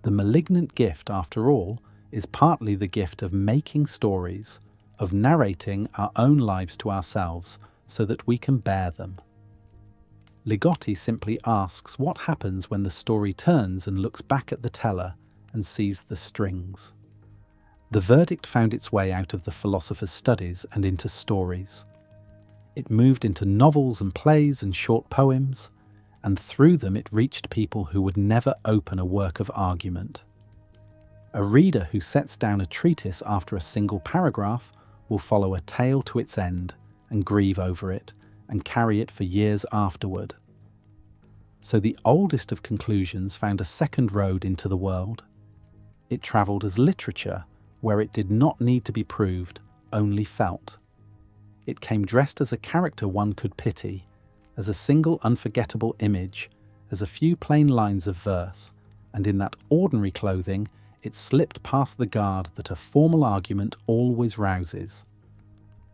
The malignant gift, after all, is partly the gift of making stories, of narrating our own lives to ourselves so that we can bear them. Ligotti simply asks what happens when the story turns and looks back at the teller and sees the strings. The verdict found its way out of the philosopher's studies and into stories. It moved into novels and plays and short poems, and through them it reached people who would never open a work of argument. A reader who sets down a treatise after a single paragraph will follow a tale to its end and grieve over it and carry it for years afterward. So the oldest of conclusions found a second road into the world. It travelled as literature, where it did not need to be proved, only felt. It came dressed as a character one could pity, as a single unforgettable image, as a few plain lines of verse, and in that ordinary clothing it slipped past the guard that a formal argument always rouses.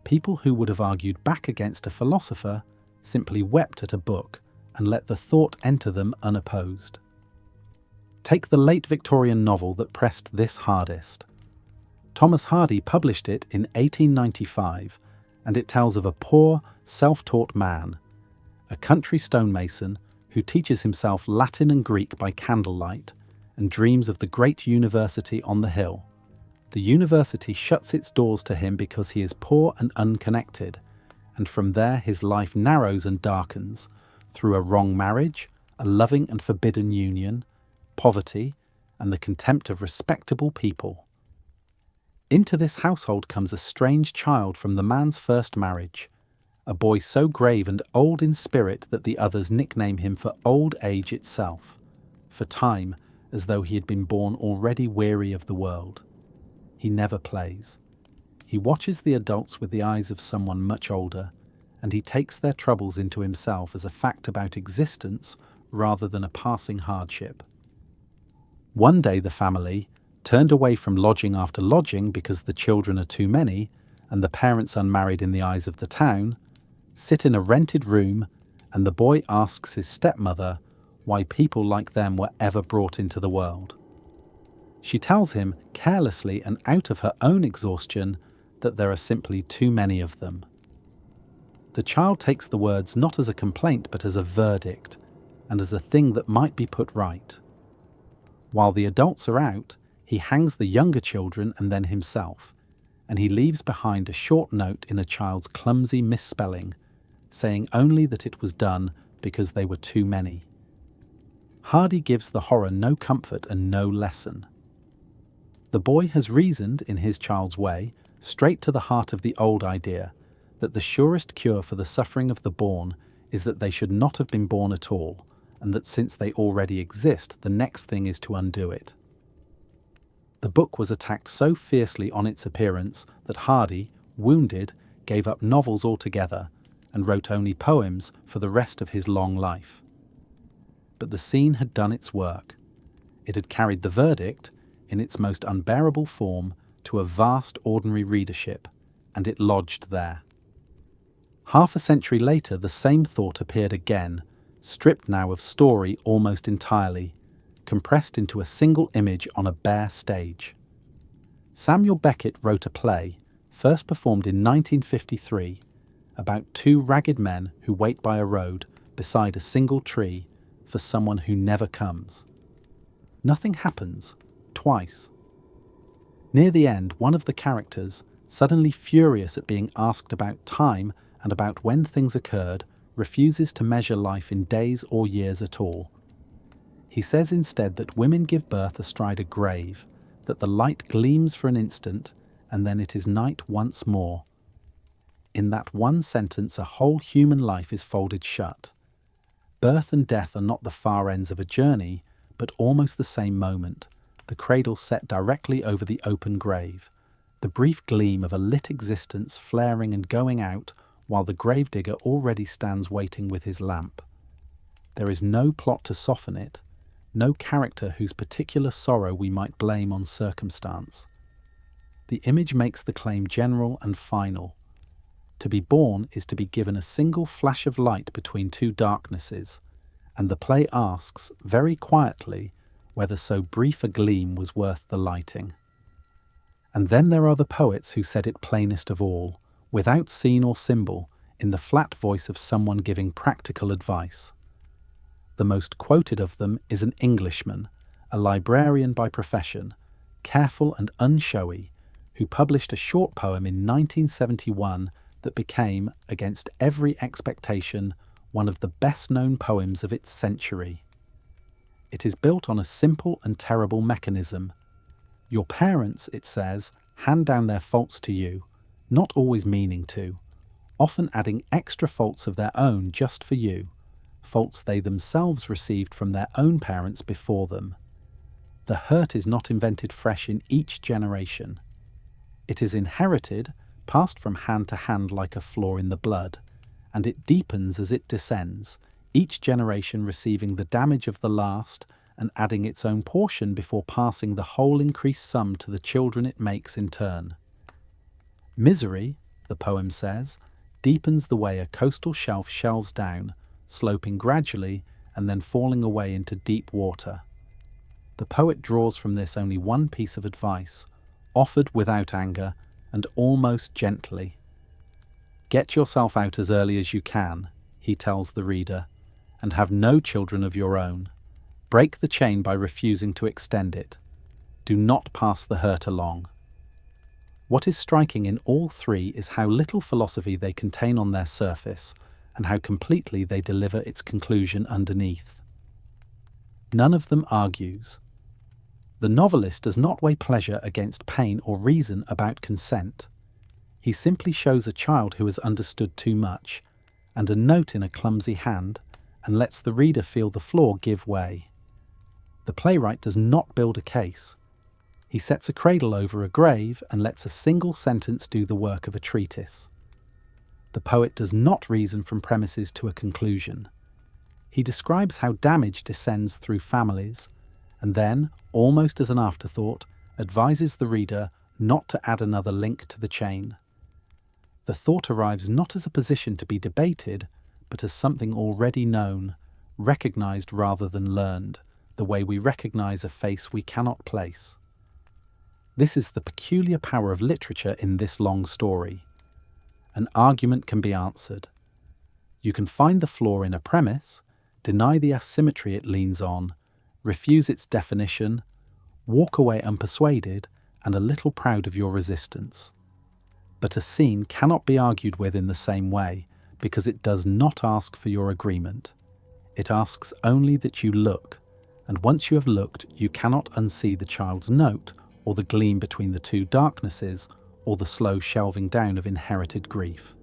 People who would have argued back against a philosopher simply wept at a book and let the thought enter them unopposed. Take the late Victorian novel that pressed this hardest. Thomas Hardy published it in 1895, and it tells of a poor, self-taught man, a country stonemason who teaches himself Latin and Greek by candlelight and dreams of the great university on the hill. The university shuts its doors to him because he is poor and unconnected, and from there his life narrows and darkens through a wrong marriage, a loving and forbidden union, poverty, and the contempt of respectable people. Into this household comes a strange child from the man's first marriage, a boy so grave and old in spirit that the others nickname him for old age itself, for time, as though he had been born already weary of the world. He never plays. He watches the adults with the eyes of someone much older, and he takes their troubles into himself as a fact about existence rather than a passing hardship. One day the family, turned away from lodging after lodging because the children are too many and the parents unmarried in the eyes of the town, sit in a rented room, and the boy asks his stepmother why people like them were ever brought into the world. She tells him, carelessly and out of her own exhaustion, that there are simply too many of them. The child takes the words not as a complaint but as a verdict, and as a thing that might be put right. While the adults are out, he hangs the younger children and then himself, and he leaves behind a short note in a child's clumsy misspelling, saying only that it was done because they were too many. Hardy gives the horror no comfort and no lesson. The boy has reasoned, in his child's way, straight to the heart of the old idea, that the surest cure for the suffering of the born is that they should not have been born at all, and that since they already exist, the next thing is to undo it. The book was attacked so fiercely on its appearance that Hardy, wounded, gave up novels altogether and wrote only poems for the rest of his long life. But the scene had done its work. It had carried the verdict, in its most unbearable form, to a vast ordinary readership, and it lodged there. Half a century later, the same thought appeared again, stripped now of story almost entirely, compressed into a single image on a bare stage. Samuel Beckett wrote a play, first performed in 1953, about two ragged men who wait by a road beside a single tree for someone who never comes. Nothing happens, twice. Near the end, one of the characters, suddenly furious at being asked about time and about when things occurred, refuses to measure life in days or years at all. He says instead that women give birth astride a grave, that the light gleams for an instant, and then it is night once more. In that one sentence, a whole human life is folded shut. Birth and death are not the far ends of a journey, but almost the same moment, the cradle set directly over the open grave, the brief gleam of a lit existence flaring and going out while the gravedigger already stands waiting with his lamp. There is no plot to soften it, no character whose particular sorrow we might blame on circumstance. The image makes the claim general and final. To be born is to be given a single flash of light between two darknesses, and the play asks, very quietly, whether so brief a gleam was worth the lighting. And then there are the poets who said it plainest of all, without scene or symbol, in the flat voice of someone giving practical advice. The most quoted of them is an Englishman, a librarian by profession, careful and unshowy, who published a short poem in 1971 that became, against every expectation, one of the best-known poems of its century. It is built on a simple and terrible mechanism. Your parents, it says, hand down their faults to you, not always meaning to, often adding extra faults of their own just for you, faults they themselves received from their own parents before them. The hurt is not invented fresh in each generation. It is inherited, passed from hand to hand like a flaw in the blood, and it deepens as it descends, each generation receiving the damage of the last and adding its own portion before passing the whole increased sum to the children it makes in turn. Misery, the poem says, deepens the way a coastal shelf shelves down, sloping gradually and then falling away into deep water. The poet draws from this only one piece of advice, offered without anger and almost gently. Get yourself out as early as you can, he tells the reader, and have no children of your own. Break the chain by refusing to extend it. Do not pass the hurt along. What is striking in all three is how little philosophy they contain on their surface and how completely they deliver its conclusion underneath. None of them argues. The novelist does not weigh pleasure against pain or reason about consent. He simply shows a child who has understood too much, and a note in a clumsy hand, and lets the reader feel the floor give way. The playwright does not build a case. He sets a cradle over a grave and lets a single sentence do the work of a treatise. The poet does not reason from premises to a conclusion. He describes how damage descends through families, and then, almost as an afterthought, advises the reader not to add another link to the chain. The thought arrives not as a position to be debated, but as something already known, recognized rather than learned, the way we recognize a face we cannot place. This is the peculiar power of literature in this long story. An argument can be answered. You can find the flaw in a premise, deny the asymmetry it leans on, refuse its definition, walk away unpersuaded and a little proud of your resistance. But a scene cannot be argued with in the same way because it does not ask for your agreement. It asks only that you look, and once you have looked, you cannot unsee the child's note or the gleam between the two darknesses or the slow shelving down of inherited grief.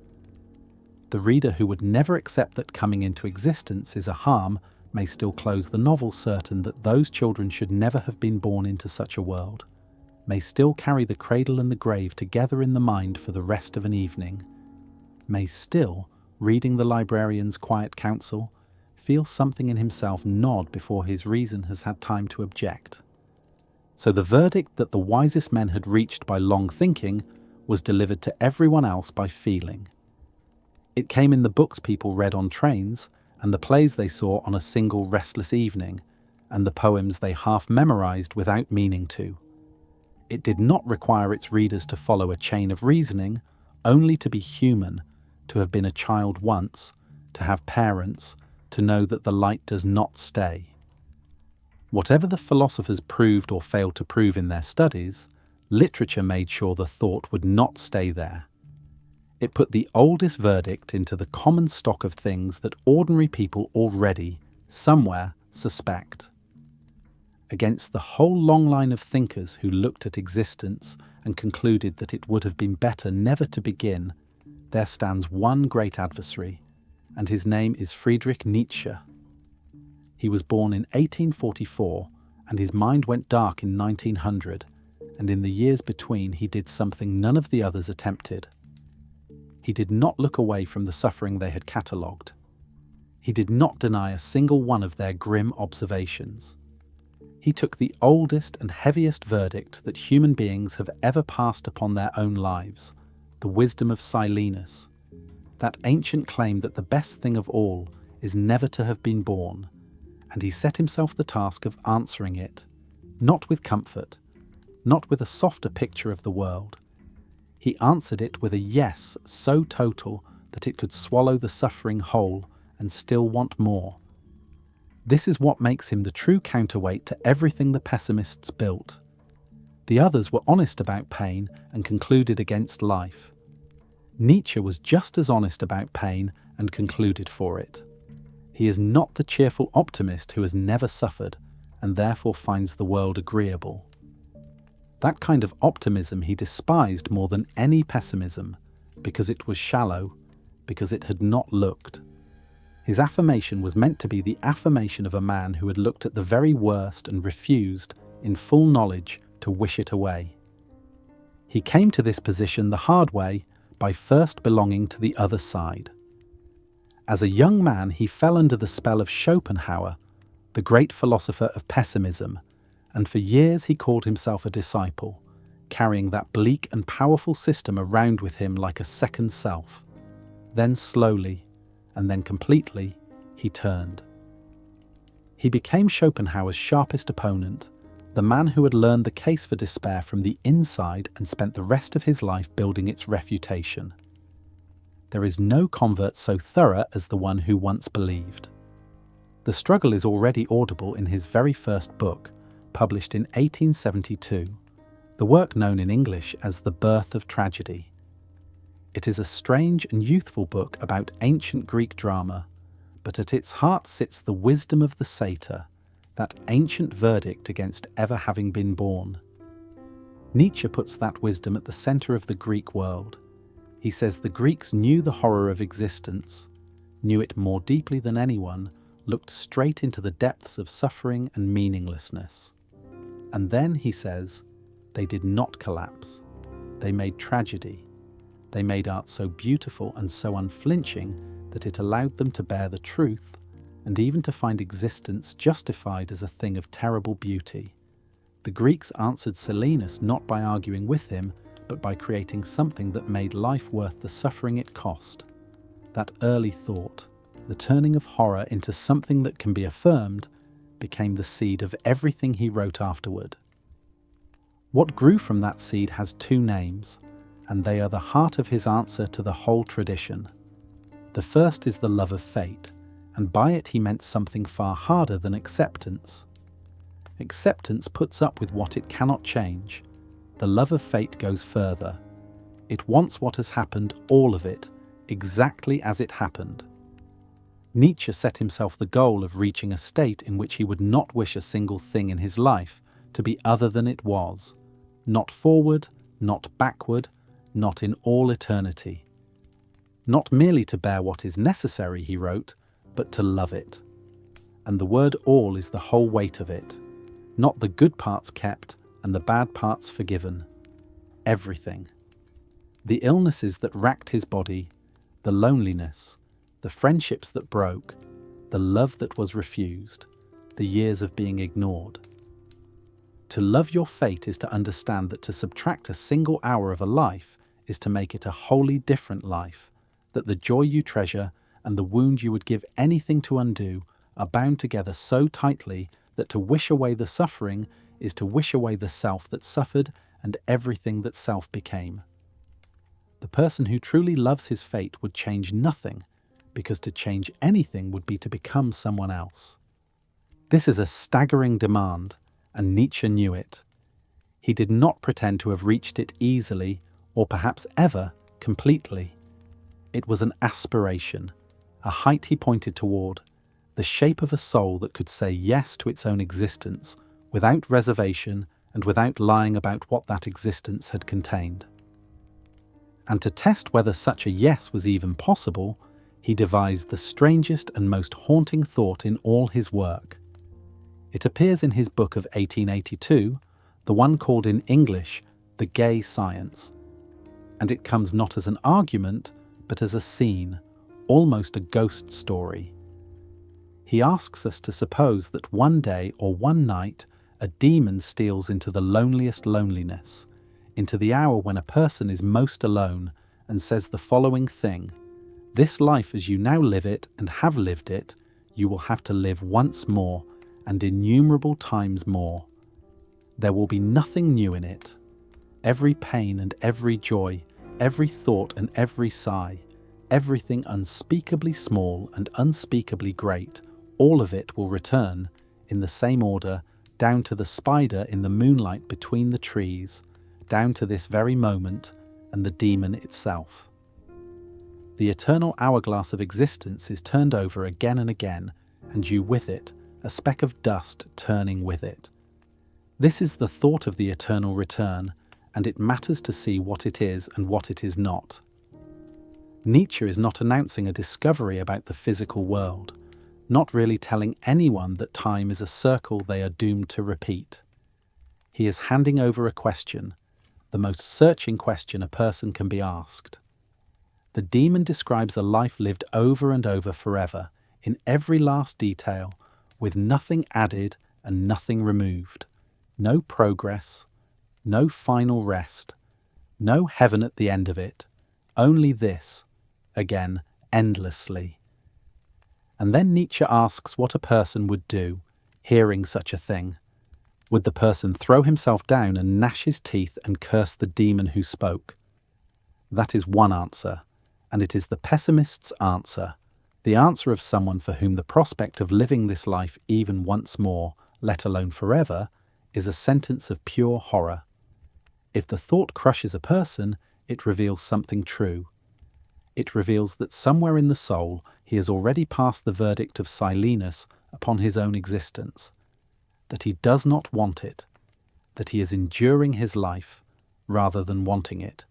The reader who would never accept that coming into existence is a harm may still close the novel certain that those children should never have been born into such a world, may still carry the cradle and the grave together in the mind for the rest of an evening, may still, reading the librarian's quiet counsel, feel something in himself nod before his reason has had time to object. So the verdict that the wisest men had reached by long thinking was delivered to everyone else by feeling. It came in the books people read on trains, and the plays they saw on a single restless evening, and the poems they half memorized without meaning to. It did not require its readers to follow a chain of reasoning, only to be human, to have been a child once, to have parents, to know that the light does not stay. Whatever the philosophers proved or failed to prove in their studies, literature made sure the thought would not stay there. It put the oldest verdict into the common stock of things that ordinary people already, somewhere, suspect. Against the whole long line of thinkers who looked at existence and concluded that it would have been better never to begin, there stands one great adversary, and his name is Friedrich Nietzsche. He was born in 1844, and his mind went dark in 1900, and in the years between he did something none of the others attempted. He did not look away from the suffering they had catalogued. He did not deny a single one of their grim observations. He took the oldest and heaviest verdict that human beings have ever passed upon their own lives, the wisdom of Silenus, that ancient claim that the best thing of all is never to have been born, and he set himself the task of answering it, not with comfort, not with a softer picture of the world. He answered it with a yes so total that it could swallow the suffering whole and still want more. This is what makes him the true counterweight to everything the pessimists built. The others were honest about pain and concluded against life. Nietzsche was just as honest about pain and concluded for it. He is not the cheerful optimist who has never suffered and therefore finds the world agreeable. That kind of optimism he despised more than any pessimism, because it was shallow, because it had not looked. His affirmation was meant to be the affirmation of a man who had looked at the very worst and refused, in full knowledge, to wish it away. He came to this position the hard way by first belonging to the other side. As a young man, he fell under the spell of Schopenhauer, the great philosopher of pessimism, and for years he called himself a disciple, carrying that bleak and powerful system around with him like a second self. Then slowly, and then completely, he turned. He became Schopenhauer's sharpest opponent, the man who had learned the case for despair from the inside and spent the rest of his life building its refutation. There is no convert so thorough as the one who once believed. The struggle is already audible in his very first book, published in 1872, the work known in English as The Birth of Tragedy. It is a strange and youthful book about ancient Greek drama, but at its heart sits the wisdom of the satyr, that ancient verdict against ever having been born. Nietzsche puts that wisdom at the centre of the Greek world. He says the Greeks knew the horror of existence, knew it more deeply than anyone, looked straight into the depths of suffering and meaninglessness. And then, he says, they did not collapse. They made tragedy. They made art so beautiful and so unflinching that it allowed them to bear the truth and even to find existence justified as a thing of terrible beauty. The Greeks answered Silenus not by arguing with him, but by creating something that made life worth the suffering it cost. That early thought, the turning of horror into something that can be affirmed, became the seed of everything he wrote afterward. What grew from that seed has two names, and they are the heart of his answer to the whole tradition. The first is the love of fate, and by it he meant something far harder than acceptance. Acceptance puts up with what it cannot change. The love of fate goes further. It wants what has happened, all of it, exactly as it happened. Nietzsche set himself the goal of reaching a state in which he would not wish a single thing in his life to be other than it was, not forward, not backward, not in all eternity. Not merely to bear what is necessary, he wrote, but to love it. And the word all is the whole weight of it, not the good parts kept and the bad parts forgiven. Everything. The illnesses that racked his body, the loneliness, the friendships that broke, the love that was refused, the years of being ignored. To love your fate is to understand that to subtract a single hour of a life is to make it a wholly different life, that the joy you treasure and the wound you would give anything to undo are bound together so tightly that to wish away the suffering is to wish away the self that suffered and everything that self became. The person who truly loves his fate would change nothing, because to change anything would be to become someone else. This is a staggering demand, and Nietzsche knew it. He did not pretend to have reached it easily, or perhaps ever, completely. It was an aspiration, a height he pointed toward, the shape of a soul that could say yes to its own existence, without reservation and without lying about what that existence had contained. And to test whether such a yes was even possible, he devised the strangest and most haunting thought in all his work. It appears in his book of 1882, the one called in English The Gay Science, and it comes not as an argument, but as a scene, almost a ghost story. He asks us to suppose that one day or one night a demon steals into the loneliest loneliness, into the hour when a person is most alone, and says the following thing: "This life as you now live it and have lived it, you will have to live once more, and innumerable times more. There will be nothing new in it. Every pain and every joy, every thought and every sigh, everything unspeakably small and unspeakably great, all of it will return, in the same order, down to the spider in the moonlight between the trees, down to this very moment, and the demon itself. The eternal hourglass of existence is turned over again and again, and you with it, a speck of dust turning with it. This is the thought of the eternal return, and it matters to see what it is and what it is not. Nietzsche is not announcing a discovery about the physical world, not really telling anyone that time is a circle they are doomed to repeat. He is handing over a question, the most searching question a person can be asked. The demon describes a life lived over and over forever, in every last detail, with nothing added and nothing removed, no progress, no final rest, no heaven at the end of it, only this, again, endlessly. And then Nietzsche asks what a person would do, hearing such a thing. Would the person throw himself down and gnash his teeth and curse the demon who spoke? That is one answer, and it is the pessimist's answer, the answer of someone for whom the prospect of living this life even once more, let alone forever, is a sentence of pure horror. If the thought crushes a person, it reveals something true. It reveals that somewhere in the soul he has already passed the verdict of Silenus upon his own existence, that he does not want it, that he is enduring his life rather than wanting it.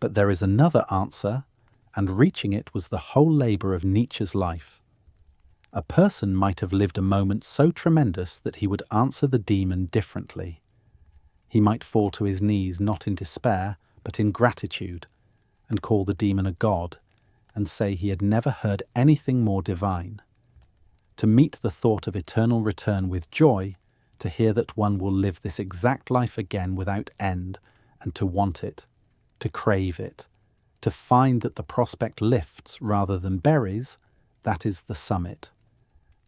But there is another answer, and reaching it was the whole labour of Nietzsche's life. A person might have lived a moment so tremendous that he would answer the demon differently. He might fall to his knees not in despair, but in gratitude, and call the demon a god, and say he had never heard anything more divine. To meet the thought of eternal return with joy, to hear that one will live this exact life again without end, and to want it, to crave it, to find that the prospect lifts rather than buries, that is the summit.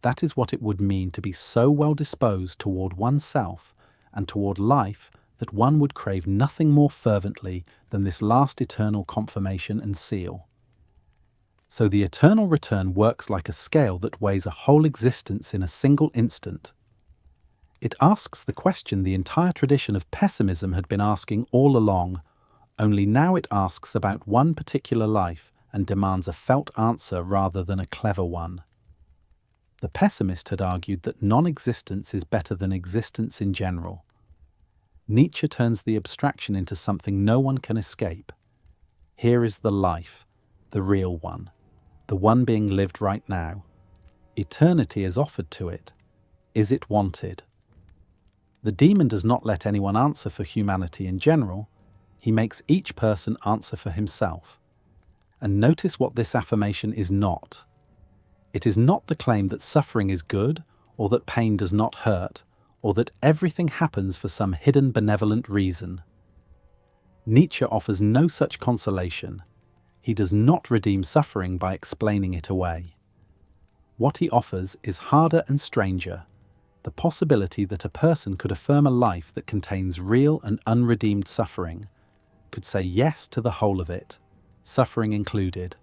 That is what it would mean to be so well disposed toward oneself and toward life that one would crave nothing more fervently than this last eternal confirmation and seal. So the eternal return works like a scale that weighs a whole existence in a single instant. It asks the question the entire tradition of pessimism had been asking all along, only now it asks about one particular life and demands a felt answer rather than a clever one. The pessimist had argued that non-existence is better than existence in general. Nietzsche turns the abstraction into something no one can escape. Here is the life, the real one, the one being lived right now. Eternity is offered to it. Is it wanted? The demon does not let anyone answer for humanity in general. He makes each person answer for himself. And notice what this affirmation is not. It is not the claim that suffering is good, or that pain does not hurt, or that everything happens for some hidden benevolent reason. Nietzsche offers no such consolation. He does not redeem suffering by explaining it away. What he offers is harder and stranger, the possibility that a person could affirm a life that contains real and unredeemed suffering, could say yes to the whole of it, suffering included,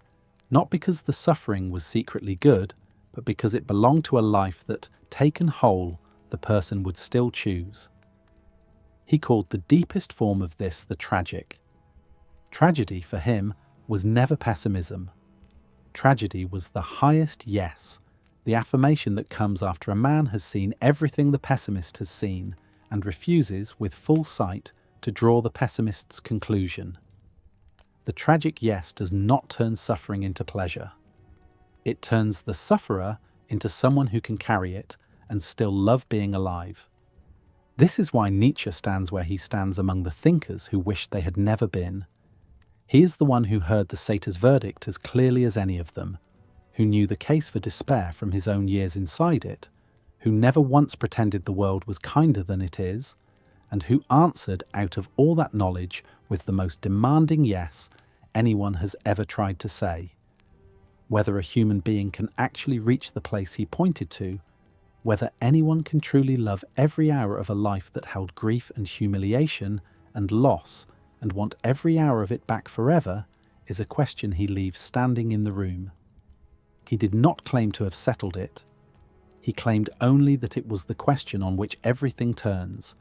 not because the suffering was secretly good, but because it belonged to a life that, taken whole, the person would still choose. He called the deepest form of this the tragic. Tragedy, for him, was never pessimism. Tragedy was the highest yes, the affirmation that comes after a man has seen everything the pessimist has seen and refuses, with full sight, to draw the pessimist's conclusion. The tragic yes does not turn suffering into pleasure. It turns the sufferer into someone who can carry it and still love being alive. This is why Nietzsche stands where he stands among the thinkers who wish they had never been. He is the one who heard the satyr's verdict as clearly as any of them, who knew the case for despair from his own years inside it, who never once pretended the world was kinder than it is, and who answered out of all that knowledge with the most demanding yes anyone has ever tried to say. Whether a human being can actually reach the place he pointed to, whether anyone can truly love every hour of a life that held grief and humiliation and loss and want every hour of it back forever, is a question he leaves standing in the room. He did not claim to have settled it. He claimed only that it was the question on which everything turns,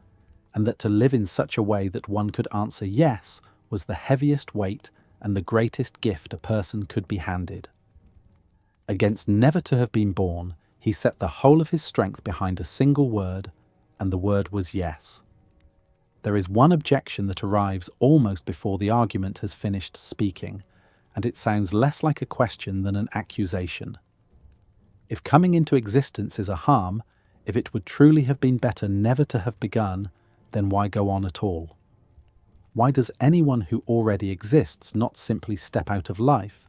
and that to live in such a way that one could answer yes was the heaviest weight and the greatest gift a person could be handed. Against never to have been born, he set the whole of his strength behind a single word, and the word was yes. There is one objection that arrives almost before the argument has finished speaking, and it sounds less like a question than an accusation. If coming into existence is a harm, if it would truly have been better never to have begun, then why go on at all? Why does anyone who already exists not simply step out of life?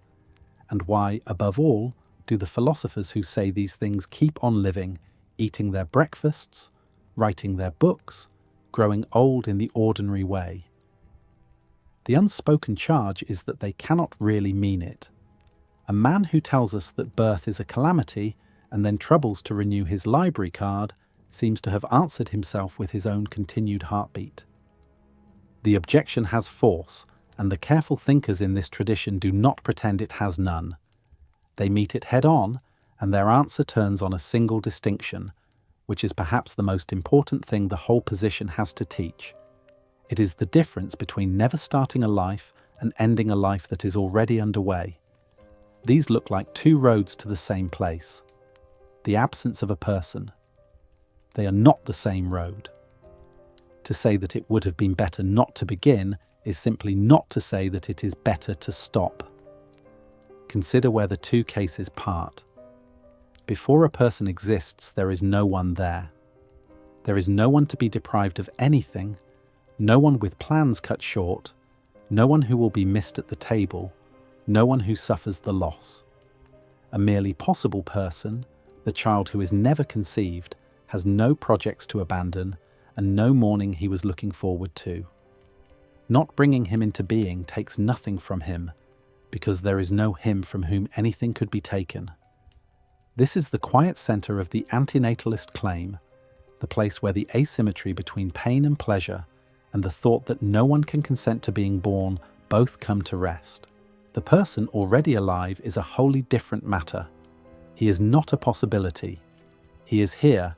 And why, above all, do the philosophers who say these things keep on living, eating their breakfasts, writing their books, growing old in the ordinary way? The unspoken charge is that they cannot really mean it. A man who tells us that birth is a calamity and then troubles to renew his library card seems to have answered himself with his own continued heartbeat. The objection has force, and the careful thinkers in this tradition do not pretend it has none. They meet it head-on, and their answer turns on a single distinction, which is perhaps the most important thing the whole position has to teach. It is the difference between never starting a life and ending a life that is already underway. These look like two roads to the same place. The absence of a person. They are not the same road. To say that it would have been better not to begin is simply not to say that it is better to stop. Consider where the two cases part. Before a person exists, there is no one there. There is no one to be deprived of anything, no one with plans cut short, no one who will be missed at the table, no one who suffers the loss. A merely possible person, the child who is never conceived, has no projects to abandon and no morning he was looking forward to. Not bringing him into being takes nothing from him, because there is no him from whom anything could be taken. This is the quiet centre of the antinatalist claim, the place where the asymmetry between pain and pleasure and the thought that no one can consent to being born both come to rest. The person already alive is a wholly different matter. He is not a possibility. He is here,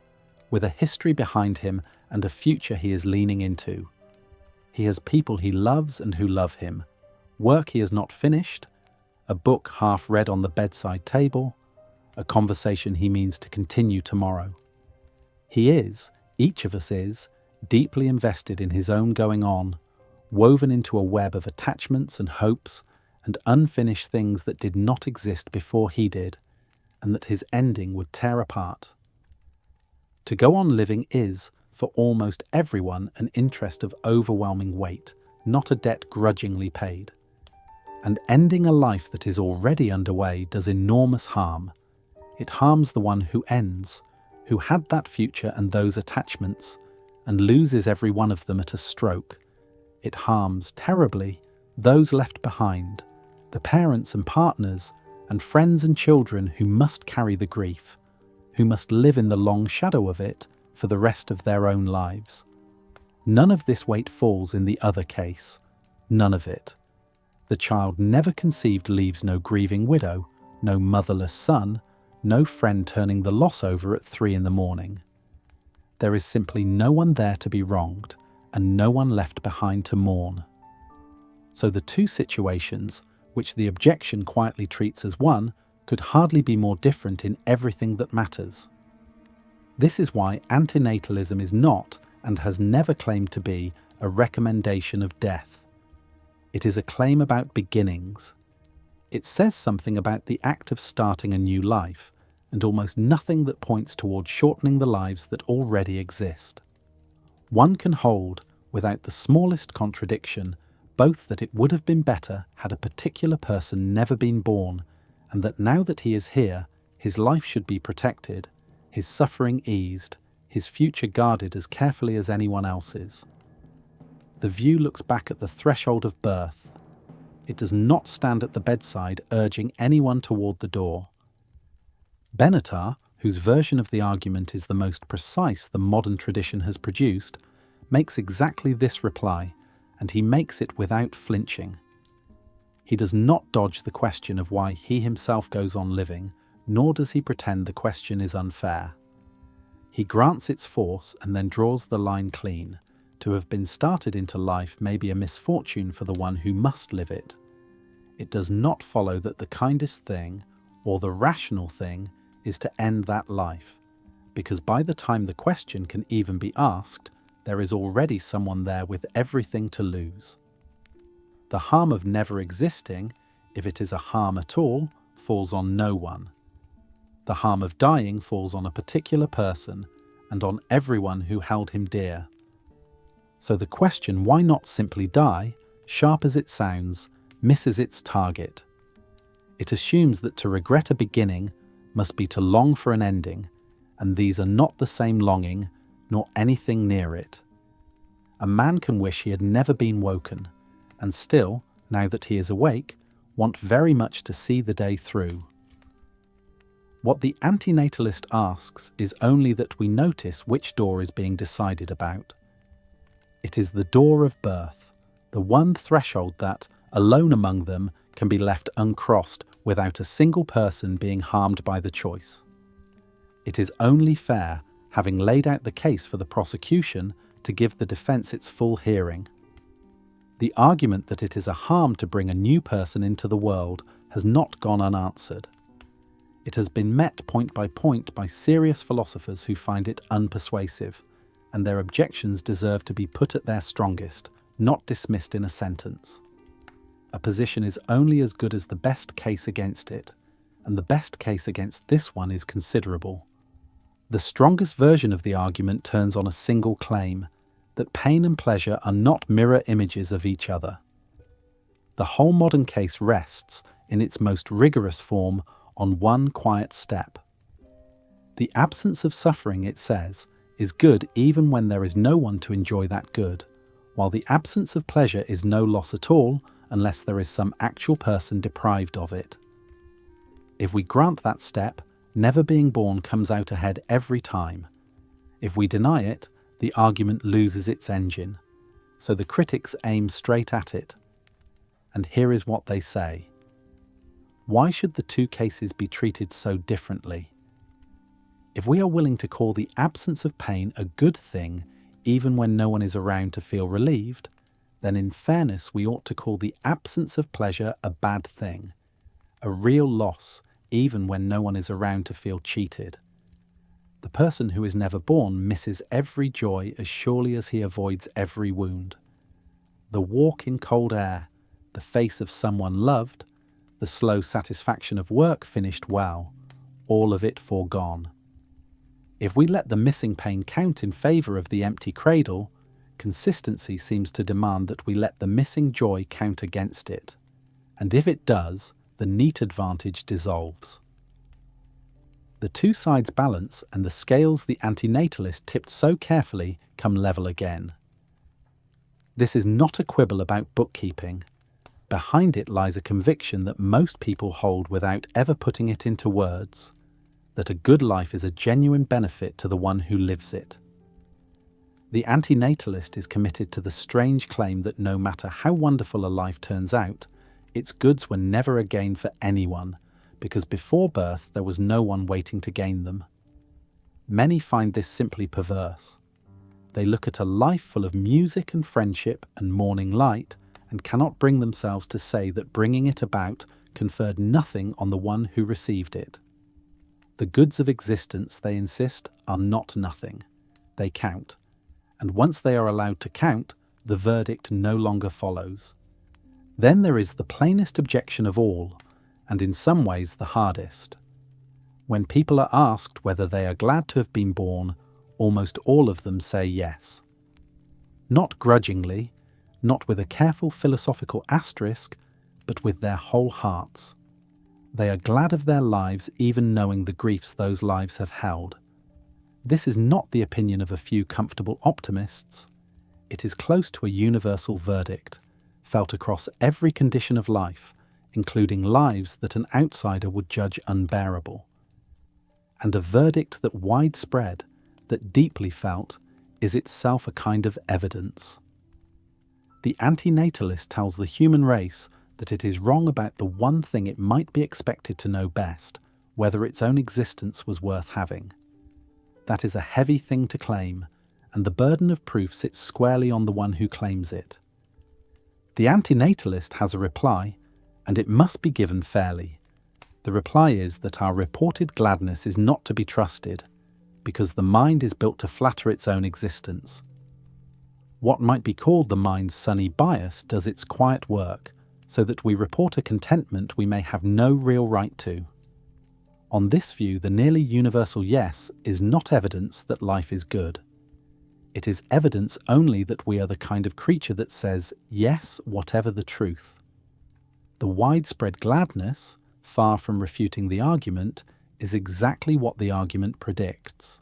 with a history behind him and a future he is leaning into. He has people he loves and who love him, work he has not finished, a book half read on the bedside table, a conversation he means to continue tomorrow. He is, each of us is, deeply invested in his own going on, woven into a web of attachments and hopes and unfinished things that did not exist before he did, and that his ending would tear apart. To go on living is, for almost everyone, an interest of overwhelming weight, not a debt grudgingly paid. And ending a life that is already underway does enormous harm. It harms the one who ends, who had that future and those attachments, and loses every one of them at a stroke. It harms terribly those left behind, the parents and partners, and friends and children who must carry the grief, who must live in the long shadow of it for the rest of their own lives. None of this weight falls in the other case. None of it. The child never conceived leaves no grieving widow, no motherless son, no friend turning the loss over at 3 a.m. There is simply no one there to be wronged, and no one left behind to mourn. So the two situations, which the objection quietly treats as one, could hardly be more different in everything that matters. This is why antinatalism is not, and has never claimed to be, a recommendation of death. It is a claim about beginnings. It says something about the act of starting a new life, and almost nothing that points towards shortening the lives that already exist. One can hold, without the smallest contradiction, both that it would have been better had a particular person never been born, and that now that he is here, his life should be protected, his suffering eased, his future guarded as carefully as anyone else's. The view looks back at the threshold of birth. It does not stand at the bedside urging anyone toward the door. Benatar, whose version of the argument is the most precise the modern tradition has produced, makes exactly this reply, and he makes it without flinching. He does not dodge the question of why he himself goes on living, nor does he pretend the question is unfair. He grants its force and then draws the line clean. To have been started into life may be a misfortune for the one who must live it. It does not follow that the kindest thing, or the rational thing, is to end that life, because by the time the question can even be asked, there is already someone there with everything to lose. The harm of never existing, if it is a harm at all, falls on no one. The harm of dying falls on a particular person, and on everyone who held him dear. So the question, why not simply die, sharp as it sounds, misses its target. It assumes that to regret a beginning must be to long for an ending, and these are not the same longing, nor anything near it. A man can wish he had never been woken, and still, now that he is awake, want very much to see the day through. What the antinatalist asks is only that we notice which door is being decided about. It is the door of birth, the one threshold that, alone among them, can be left uncrossed without a single person being harmed by the choice. It is only fair, having laid out the case for the prosecution, to give the defence its full hearing. The argument that it is a harm to bring a new person into the world has not gone unanswered. It has been met point by serious philosophers who find it unpersuasive, and their objections deserve to be put at their strongest, not dismissed in a sentence. A position is only as good as the best case against it, and the best case against this one is considerable. The strongest version of the argument turns on a single claim, that pain and pleasure are not mirror images of each other. The whole modern case rests, in its most rigorous form, on one quiet step. The absence of suffering, it says, is good even when there is no one to enjoy that good, while the absence of pleasure is no loss at all unless there is some actual person deprived of it. If we grant that step, never being born comes out ahead every time. If we deny it, the argument loses its engine, so the critics aim straight at it. And here is what they say. Why should the two cases be treated so differently? If we are willing to call the absence of pain a good thing, even when no one is around to feel relieved, then in fairness we ought to call the absence of pleasure a bad thing, a real loss, even when no one is around to feel cheated. The person who is never born misses every joy as surely as he avoids every wound. The walk in cold air, the face of someone loved, the slow satisfaction of work finished well, all of it foregone. If we let the missing pain count in favour of the empty cradle, consistency seems to demand that we let the missing joy count against it, and if it does, the neat advantage dissolves. The two sides balance, and the scales the antinatalist tipped so carefully come level again. This is not a quibble about bookkeeping. Behind it lies a conviction that most people hold without ever putting it into words, that a good life is a genuine benefit to the one who lives it. The antinatalist is committed to the strange claim that no matter how wonderful a life turns out, its goods were never a gain for anyone, because before birth there was no one waiting to gain them. Many find this simply perverse. They look at a life full of music and friendship and morning light and cannot bring themselves to say that bringing it about conferred nothing on the one who received it. The goods of existence, they insist, are not nothing. They count. And once they are allowed to count, the verdict no longer follows. Then there is the plainest objection of all, and in some ways the hardest. When people are asked whether they are glad to have been born, almost all of them say yes. Not grudgingly, not with a careful philosophical asterisk, but with their whole hearts. They are glad of their lives even knowing the griefs those lives have held. This is not the opinion of a few comfortable optimists. It is close to a universal verdict, felt across every condition of life, including lives that an outsider would judge unbearable. And a verdict that widespread, that deeply felt, is itself a kind of evidence. The antinatalist tells the human race that it is wrong about the one thing it might be expected to know best, whether its own existence was worth having. That is a heavy thing to claim, and the burden of proof sits squarely on the one who claims it. The antinatalist has a reply, and it must be given fairly. The reply is that our reported gladness is not to be trusted, because the mind is built to flatter its own existence. What might be called the mind's sunny bias does its quiet work, so that we report a contentment we may have no real right to. On this view, the nearly universal yes is not evidence that life is good. It is evidence only that we are the kind of creature that says yes, whatever the truth. The widespread gladness, far from refuting the argument, is exactly what the argument predicts.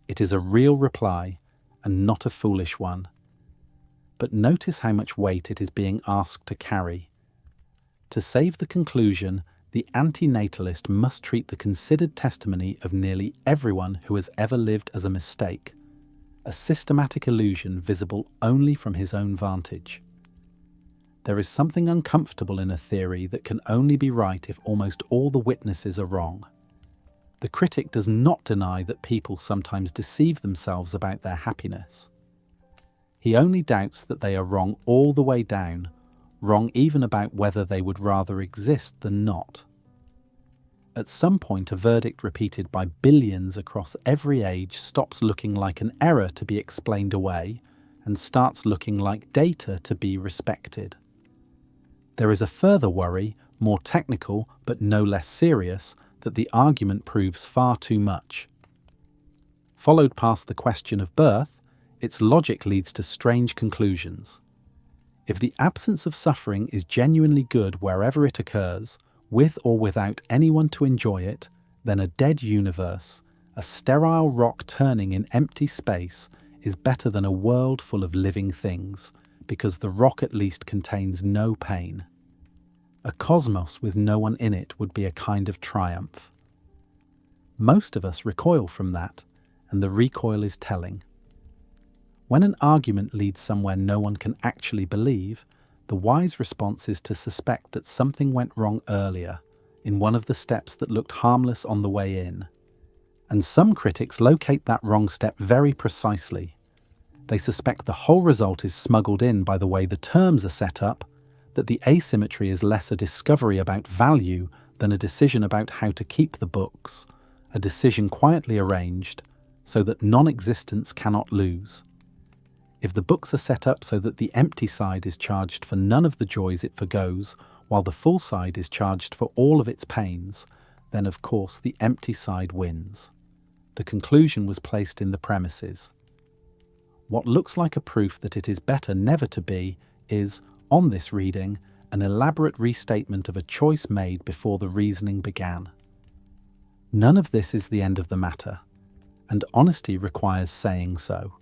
It is a real reply, and not a foolish one. But notice how much weight it is being asked to carry. To save the conclusion, the antinatalist must treat the considered testimony of nearly everyone who has ever lived as a mistake, a systematic illusion visible only from his own vantage. There is something uncomfortable in a theory that can only be right if almost all the witnesses are wrong. The critic does not deny that people sometimes deceive themselves about their happiness. He only doubts that they are wrong all the way down, wrong even about whether they would rather exist than not. At some point, a verdict repeated by billions across every age stops looking like an error to be explained away and starts looking like data to be respected. There is a further worry, more technical but no less serious, that the argument proves far too much. Followed past the question of birth, its logic leads to strange conclusions. If the absence of suffering is genuinely good wherever it occurs, with or without anyone to enjoy it, then a dead universe, a sterile rock turning in empty space, is better than a world full of living things, because the rock at least contains no pain. A cosmos with no one in it would be a kind of triumph. Most of us recoil from that, and the recoil is telling. When an argument leads somewhere no one can actually believe, the wise response is to suspect that something went wrong earlier, in one of the steps that looked harmless on the way in. And some critics locate that wrong step very precisely. They suspect the whole result is smuggled in by the way the terms are set up, that the asymmetry is less a discovery about value than a decision about how to keep the books, a decision quietly arranged so that non-existence cannot lose. If the books are set up so that the empty side is charged for none of the joys it forgoes, while the full side is charged for all of its pains, then of course the empty side wins. The conclusion was placed in the premises. What looks like a proof that it is better never to be is, on this reading, an elaborate restatement of a choice made before the reasoning began. None of this is the end of the matter, and honesty requires saying so.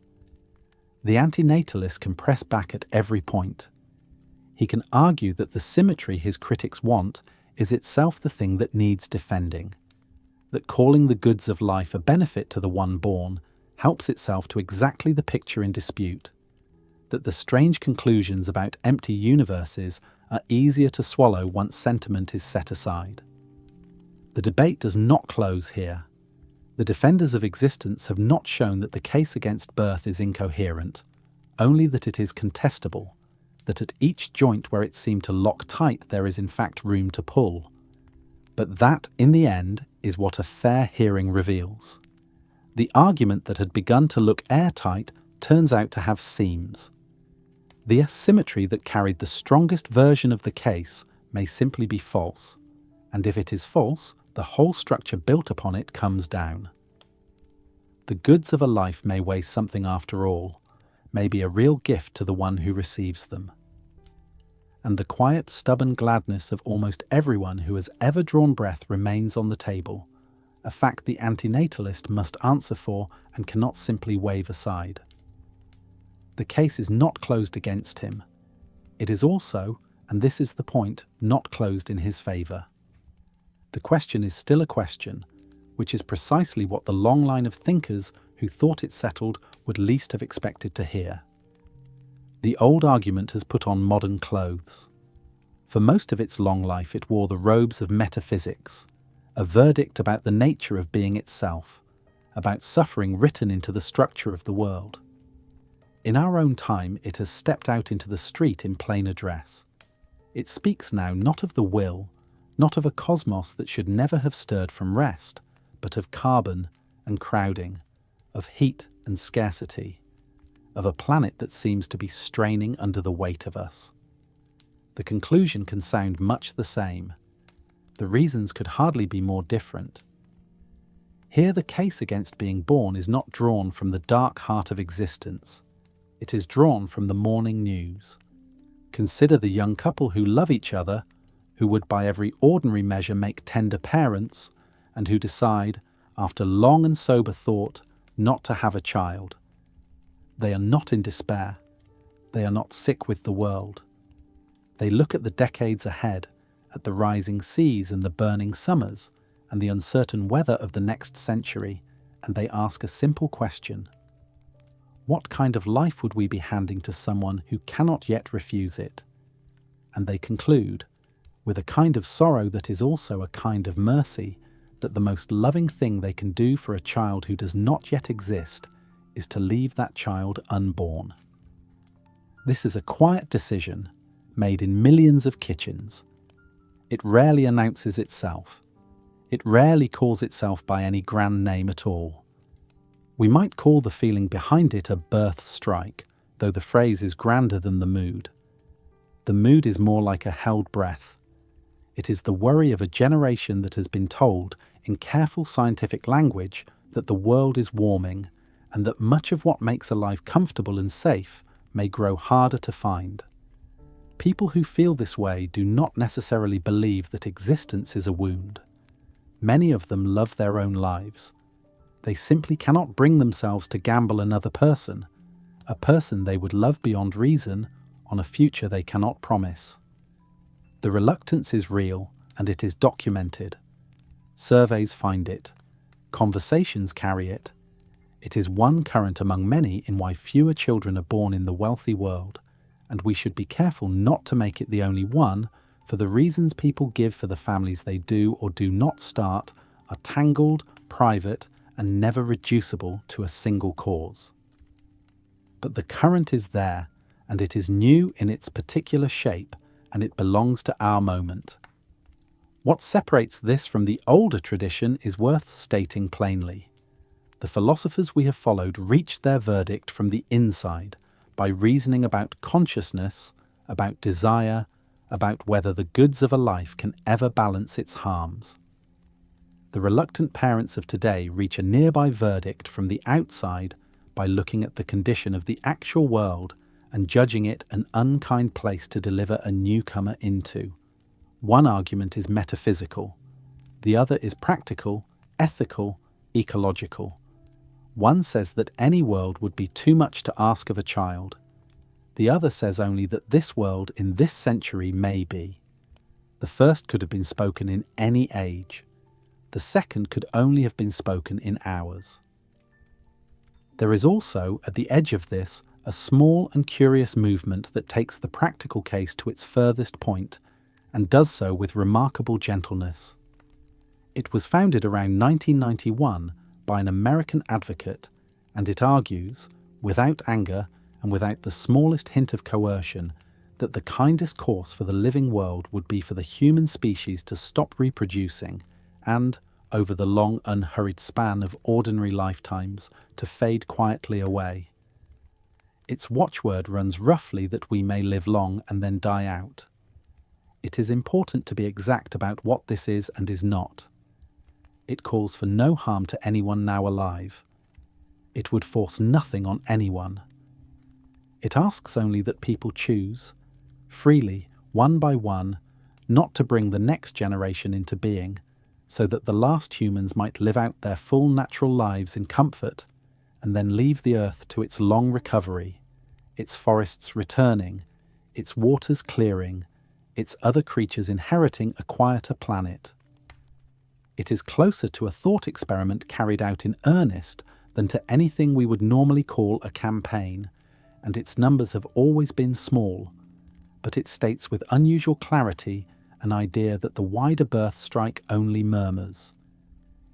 The antinatalist can press back at every point. He can argue that the symmetry his critics want is itself the thing that needs defending, that calling the goods of life a benefit to the one born helps itself to exactly the picture in dispute, that the strange conclusions about empty universes are easier to swallow once sentiment is set aside. The debate does not close here. The defenders of existence have not shown that the case against birth is incoherent, only that it is contestable, that at each joint where it seemed to lock tight there is in fact room to pull. But that, in the end, is what a fair hearing reveals. The argument that had begun to look airtight turns out to have seams. The asymmetry that carried the strongest version of the case may simply be false, and if it is false, the whole structure built upon it comes down. The goods of a life may weigh something after all, may be a real gift to the one who receives them. And the quiet, stubborn gladness of almost everyone who has ever drawn breath remains on the table, a fact the antinatalist must answer for and cannot simply wave aside. The case is not closed against him. It is also, and this is the point, not closed in his favour. The question is still a question, which is precisely what the long line of thinkers who thought it settled would least have expected to hear. The old argument has put on modern clothes. For most of its long life it wore the robes of metaphysics, a verdict about the nature of being itself, about suffering written into the structure of the world. In our own time it has stepped out into the street in plain address. It speaks now not of the will, not of a cosmos that should never have stirred from rest, but of carbon and crowding, of heat and scarcity, of a planet that seems to be straining under the weight of us. The conclusion can sound much the same. The reasons could hardly be more different. Here the case against being born is not drawn from the dark heart of existence. It is drawn from the morning news. Consider the young couple who love each other, who would by every ordinary measure make tender parents, and who decide, after long and sober thought, not to have a child. They are not in despair. They are not sick with the world. They look at the decades ahead at the rising seas and the burning summers and the uncertain weather of the next century, and they ask a simple question: what kind of life would we be handing to someone who cannot yet refuse it? And they conclude, with a kind of sorrow that is also a kind of mercy, that the most loving thing they can do for a child who does not yet exist is to leave that child unborn. This is a quiet decision made in millions of kitchens. It rarely announces itself. It rarely calls itself by any grand name at all. We might call the feeling behind it a birth strike, though the phrase is grander than the mood. The mood is more like a held breath. It is the worry of a generation that has been told, in careful scientific language, that the world is warming and that much of what makes a life comfortable and safe may grow harder to find. People who feel this way do not necessarily believe that existence is a wound. Many of them love their own lives. They simply cannot bring themselves to gamble another person, a person they would love beyond reason, on a future they cannot promise. The reluctance is real, and it is documented. Surveys find it. Conversations carry it. It is one current among many in why fewer children are born in the wealthy world, and we should be careful not to make it the only one, for the reasons people give for the families they do or do not start are tangled, private, and never reducible to a single cause. But the current is there, and it is new in its particular shape, and it belongs to our moment. What separates this from the older tradition is worth stating plainly. The philosophers we have followed reached their verdict from the inside by reasoning about consciousness, about desire, about whether the goods of a life can ever balance its harms. The reluctant parents of today reach a nearby verdict from the outside by looking at the condition of the actual world and judging it an unkind place to deliver a newcomer into. One argument is metaphysical. The other is practical, ethical, ecological. One says that any world would be too much to ask of a child. The other says only that this world in this century may be. The first could have been spoken in any age. The second could only have been spoken in ours. There is also, at the edge of this, a small and curious movement that takes the practical case to its furthest point, and does so with remarkable gentleness. It was founded around 1991 by an American advocate, and it argues, without anger and without the smallest hint of coercion, that the kindest course for the living world would be for the human species to stop reproducing and, over the long unhurried span of ordinary lifetimes, to fade quietly away. Its watchword runs roughly that we may live long and then die out. It is important to be exact about what this is and is not. It calls for no harm to anyone now alive. It would force nothing on anyone. It asks only that people choose, freely, one by one, not to bring the next generation into being, so that the last humans might live out their full natural lives in comfort, and then leave the earth to its long recovery, its forests returning, its waters clearing, its other creatures inheriting a quieter planet. It is closer to a thought experiment carried out in earnest than to anything we would normally call a campaign, and its numbers have always been small, but it states with unusual clarity an idea that the wider birth strike only murmurs.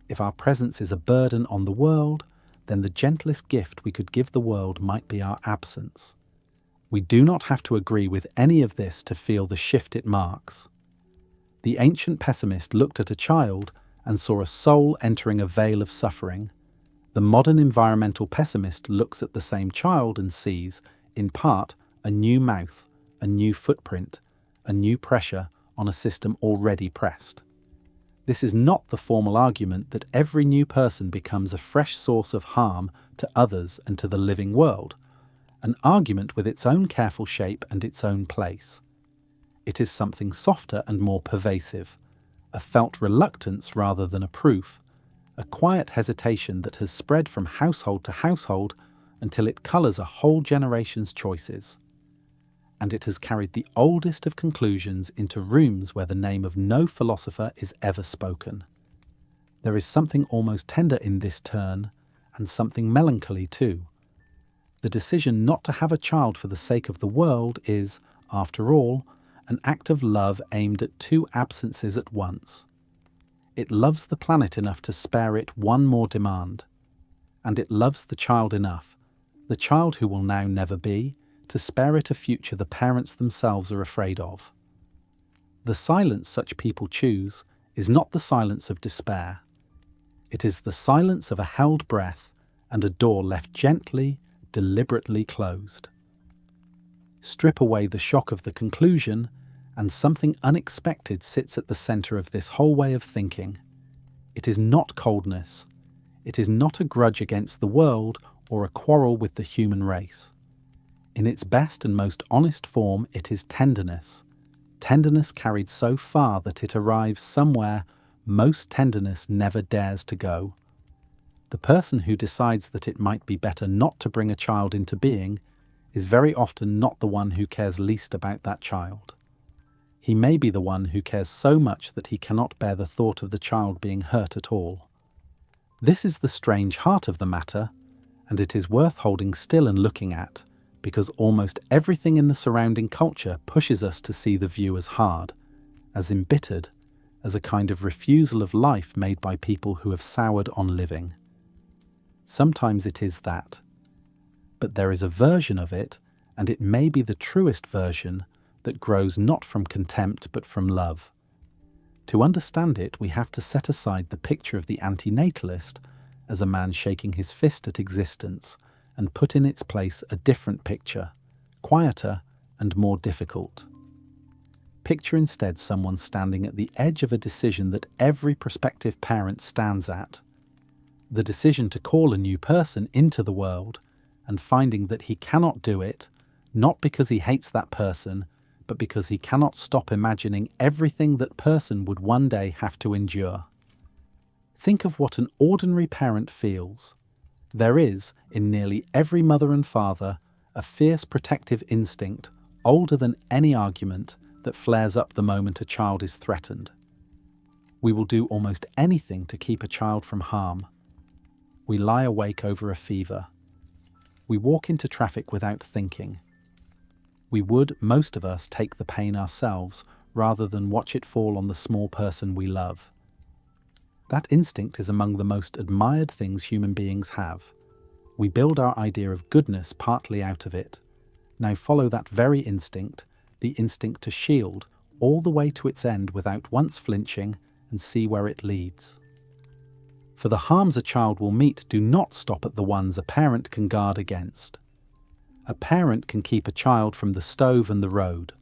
If our presence is a burden on the world, then the gentlest gift we could give the world might be our absence. We do not have to agree with any of this to feel the shift it marks. The ancient pessimist looked at a child and saw a soul entering a veil of suffering. The modern environmental pessimist looks at the same child and sees, in part, a new mouth, a new footprint, a new pressure on a system already pressed. This is not the formal argument that every new person becomes a fresh source of harm to others and to the living world, an argument with its own careful shape and its own place. It is something softer and more pervasive, a felt reluctance rather than a proof, a quiet hesitation that has spread from household to household until it colours a whole generation's choices. and it has carried the oldest of conclusions into rooms where the name of no philosopher is ever spoken. There is something almost tender in this turn, and something melancholy too. The decision not to have a child for the sake of the world is, after all, an act of love aimed at two absences at once. It loves the planet enough to spare it one more demand, and it loves the child enough, the child who will now never be, to spare it a future the parents themselves are afraid of. The silence such people choose is not the silence of despair. It is the silence of a held breath and a door left gently, deliberately closed. Strip away the shock of the conclusion, and something unexpected sits at the centre of this whole way of thinking. It is not coldness. It is not a grudge against the world or a quarrel with the human race. In its best and most honest form, it is tenderness. Tenderness carried so far that it arrives somewhere most tenderness never dares to go. The person who decides that it might be better not to bring a child into being is very often not the one who cares least about that child. He may be the one who cares so much that he cannot bear the thought of the child being hurt at all. This is the strange heart of the matter, and it is worth holding still and looking at, because almost everything in the surrounding culture pushes us to see the view as hard, as embittered, as a kind of refusal of life made by people who have soured on living. Sometimes it is that. But there is a version of it, and it may be the truest version, that grows not from contempt but from love. To understand it, we have to set aside the picture of the antinatalist as a man shaking his fist at existence and put in its place a different picture, quieter and more difficult. Picture instead someone standing at the edge of a decision that every prospective parent stands at. The decision to call a new person into the world, and finding that he cannot do it, not because he hates that person, but because he cannot stop imagining everything that person would one day have to endure. Think of what an ordinary parent feels. There is, in nearly every mother and father, a fierce protective instinct, older than any argument, that flares up the moment a child is threatened. We will do almost anything to keep a child from harm. We lie awake over a fever. We walk into traffic without thinking. We would, most of us, take the pain ourselves rather than watch it fall on the small person we love. That instinct is among the most admired things human beings have. We build our idea of goodness partly out of it. Now follow that very instinct, the instinct to shield, all the way to its end without once flinching, and see where it leads. For the harms a child will meet do not stop at the ones a parent can guard against. A parent can keep a child from the stove and the road.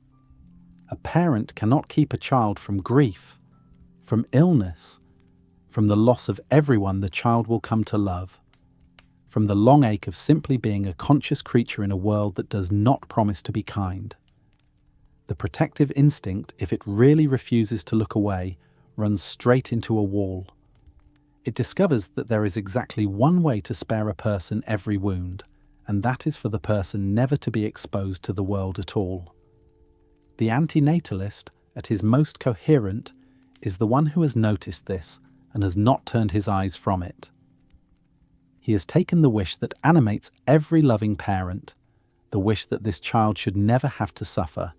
A parent cannot keep a child from grief, from illness, from the loss of everyone the child will come to love, from the long ache of simply being a conscious creature in a world that does not promise to be kind. The protective instinct, if it really refuses to look away, runs straight into a wall. It discovers that there is exactly one way to spare a person every wound, and that is for the person never to be exposed to the world at all. The antinatalist, at his most coherent, is the one who has noticed this and has not turned his eyes from it. He has taken the wish that animates every loving parent, the wish that this child should never have to suffer,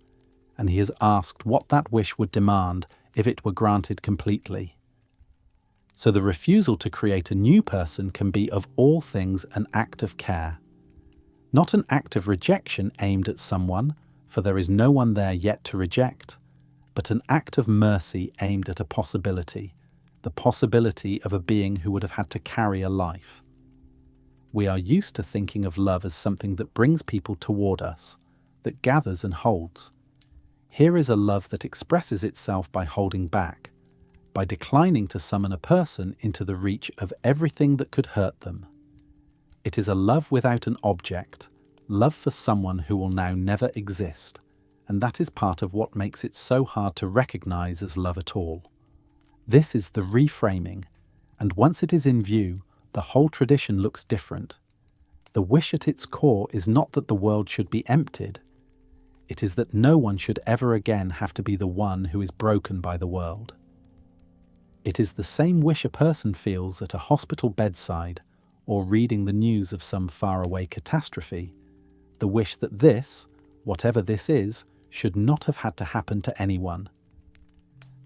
and he has asked what that wish would demand if it were granted completely. So the refusal to create a new person can be of all things an act of care. Not an act of rejection aimed at someone, for there is no one there yet to reject, but an act of mercy aimed at a possibility, the possibility of a being who would have had to carry a life. We are used to thinking of love as something that brings people toward us, that gathers and holds. Here is a love that expresses itself by holding back, by declining to summon a person into the reach of everything that could hurt them. It is a love without an object, love for someone who will now never exist, and that is part of what makes it so hard to recognize as love at all. This is the reframing, and once it is in view, the whole tradition looks different. The wish at its core is not that the world should be emptied. It is that no one should ever again have to be the one who is broken by the world. It is the same wish a person feels at a hospital bedside or reading the news of some faraway catastrophe, the wish that this, whatever this is, should not have had to happen to anyone.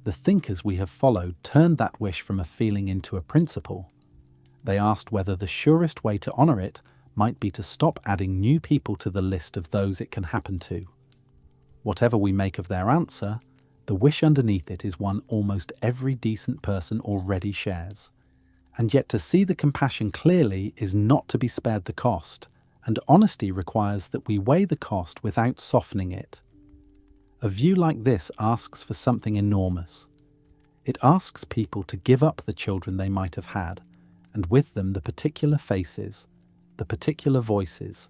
The thinkers we have followed turned that wish from a feeling into a principle. They asked whether the surest way to honour it might be to stop adding new people to the list of those it can happen to. Whatever we make of their answer, the wish underneath it is one almost every decent person already shares. And yet to see the compassion clearly is not to be spared the cost, and honesty requires that we weigh the cost without softening it. A view like this asks for something enormous. It asks people to give up the children they might have had, and with them the particular faces, the particular voices,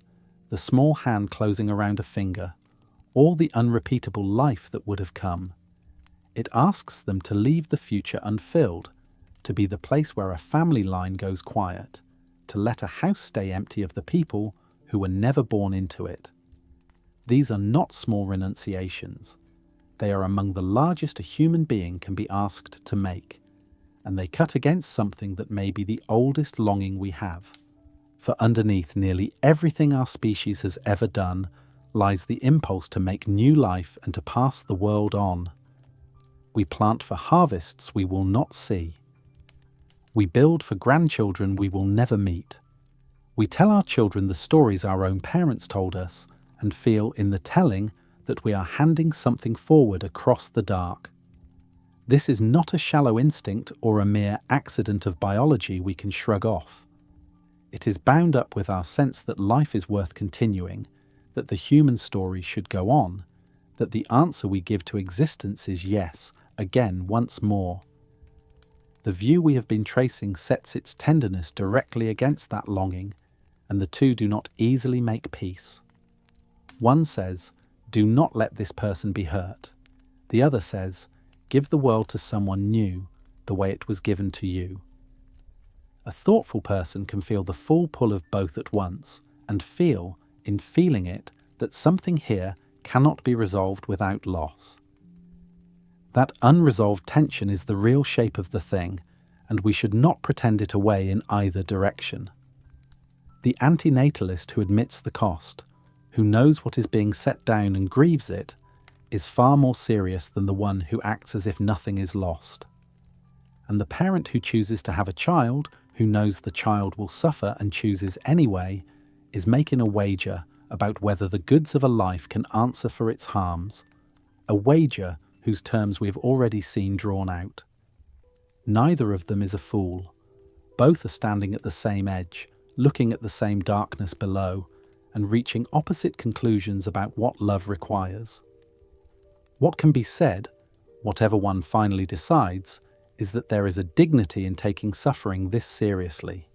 the small hand closing around a finger, all the unrepeatable life that would have come. It asks them to leave the future unfilled, to be the place where a family line goes quiet, to let a house stay empty of the people who were never born into it. These are not small renunciations. They are among the largest a human being can be asked to make, and they cut against something that may be the oldest longing we have. For underneath nearly everything our species has ever done lies the impulse to make new life and to pass the world on. We plant for harvests we will not see. We build for grandchildren we will never meet. We tell our children the stories our own parents told us and feel in the telling that we are handing something forward across the dark. This is not a shallow instinct or a mere accident of biology we can shrug off. It is bound up with our sense that life is worth continuing, that the human story should go on, that the answer we give to existence is yes, again, once more. The view we have been tracing sets its tenderness directly against that longing, and the two do not easily make peace. One says, do not let this person be hurt. The other says, give the world to someone new, the way it was given to you. A thoughtful person can feel the full pull of both at once, and feel, in feeling it, that something here cannot be resolved without loss. That unresolved tension is the real shape of the thing, and we should not pretend it away in either direction. The antinatalist who admits the cost, who knows what is being set down and grieves it, is far more serious than the one who acts as if nothing is lost. And the parent who chooses to have a child, who knows the child will suffer and chooses anyway, is making a wager about whether the goods of a life can answer for its harms, a wager whose terms we have already seen drawn out. Neither of them is a fool. Both are standing at the same edge, looking at the same darkness below, and reaching opposite conclusions about what love requires. What can be said, whatever one finally decides, is that there is a dignity in taking suffering this seriously.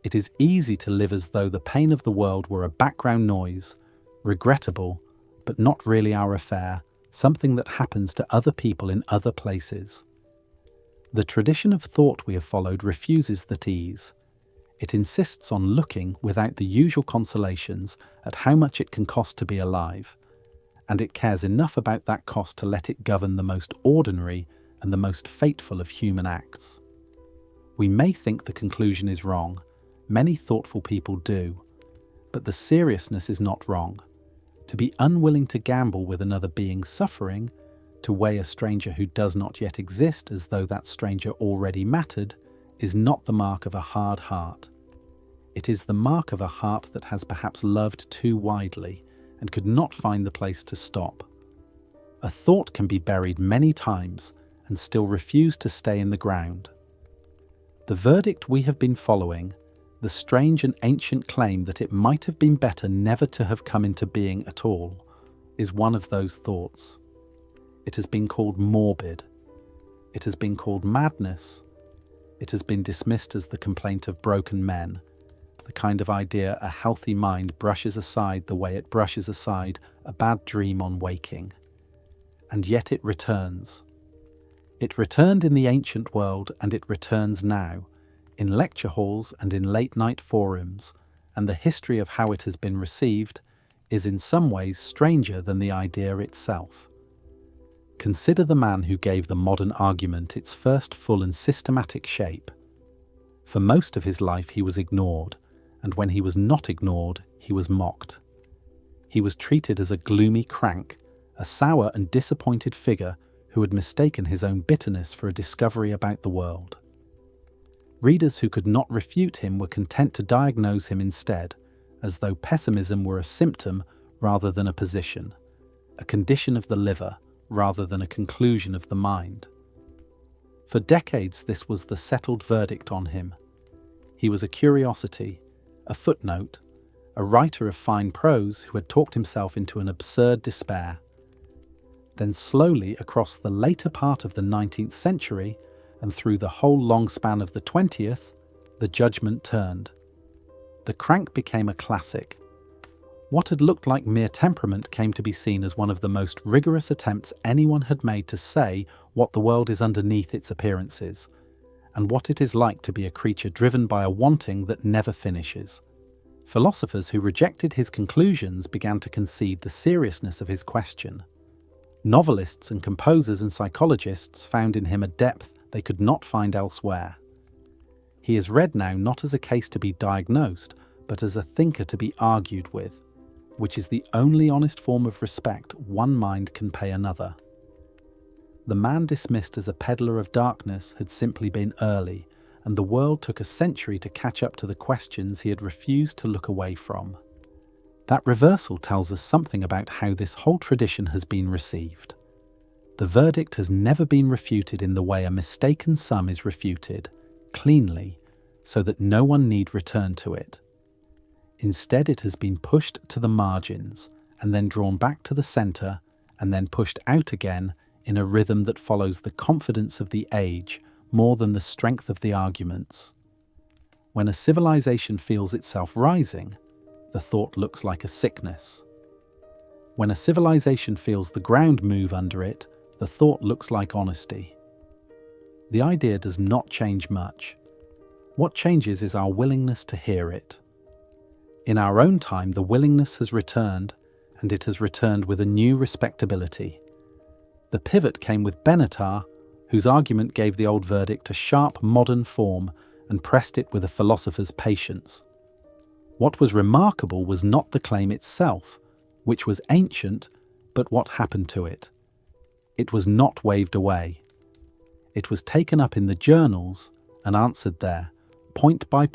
It is easy to live as though the pain of the world were a background noise, regrettable, but not really our affair, something that happens to other people in other places. The tradition of thought we have followed refuses that ease. It insists on looking, without the usual consolations, at how much it can cost to be alive, and it cares enough about that cost to let it govern the most ordinary and the most fateful of human acts. We may think the conclusion is wrong, many thoughtful people do, but the seriousness is not wrong. To be unwilling to gamble with another being's suffering, to weigh a stranger who does not yet exist as though that stranger already mattered, is not the mark of a hard heart. It is the mark of a heart that has perhaps loved too widely and could not find the place to stop. A thought can be buried many times and still refuse to stay in the ground. The verdict we have been following, the strange and ancient claim that it might have been better never to have come into being at all, is one of those thoughts. It has been called morbid. It has been called madness. It has been dismissed as the complaint of broken men, the kind of idea a healthy mind brushes aside the way it brushes aside a bad dream on waking. And yet it returns. It returned in the ancient world, and it returns now, in lecture halls and in late-night forums, and the history of how it has been received is in some ways stranger than the idea itself. Consider the man who gave the modern argument its first full and systematic shape. For most of his life he was ignored, and when he was not ignored, he was mocked. He was treated as a gloomy crank, a sour and disappointed figure who had mistaken his own bitterness for a discovery about the world. Readers who could not refute him were content to diagnose him instead, as though pessimism were a symptom rather than a position, a condition of the liver rather than a conclusion of the mind. For decades this was the settled verdict on him. He was a curiosity, a footnote, a writer of fine prose who had talked himself into an absurd despair. Then slowly across the later part of the 19th century and through the whole long span of the 20th, the judgment turned. The crank became a classic. What had looked like mere temperament came to be seen as one of the most rigorous attempts anyone had made to say what the world is underneath its appearances, and what it is like to be a creature driven by a wanting that never finishes. Philosophers who rejected his conclusions began to concede the seriousness of his question. Novelists and composers and psychologists found in him a depth they could not find elsewhere. He is read now not as a case to be diagnosed, but as a thinker to be argued with, which is the only honest form of respect one mind can pay another. The man dismissed as a peddler of darkness had simply been early, and the world took a century to catch up to the questions he had refused to look away from. That reversal tells us something about how this whole tradition has been received. The verdict has never been refuted in the way a mistaken sum is refuted, cleanly, so that no one need return to it. Instead, it has been pushed to the margins, and then drawn back to the centre, and then pushed out again in a rhythm that follows the confidence of the age more than the strength of the arguments. When a civilization feels itself rising, the thought looks like a sickness. When a civilization feels the ground move under it, the thought looks like honesty. The idea does not change much. What changes is our willingness to hear it. In our own time, the willingness has returned, and it has returned with a new respectability. The pivot came with Benatar, whose argument gave the old verdict a sharp modern form and pressed it with a philosopher's patience. What was remarkable was not the claim itself, which was ancient, but what happened to it. It was not waved away. It was taken up in the journals and answered there, point by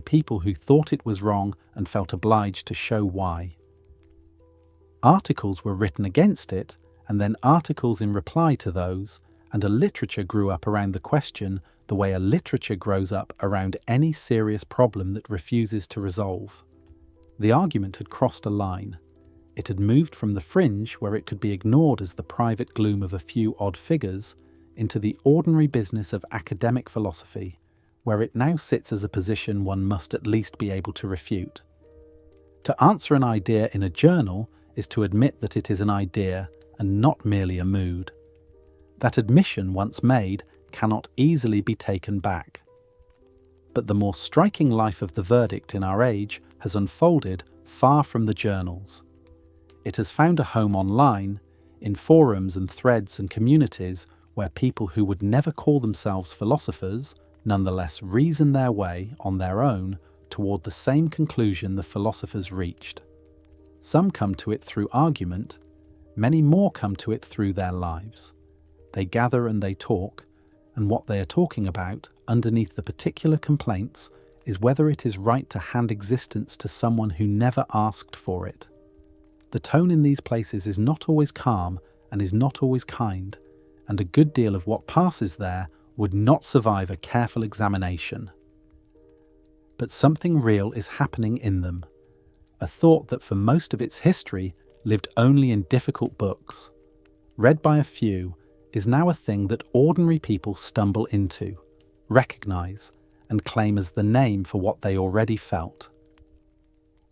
people who thought it was wrong and felt obliged to show why. Articles were written against it, and then articles in reply to those, and a literature grew up around the question the way a literature grows up around any serious problem that refuses to resolve. The argument had crossed a line. It had moved from the fringe, where it could be ignored as the private gloom of a few odd figures, into the ordinary business of academic philosophy, where it now sits as a position one must at least be able to refute. To answer an idea in a journal is to admit that it is an idea and not merely a mood. That admission, once made, cannot easily be taken back. But the more striking life of the verdict in our age has unfolded far from the journals. It has found a home online, in forums and threads and communities where people who would never call themselves philosophers nonetheless reason their way on their own toward the same conclusion the philosophers reached. Some come to it through argument, many more come to it through their lives. They gather and they talk, and what they are talking about, underneath the particular complaints, is whether it is right to hand existence to someone who never asked for it. The tone in these places is not always calm and is not always kind, and a good deal of what passes there would not survive a careful examination. But something real is happening in them, a thought that for most of its history lived only in difficult books, read by a few, is now a thing that ordinary people stumble into, recognize, and claim as the name for what they already felt.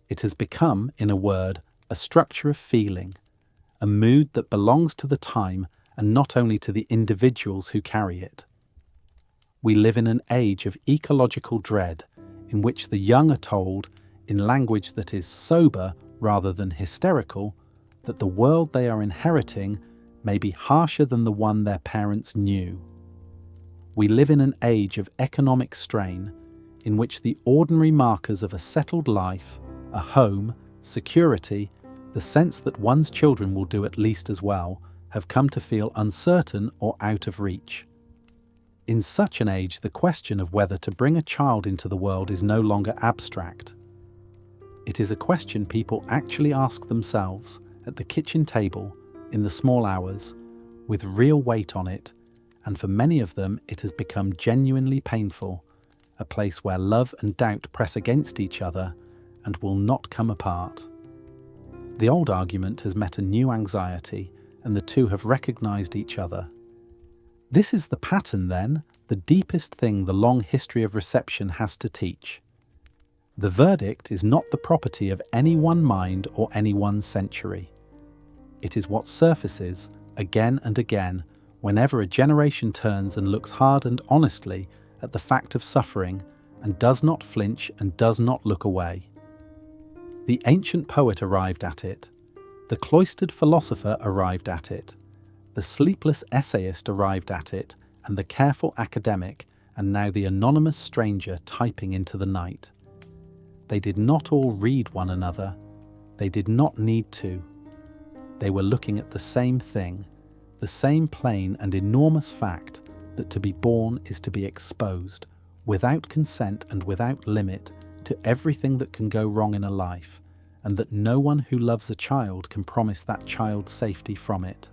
It has become, in a word, a structure of feeling, a mood that belongs to the time and not only to the individuals who carry it. We live in an age of ecological dread, in which the young are told, in language that is sober rather than hysterical, that the world they are inheriting may be harsher than the one their parents knew. We live in an age of economic strain in which the ordinary markers of a settled life, a home, security, the sense that one's children will do at least as well, have come to feel uncertain or out of reach. In such an age, the question of whether to bring a child into the world is no longer abstract. It is a question people actually ask themselves at the kitchen table, in the small hours, with real weight on it, and for many of them it has become genuinely painful, a place where love and doubt press against each other and will not come apart. The old argument has met a new anxiety, and the two have recognized each other. This is the pattern, then, the deepest thing the long history of reception has to teach. The verdict is not the property of any one mind or any one century. It is what surfaces, again and again, whenever a generation turns and looks hard and honestly at the fact of suffering and does not flinch and does not look away. The ancient poet arrived at it. The cloistered philosopher arrived at it. The sleepless essayist arrived at it, and the careful academic, and now the anonymous stranger typing into the night. They did not all read one another. They did not need to. They were looking at the same thing, the same plain and enormous fact that to be born is to be exposed, without consent and without limit, to everything that can go wrong in a life, and that no one who loves a child can promise that child safety from it.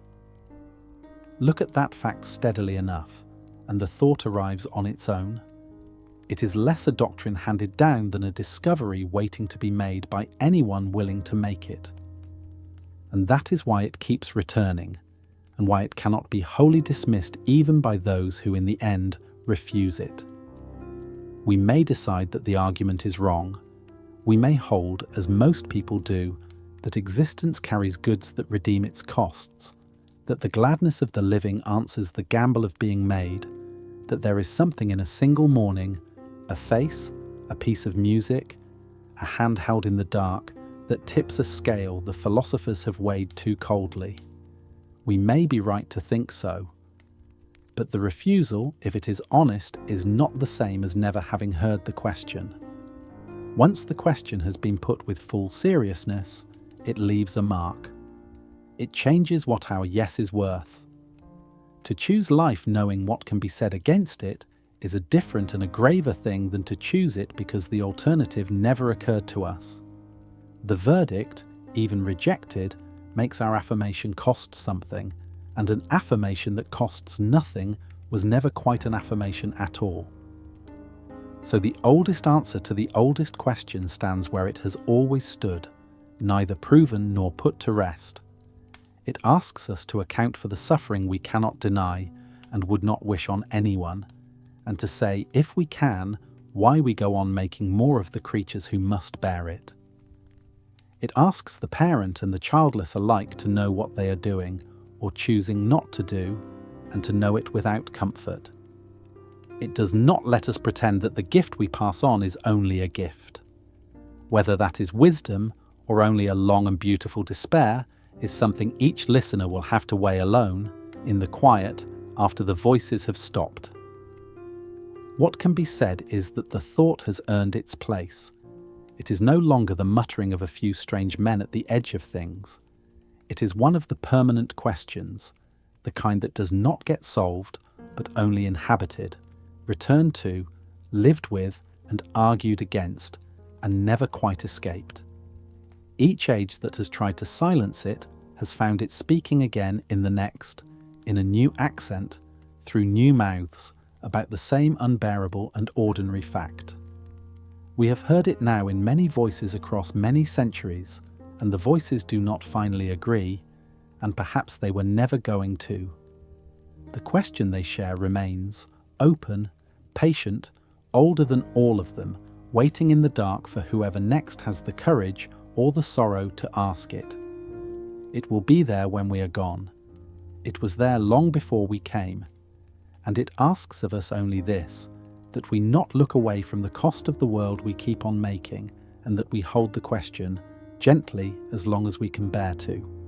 Look at that fact steadily enough, and the thought arrives on its own. It is less a doctrine handed down than a discovery waiting to be made by anyone willing to make it. And that is why it keeps returning, and why it cannot be wholly dismissed even by those who in the end refuse it. We may decide that the argument is wrong. We may hold, as most people do, that existence carries goods that redeem its costs, that the gladness of the living answers the gamble of being made, that there is something in a single morning, a face, a piece of music, a hand held in the dark, that tips a scale the philosophers have weighed too coldly. We may be right to think so, but the refusal, if it is honest, is not the same as never having heard the question. Once the question has been put with full seriousness, it leaves a mark. It changes what our yes is worth. To choose life knowing what can be said against it is a different and a graver thing than to choose it because the alternative never occurred to us. The verdict, even rejected, makes our affirmation cost something, and an affirmation that costs nothing was never quite an affirmation at all. So the oldest answer to the oldest question stands where it has always stood, neither proven nor put to rest. It asks us to account for the suffering we cannot deny and would not wish on anyone, and to say, if we can, why we go on making more of the creatures who must bear it. It asks the parent and the childless alike to know what they are doing, or choosing not to do, and to know it without comfort. It does not let us pretend that the gift we pass on is only a gift. Whether that is wisdom, or only a long and beautiful despair, is something each listener will have to weigh alone, in the quiet, after the voices have stopped. What can be said is that the thought has earned its place. It is no longer the muttering of a few strange men at the edge of things. It is one of the permanent questions, the kind that does not get solved, but only inhabited, returned to, lived with, and argued against, and never quite escaped. Each age that has tried to silence it has found it speaking again in the next, in a new accent, through new mouths, about the same unbearable and ordinary fact. We have heard it now in many voices across many centuries, and the voices do not finally agree, and perhaps they were never going to. The question they share remains, open, patient, older than all of them, waiting in the dark for whoever next has the courage or the sorrow to ask it. It will be there when we are gone. It was there long before we came, and it asks of us only this, that we not look away from the cost of the world we keep on making, and that we hold the question, gently as long as we can bear to.